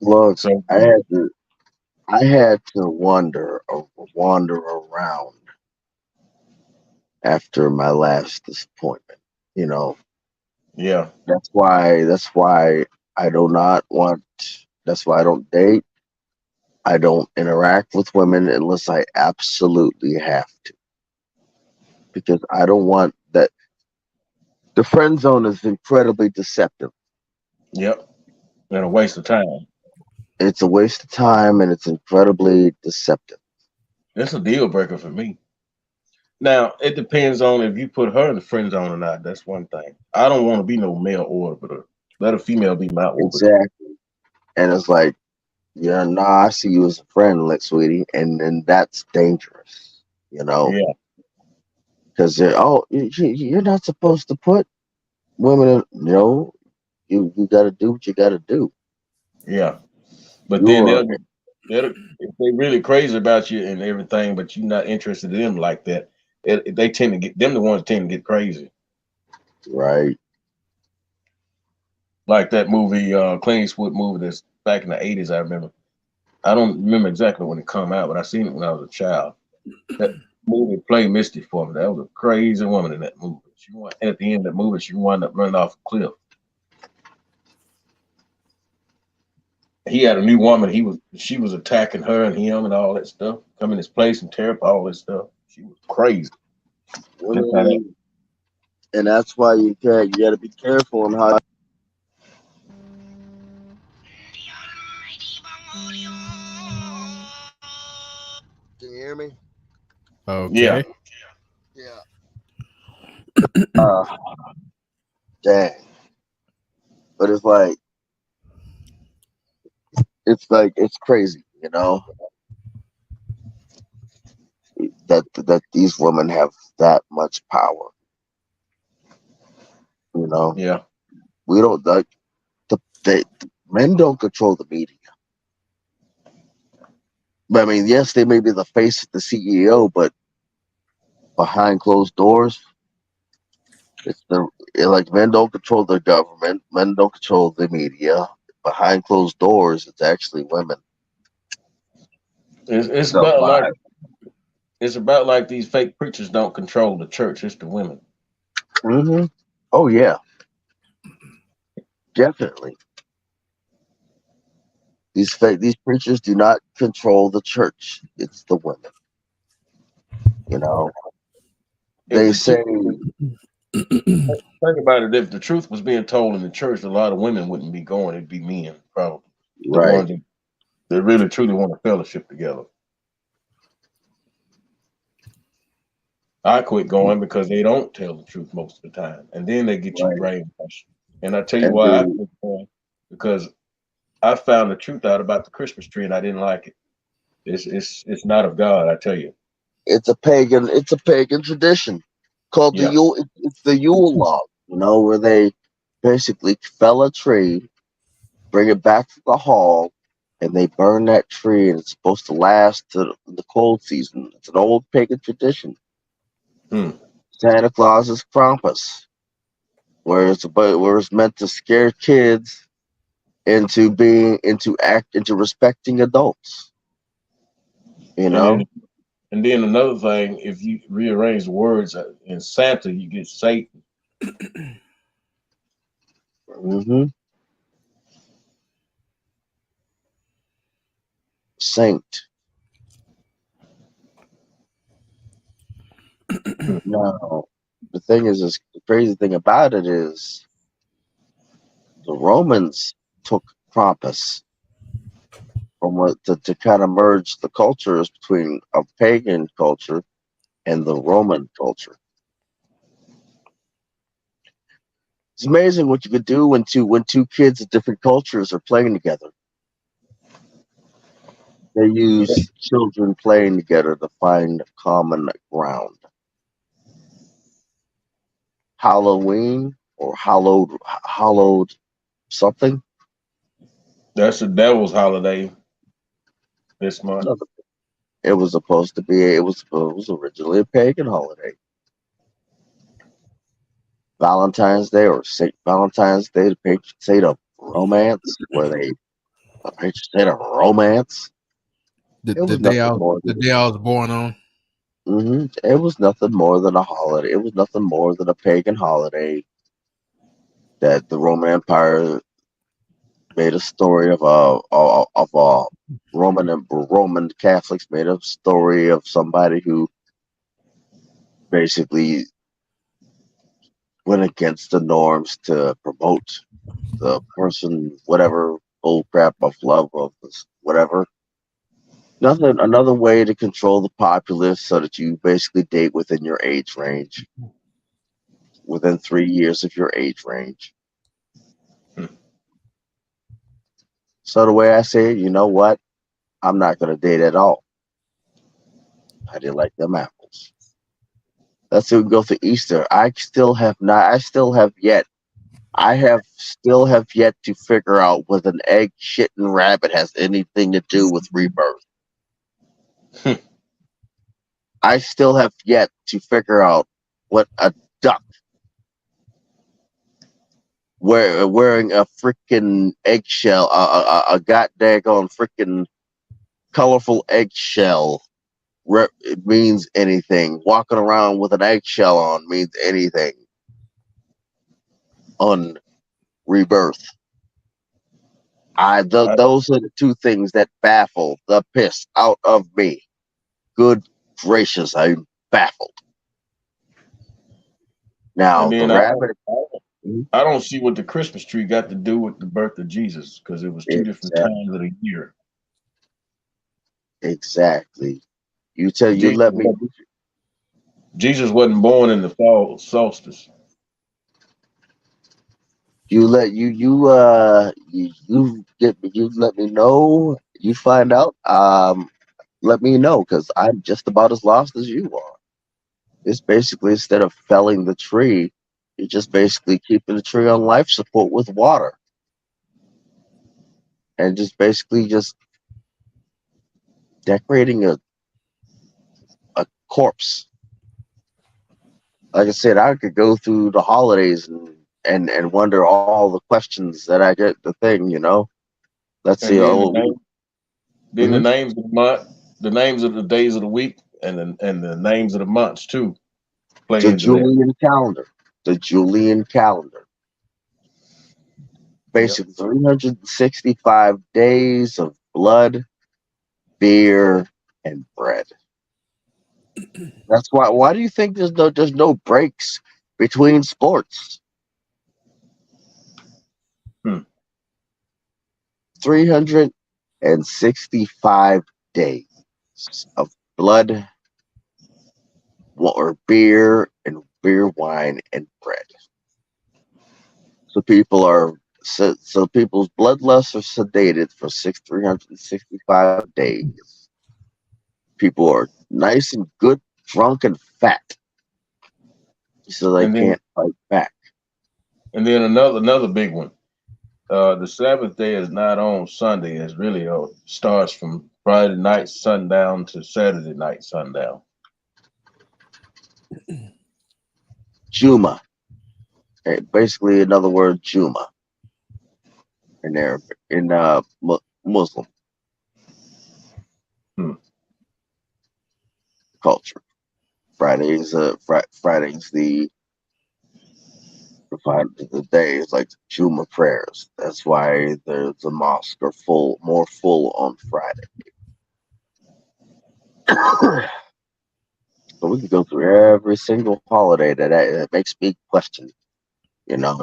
Look, So I had to wander around after my last disappointment. You know. Yeah. That's why I do not want. That's why I don't date. I don't interact with women unless I absolutely have to, because I don't want that. The friend zone is incredibly deceptive. Yep. And a waste of time. It's a waste of time and it's incredibly deceptive. It's a deal breaker for me. Now, it depends on if you put her in the friend zone or not. That's one thing. I don't want to be no male orbiter. Let a female be my orbiter. Exactly. And it's like, Yeah, nah, I see you as a friend, like sweetie, and that's dangerous, you know, Yeah, because you're not supposed to put women in. No, you got to do what you got to do. yeah. But then You're they'll if they really crazy about you and everything, but you're not interested in them like that, they tend to get them the ones that tend to get crazy. right. Like that movie, Clint Eastwood movie that's back in the '80s. I remember. I don't remember exactly when it come out, but I seen it when I was a child. That movie played Misty for me. That was a crazy woman in that movie. At the end of that movie, she wound up running off a cliff. He had a new woman. She was attacking her and him and all that stuff. Come in his place and tear up all this stuff. She was crazy. That's how that, And that's why you got to be careful on how. Can you hear me? yeah. Okay. Yeah. Uh, dang. But it's crazy, you know, that these women have that much power. You know, Yeah. we don't like the men don't control the media. I mean, yes, they may be the face of the CEO, but behind closed doors, like men don't control the government, men don't control the media. Behind closed doors, it's actually women. It's Don't about like lie. these fake preachers don't control the church. It's the women. Hmm. Oh yeah, definitely. These preachers do not control the church. It's the women. You know, If they the say, truth, think about it, if the truth was being told in the church, a lot of women wouldn't be going. It'd be men, probably the right. ones that really truly want to fellowship together. I quit going because they don't tell the truth most of the time, and then they get you Right. brainwashed. And I tell you And why I quit going, because I found the truth out about the Christmas tree, and I didn't like it. It's not of God, I tell you. it's a pagan tradition called the Yeah. Yule. It's the Yule log. You know, where they basically fell a tree, bring it back to the hall, and they burn that tree, and it's supposed to last to the cold season. It's an old pagan tradition. Hmm. Santa Claus is Krampus, where it's meant to scare kids into respecting adults. You And know. then another thing, if you rearrange the words in Santa, you get Satan. Hmm. Saint. Now, the thing is, the crazy thing about it is the Romans took Krampus from to kind of merge the cultures between a pagan culture and the Roman culture. It's amazing what you could do when two kids of different cultures are playing together. They use children playing together to find common ground. Halloween or hallowed something. That's the devil's holiday this month. It was supposed to be. It was originally a pagan holiday. Valentine's Day or Saint Valentine's Day, the patron saint of romance, the patron saint of romance. The, It the was day nothing I more the than. day I was born on. It was nothing more than a holiday. It was nothing more than a pagan holiday that the Roman Empire made a story of a Roman Catholics made a story of somebody who basically went against the norms to promote the person, whatever old crap of love of this, whatever. Nothing, another way to control the populace so that you basically date within your age range, within 3 years of your age range. So the way I say it, you know what? I'm not gonna date at all. I didn't like them apples. Let's say we go to Easter. I still have yet to figure out whether an egg shitting rabbit has anything to do with rebirth. I still have yet to figure out what a duck wearing a freaking eggshell, a goddamn freaking colorful eggshell it means anything. Walking around with an eggshell on means anything on rebirth. Those are the two things that baffle the piss out of me. Good gracious, I'm baffled. Now, And then the rabbit. I don't see what the Christmas tree got to do with the birth of Jesus, because it was two different times of the year. Exactly. Let me. Jesus wasn't born in the fall solstice. You let me know. You find out. Let me know, because I'm just about as lost as you are. It's basically, instead of felling the tree, you're just basically keeping the tree on life support with water, and just basically just decorating a corpse. Like I said, I could go through the holidays and wonder all the questions that I get. The thing, let's see. The names of the month, the names of the days of the week, and the names of the months too. The Julian calendar. Basically, 365 days of blood, beer, and bread. That's why. Why do you think there's no breaks between sports? 365 days of blood, or beer, wine, and bread. So people's bloodlusts are sedated for 365 days. People are nice and good, drunk and fat, so they can't fight back. And then another big one. The Sabbath day is not on Sunday. It's really starts from Friday night sundown to Saturday night sundown. Juma. Basically, another word, Juma, in Arabic, in Muslim culture. Friday's the day is like Juma prayers. That's why the mosques are more full on Friday. So we can go through every single holiday that makes me question. Now.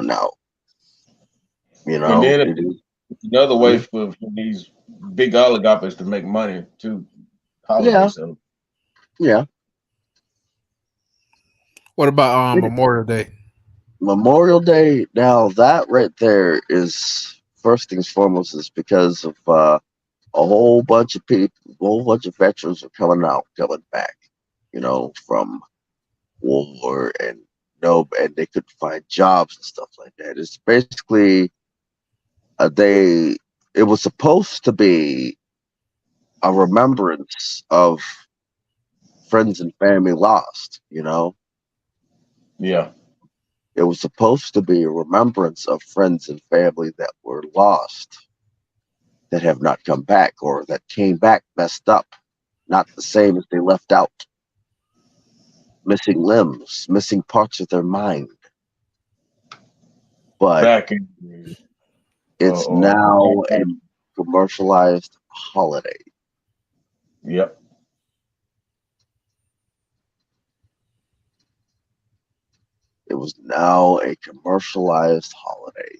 And then it's another way for these big oligopolies to make money too. Yeah. What about Memorial Day? Memorial Day. Now that right there is, first things foremost, is because of a whole bunch of people, a whole bunch of veterans are coming back, from war and they couldn't find jobs and stuff like that. It's basically it was supposed to be a remembrance of friends and family lost, Yeah. It was supposed to be a remembrance of friends and family that were lost, that have not come back, or that came back messed up, not the same as they left out. Missing limbs, missing parts of their mind. But it's now a commercialized holiday. Yep. It was now a commercialized holiday.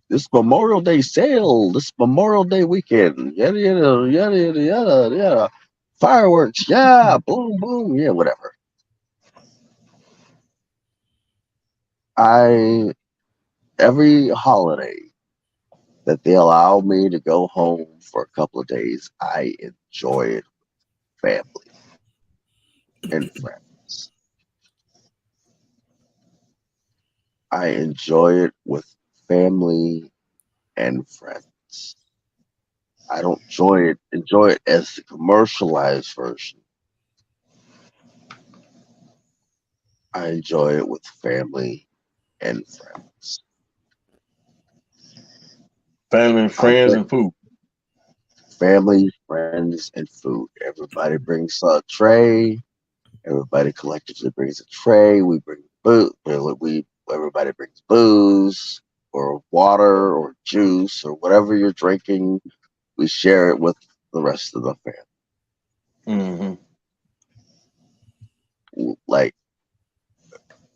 This Memorial Day sale, this Memorial Day weekend, yada yada yada yada yada yada, fireworks, yeah, boom boom, yeah, whatever. every holiday that they allow me to go home for a couple of days, I enjoy it with family and friends. I enjoy it with family and friends. I don't enjoy it as the commercialized version. I enjoy it with family and friends. Family and friends and food. Family, friends, and food. Everybody brings a tray. Everybody collectively brings a tray. We bring food. Everybody brings booze or water or juice or whatever you're drinking. We share it with the rest of the family. Like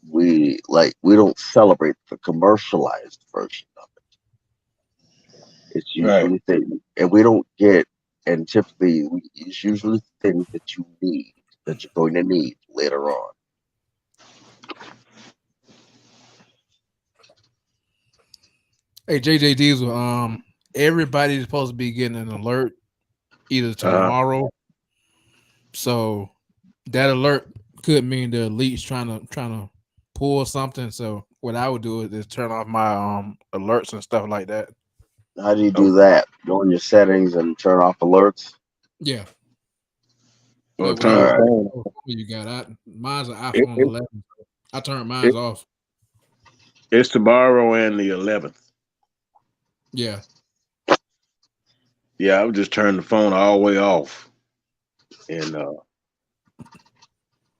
we don't celebrate the commercialized version of it. It's usually things, and we don't get, and typically it's usually things that you need, that you're going to need later on. Hey, JJ Diesel, everybody's supposed to be getting an alert either tomorrow. So that alert could mean the elite's trying to pull something. So what I would do is turn off my alerts and stuff like that. How do you do that? Go in your settings and turn off alerts. Yeah. Well, turn the phone. You got mine's an iPhone 11. So I turned mine off. It's tomorrow and the 11th. Yeah. Yeah, I would just turn the phone all the way off. And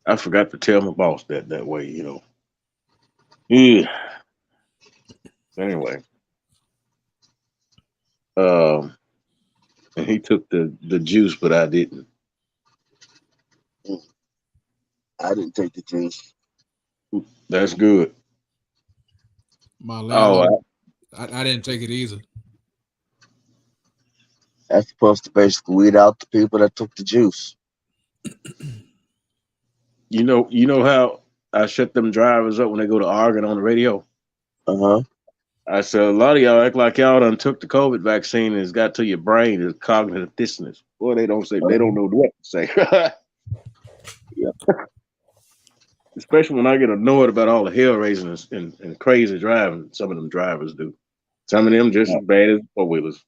I forgot to tell my boss that way, you know. Yeah. Anyway. And he took the juice, but I didn't. I didn't take the juice. That's good. My landlord, I didn't take it either. That's supposed to basically weed out the people that took the juice. You know how I shut them drivers up when they go to arguing on the radio? I said, a lot of y'all act like y'all done took the COVID vaccine and it's got to your brain, it's cognitive dissonance. Boy, they don't know what to say. Especially when I get annoyed about all the hell raising and crazy driving some of them drivers do. Some of them just as bad as four-wheelers.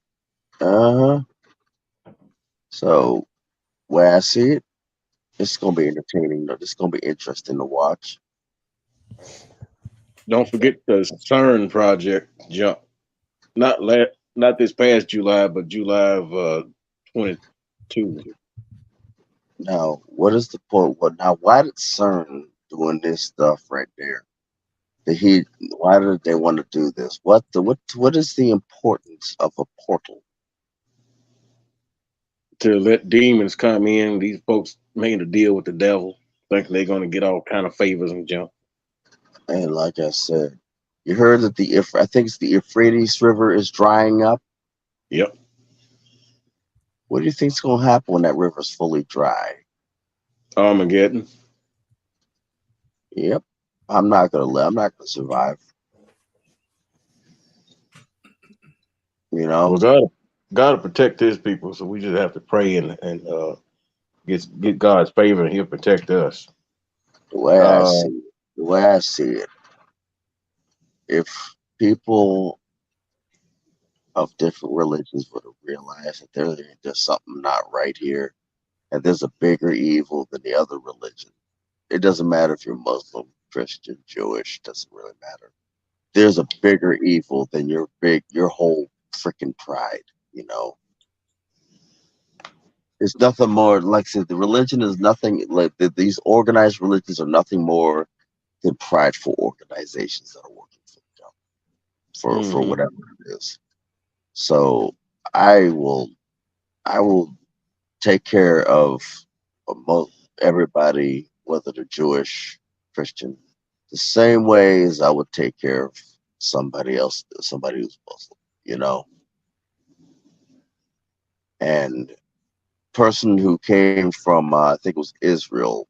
So, where I see it, it's going to be entertaining. It's going to be interesting to watch. Don't forget the CERN project jump. Not this past July, but July of 22. Now, what is the point? Why did CERN doing this stuff right there? Why did they want to do this? What is the importance of a portal? To let demons come in. These folks made a deal with the devil, thinking they're going to get all kind of favors and jump. And like I said, you heard that I think it's the Euphrates River is drying up. Yep. What do you think's going to happen when that river's fully dry? Armageddon. Yep. I'm not gonna survive. You know, well, God to protect His people, so we just have to pray and get God's favor, and He'll protect us. The way I see it, if people of different religions would have realized that there's something not right here, and there's a bigger evil than the other religion. It doesn't matter if you're Muslim, Christian, Jewish, doesn't really matter. There's a bigger evil than your whole freaking pride, you know. It's nothing more, like I said, the religion is nothing, like these organized religions are nothing more than prideful organizations that are working for them, for whatever it is. So I will take care of everybody, whether they're Jewish, Christian, the same way as I would take care of somebody else, somebody who's Muslim, you know. And person who came from I think it was Israel,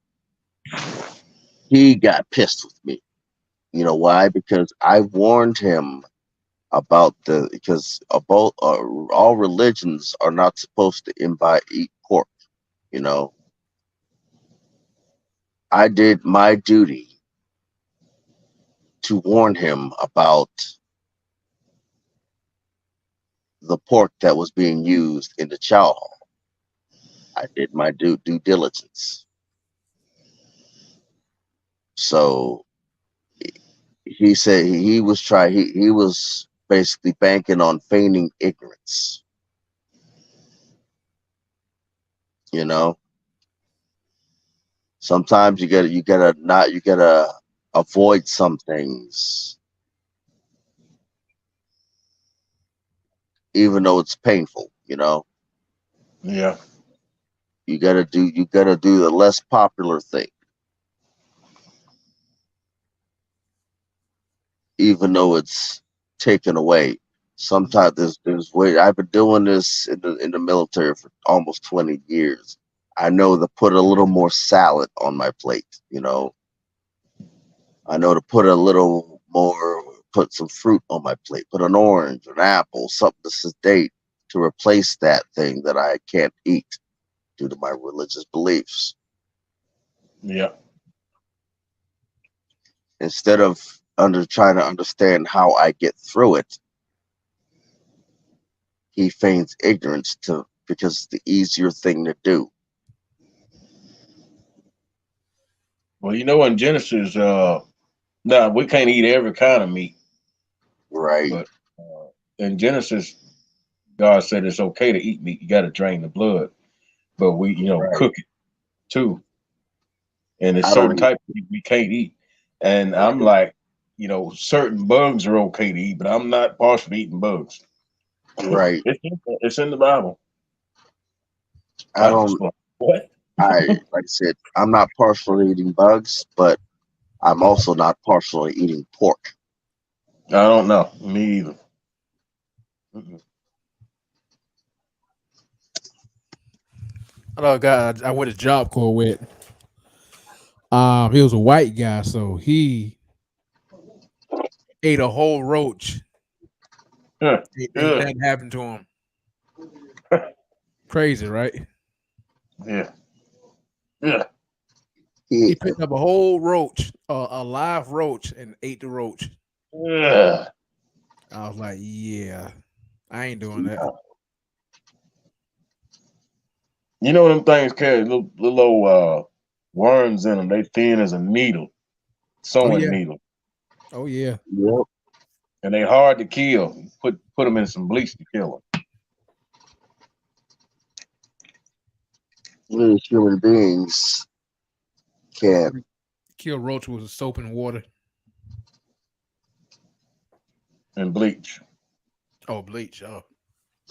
he got pissed with me. You know why? Because I warned him about because all religions are not supposed to eat pork. You know, I did my duty to warn him about the pork that was being used in the chow hall. I did my due diligence. So he said he was basically banking on feigning ignorance. You know, sometimes you gotta avoid some things, even though it's painful. You know, Yeah. you gotta do the less popular thing, even though it's taken away. Sometimes there's way. I've been doing this in the military for almost 20 years. I know to put a little more salad on my plate. You know, I know to put some fruit on my plate. Put an orange, an apple, something to sedate to replace that thing that I can't eat due to my religious beliefs. Yeah. Instead of trying to understand how I get through it, he feigns ignorance because it's the easier thing to do. Well, you know, in Genesis, now we can't eat every kind of meat, right? But in Genesis, God said it's okay to eat meat. You got to drain the blood, but we, cook it too. And there's certain type of meat we can't eat. And I'm like, certain bugs are okay to eat, but I'm not partial to eating bugs. Right. It's in the Bible. I don't. What? Like I said, I'm not partial to eating bugs, but I'm also not partial to eating pork. I don't know. Me either. Oh God, I went to Job Corps with. He was a white guy, so he ate a whole roach. Ain't nothing happened to him. Crazy, right? Yeah. Yeah. He picked up a whole roach, a live roach, and ate the roach. Yeah. I was like, yeah, I ain't doing that. You know them things carry little worms in them. They thin as a needle, sewing needle. Oh yeah. Yep. And they hard to kill. Put them in some bleach to kill them. We human beings can't kill roach with soap and water and bleach. Oh, bleach. Oh,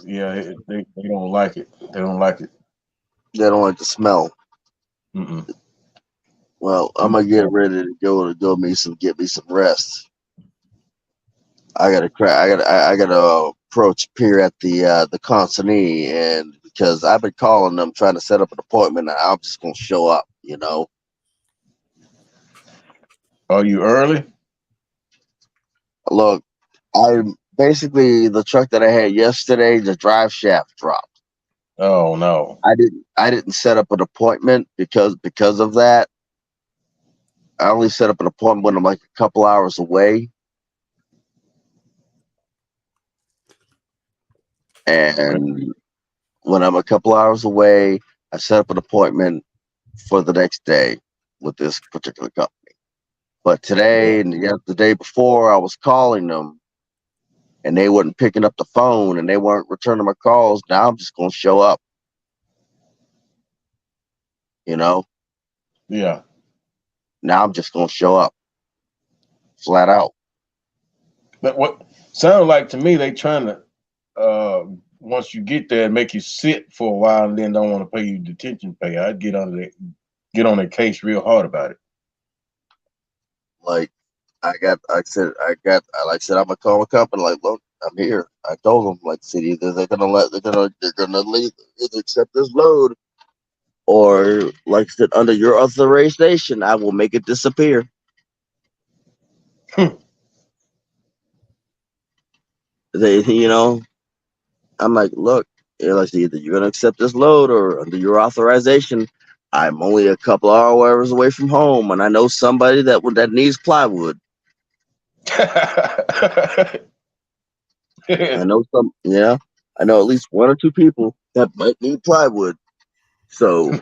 yeah. They don't like it. They don't like it. They don't like the smell. Mm-mm. Well, I'm gonna get ready to go get me some rest. I gotta approach Pierre at the consignee, and because I've been calling them trying to set up an appointment, and I'm just gonna show up. You know. Are you early? Look, basically the truck that I had yesterday, the drive shaft dropped. Oh no! I didn't set up an appointment because of that. I only set up an appointment when I'm like a couple hours away. And when I'm a couple hours away, I set up an appointment for the next day with this particular company. But today and the day before, I was calling them and they weren't picking up the phone and they weren't returning my calls. Now I'm just going to show up. You know? Yeah. Now I'm just going to show up. Flat out. But what sounds like to me, they trying to, once you get there, make you sit for a while and then don't want to pay you detention pay. I'd get on their case real hard about it. Like I said, I'm gonna call my company. Like, look, I'm here. I told them, like, see, either they're gonna leave, either accept this load, or like I said, under your authorization, I will make it disappear. I'm like, look, like either you're gonna accept this load or under your authorization, I'm only a couple hours away from home, and I know somebody that needs plywood. I know at least one or two people that might need plywood. So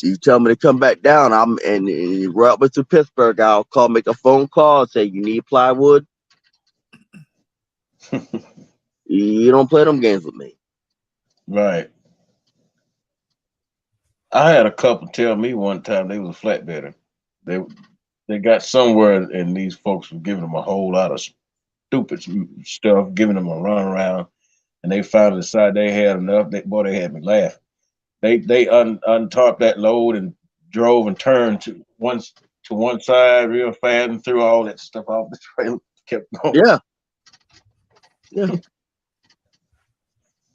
you tell me to come back down, and you route me to Pittsburgh, I'll make a phone call and say you need plywood. You don't play them games with me. Right. I had a couple tell me one time they was a flatbedder. They got somewhere and these folks were giving them a whole lot of stupid stuff, giving them a run around, and they finally decided they had enough. They had me laughing. They untarped that load and drove and turned to one side real fast and threw all that stuff off the trailer. Kept going. Yeah.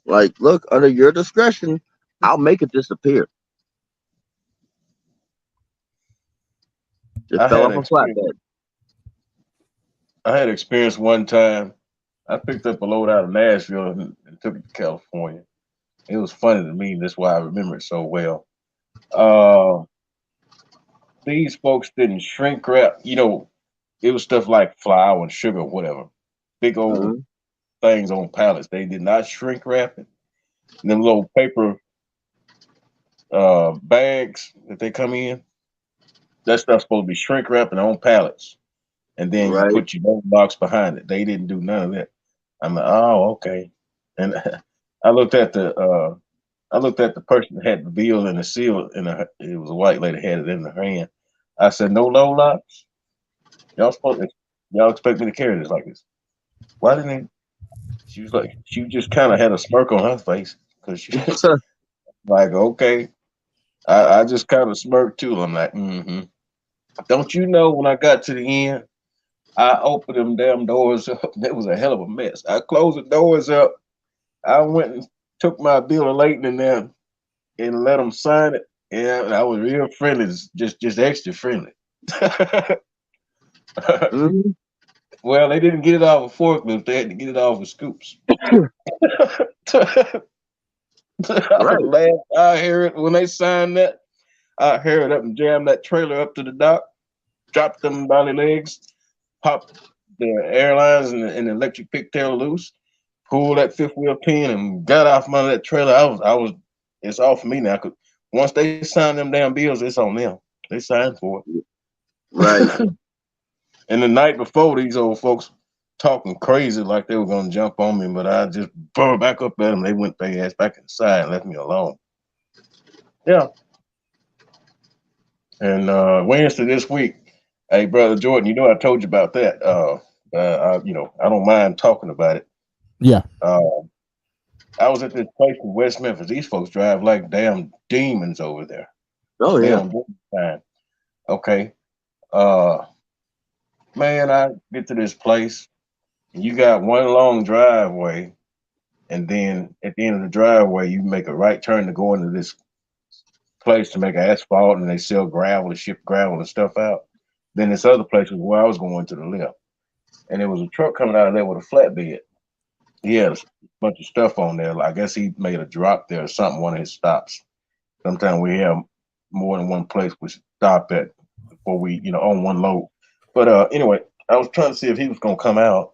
Like, look, under your discretion, I'll make it disappear. Just fell off a flatbed. I had experience one time. I picked up a load out of Nashville and took it to California. It was funny to me. That's why I remember it so well. These folks didn't shrink wrap. It was stuff like flour and sugar, whatever. Big old things on pallets. They did not shrink wrap it. And them little paper bags that they come in, that stuff's supposed to be shrink wrapping on pallets. And then you put your load box behind it. They didn't do none of that. I'm like, oh, okay. And I looked at the person that had the bill and the seal, and it was a white lady had it in her hand. I said, no load locks? Y'all expect me to carry this like this? Why didn't they? She was like, she just kind of had a smirk on her face because she was like, okay. I just kind of smirked too. I'm like, Don't you know when I got to the end, I opened them damn doors up. That was a hell of a mess. I closed the doors up. I went and took my bill of lading in there and let them sign it. And I was real friendly, just extra friendly. Well, they didn't get it off a forklift. They had to get it off of scoops. I hear it when they signed that. I hear it up and jam that trailer up to the dock, drop them dolly legs, pop the airlines and the electric pigtail loose, pull that fifth wheel pin, and got off my that trailer. It's all for me now. Cause once they sign them damn bills, it's on them. They signed for it. Right. And the night before, these old folks talking crazy like they were gonna jump on me, but I just burned back up at them. They went their ass back inside and left me alone. Yeah. And Wednesday this week, hey brother Jordan, I told you about that. I don't mind talking about it. Yeah. I was at this place in West Memphis. These folks drive like damn demons over there. Oh They yeah. don't do time. Okay. Man, I get to this place, and you got one long driveway, and then at the end of the driveway, you make a right turn to go into this place to make asphalt, and they sell gravel and ship gravel and stuff out. Then this other place was where I was going to the left, and there was a truck coming out of there with a flatbed. He had a bunch of stuff on there. I guess he made a drop there or something, one of his stops. Sometimes we have more than one place we stop at before we, on one load. But anyway, I was trying to see if he was gonna come out,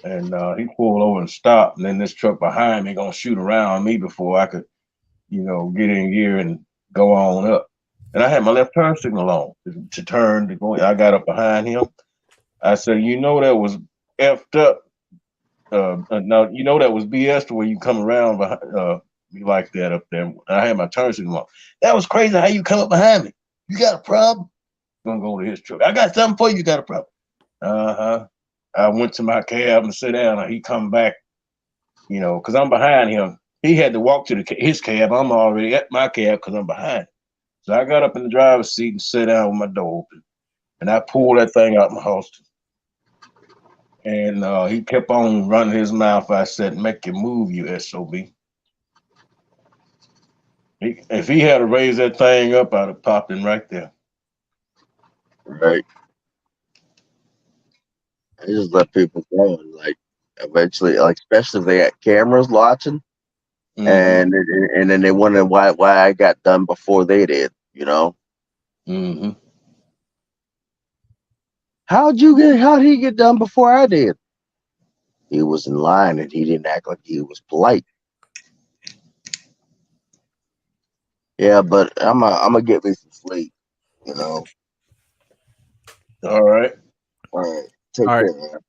and he pulled over and stopped. And then this truck behind me gonna shoot around me before I could, get in gear and go on up. And I had my left turn signal on to turn to go. I got up behind him. I said, that was effed up. Now that was BS to where you come around behind me like that up there. I had my turn signal on. That was crazy. How you come up behind me? You got a problem? Gonna go to his truck. I got something for you. You got a problem? I went to my cab and sit down. And he come back, because I'm behind him. He had to walk to his cab. I'm already at my cab because I'm behind. So I got up in the driver's seat and sat down with my door open, and I pulled that thing out my holster. And he kept on running his mouth. I said, "Make your move, you SOB." If he had to raise that thing up, I'd have popped him right there. Right. I just let people go, and like eventually, like especially if they got cameras watching, and then they wonder why I got done before they did. You know, how'd he get done before I did? He was in line and he didn't act like he was polite. Yeah, but I'm gonna get me some sleep. You know. All right. All right. Take All right. care, man.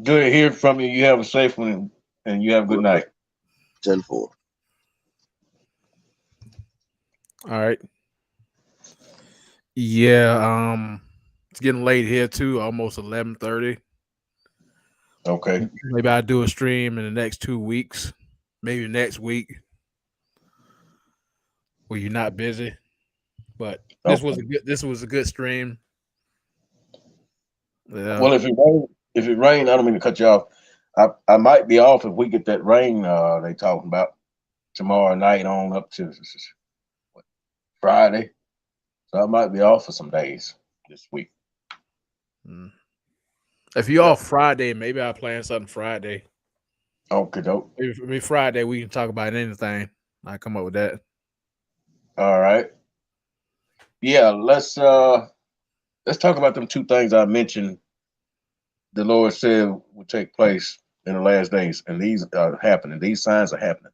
Good to hear from you. You have a safe one, and you have a good night. 10-4. All right. Yeah, it's getting late here too, almost 11:30. Okay. Maybe I'll do a stream in the next 2 weeks, maybe next week where you're not busy. But this was a good stream. Yeah. Well, if it rain, I don't mean to cut you off. I might be off if we get that rain they talking about tomorrow night on up to Friday. So I might be off for some days this week. If you're off Friday, maybe I'll plan something Friday. Okay, dope. Maybe Friday we can talk about anything. I come up with that. All right. Yeah, let's talk about them two things I mentioned. The Lord said would take place in the last days, and these are happening. These signs are happening.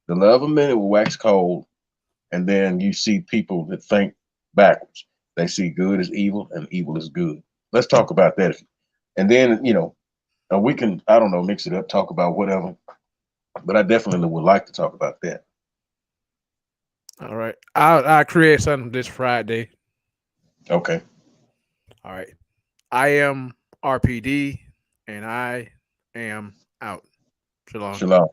The love of many will wax cold, and then you see people that think backwards. They see good as evil, and evil is good. Let's talk about that. And then, we can, I don't know, mix it up, talk about whatever. But I definitely would like to talk about that. All right. I'll create something this Friday. Okay. All right. I am RPD, and I am out. Shalom. Shalom.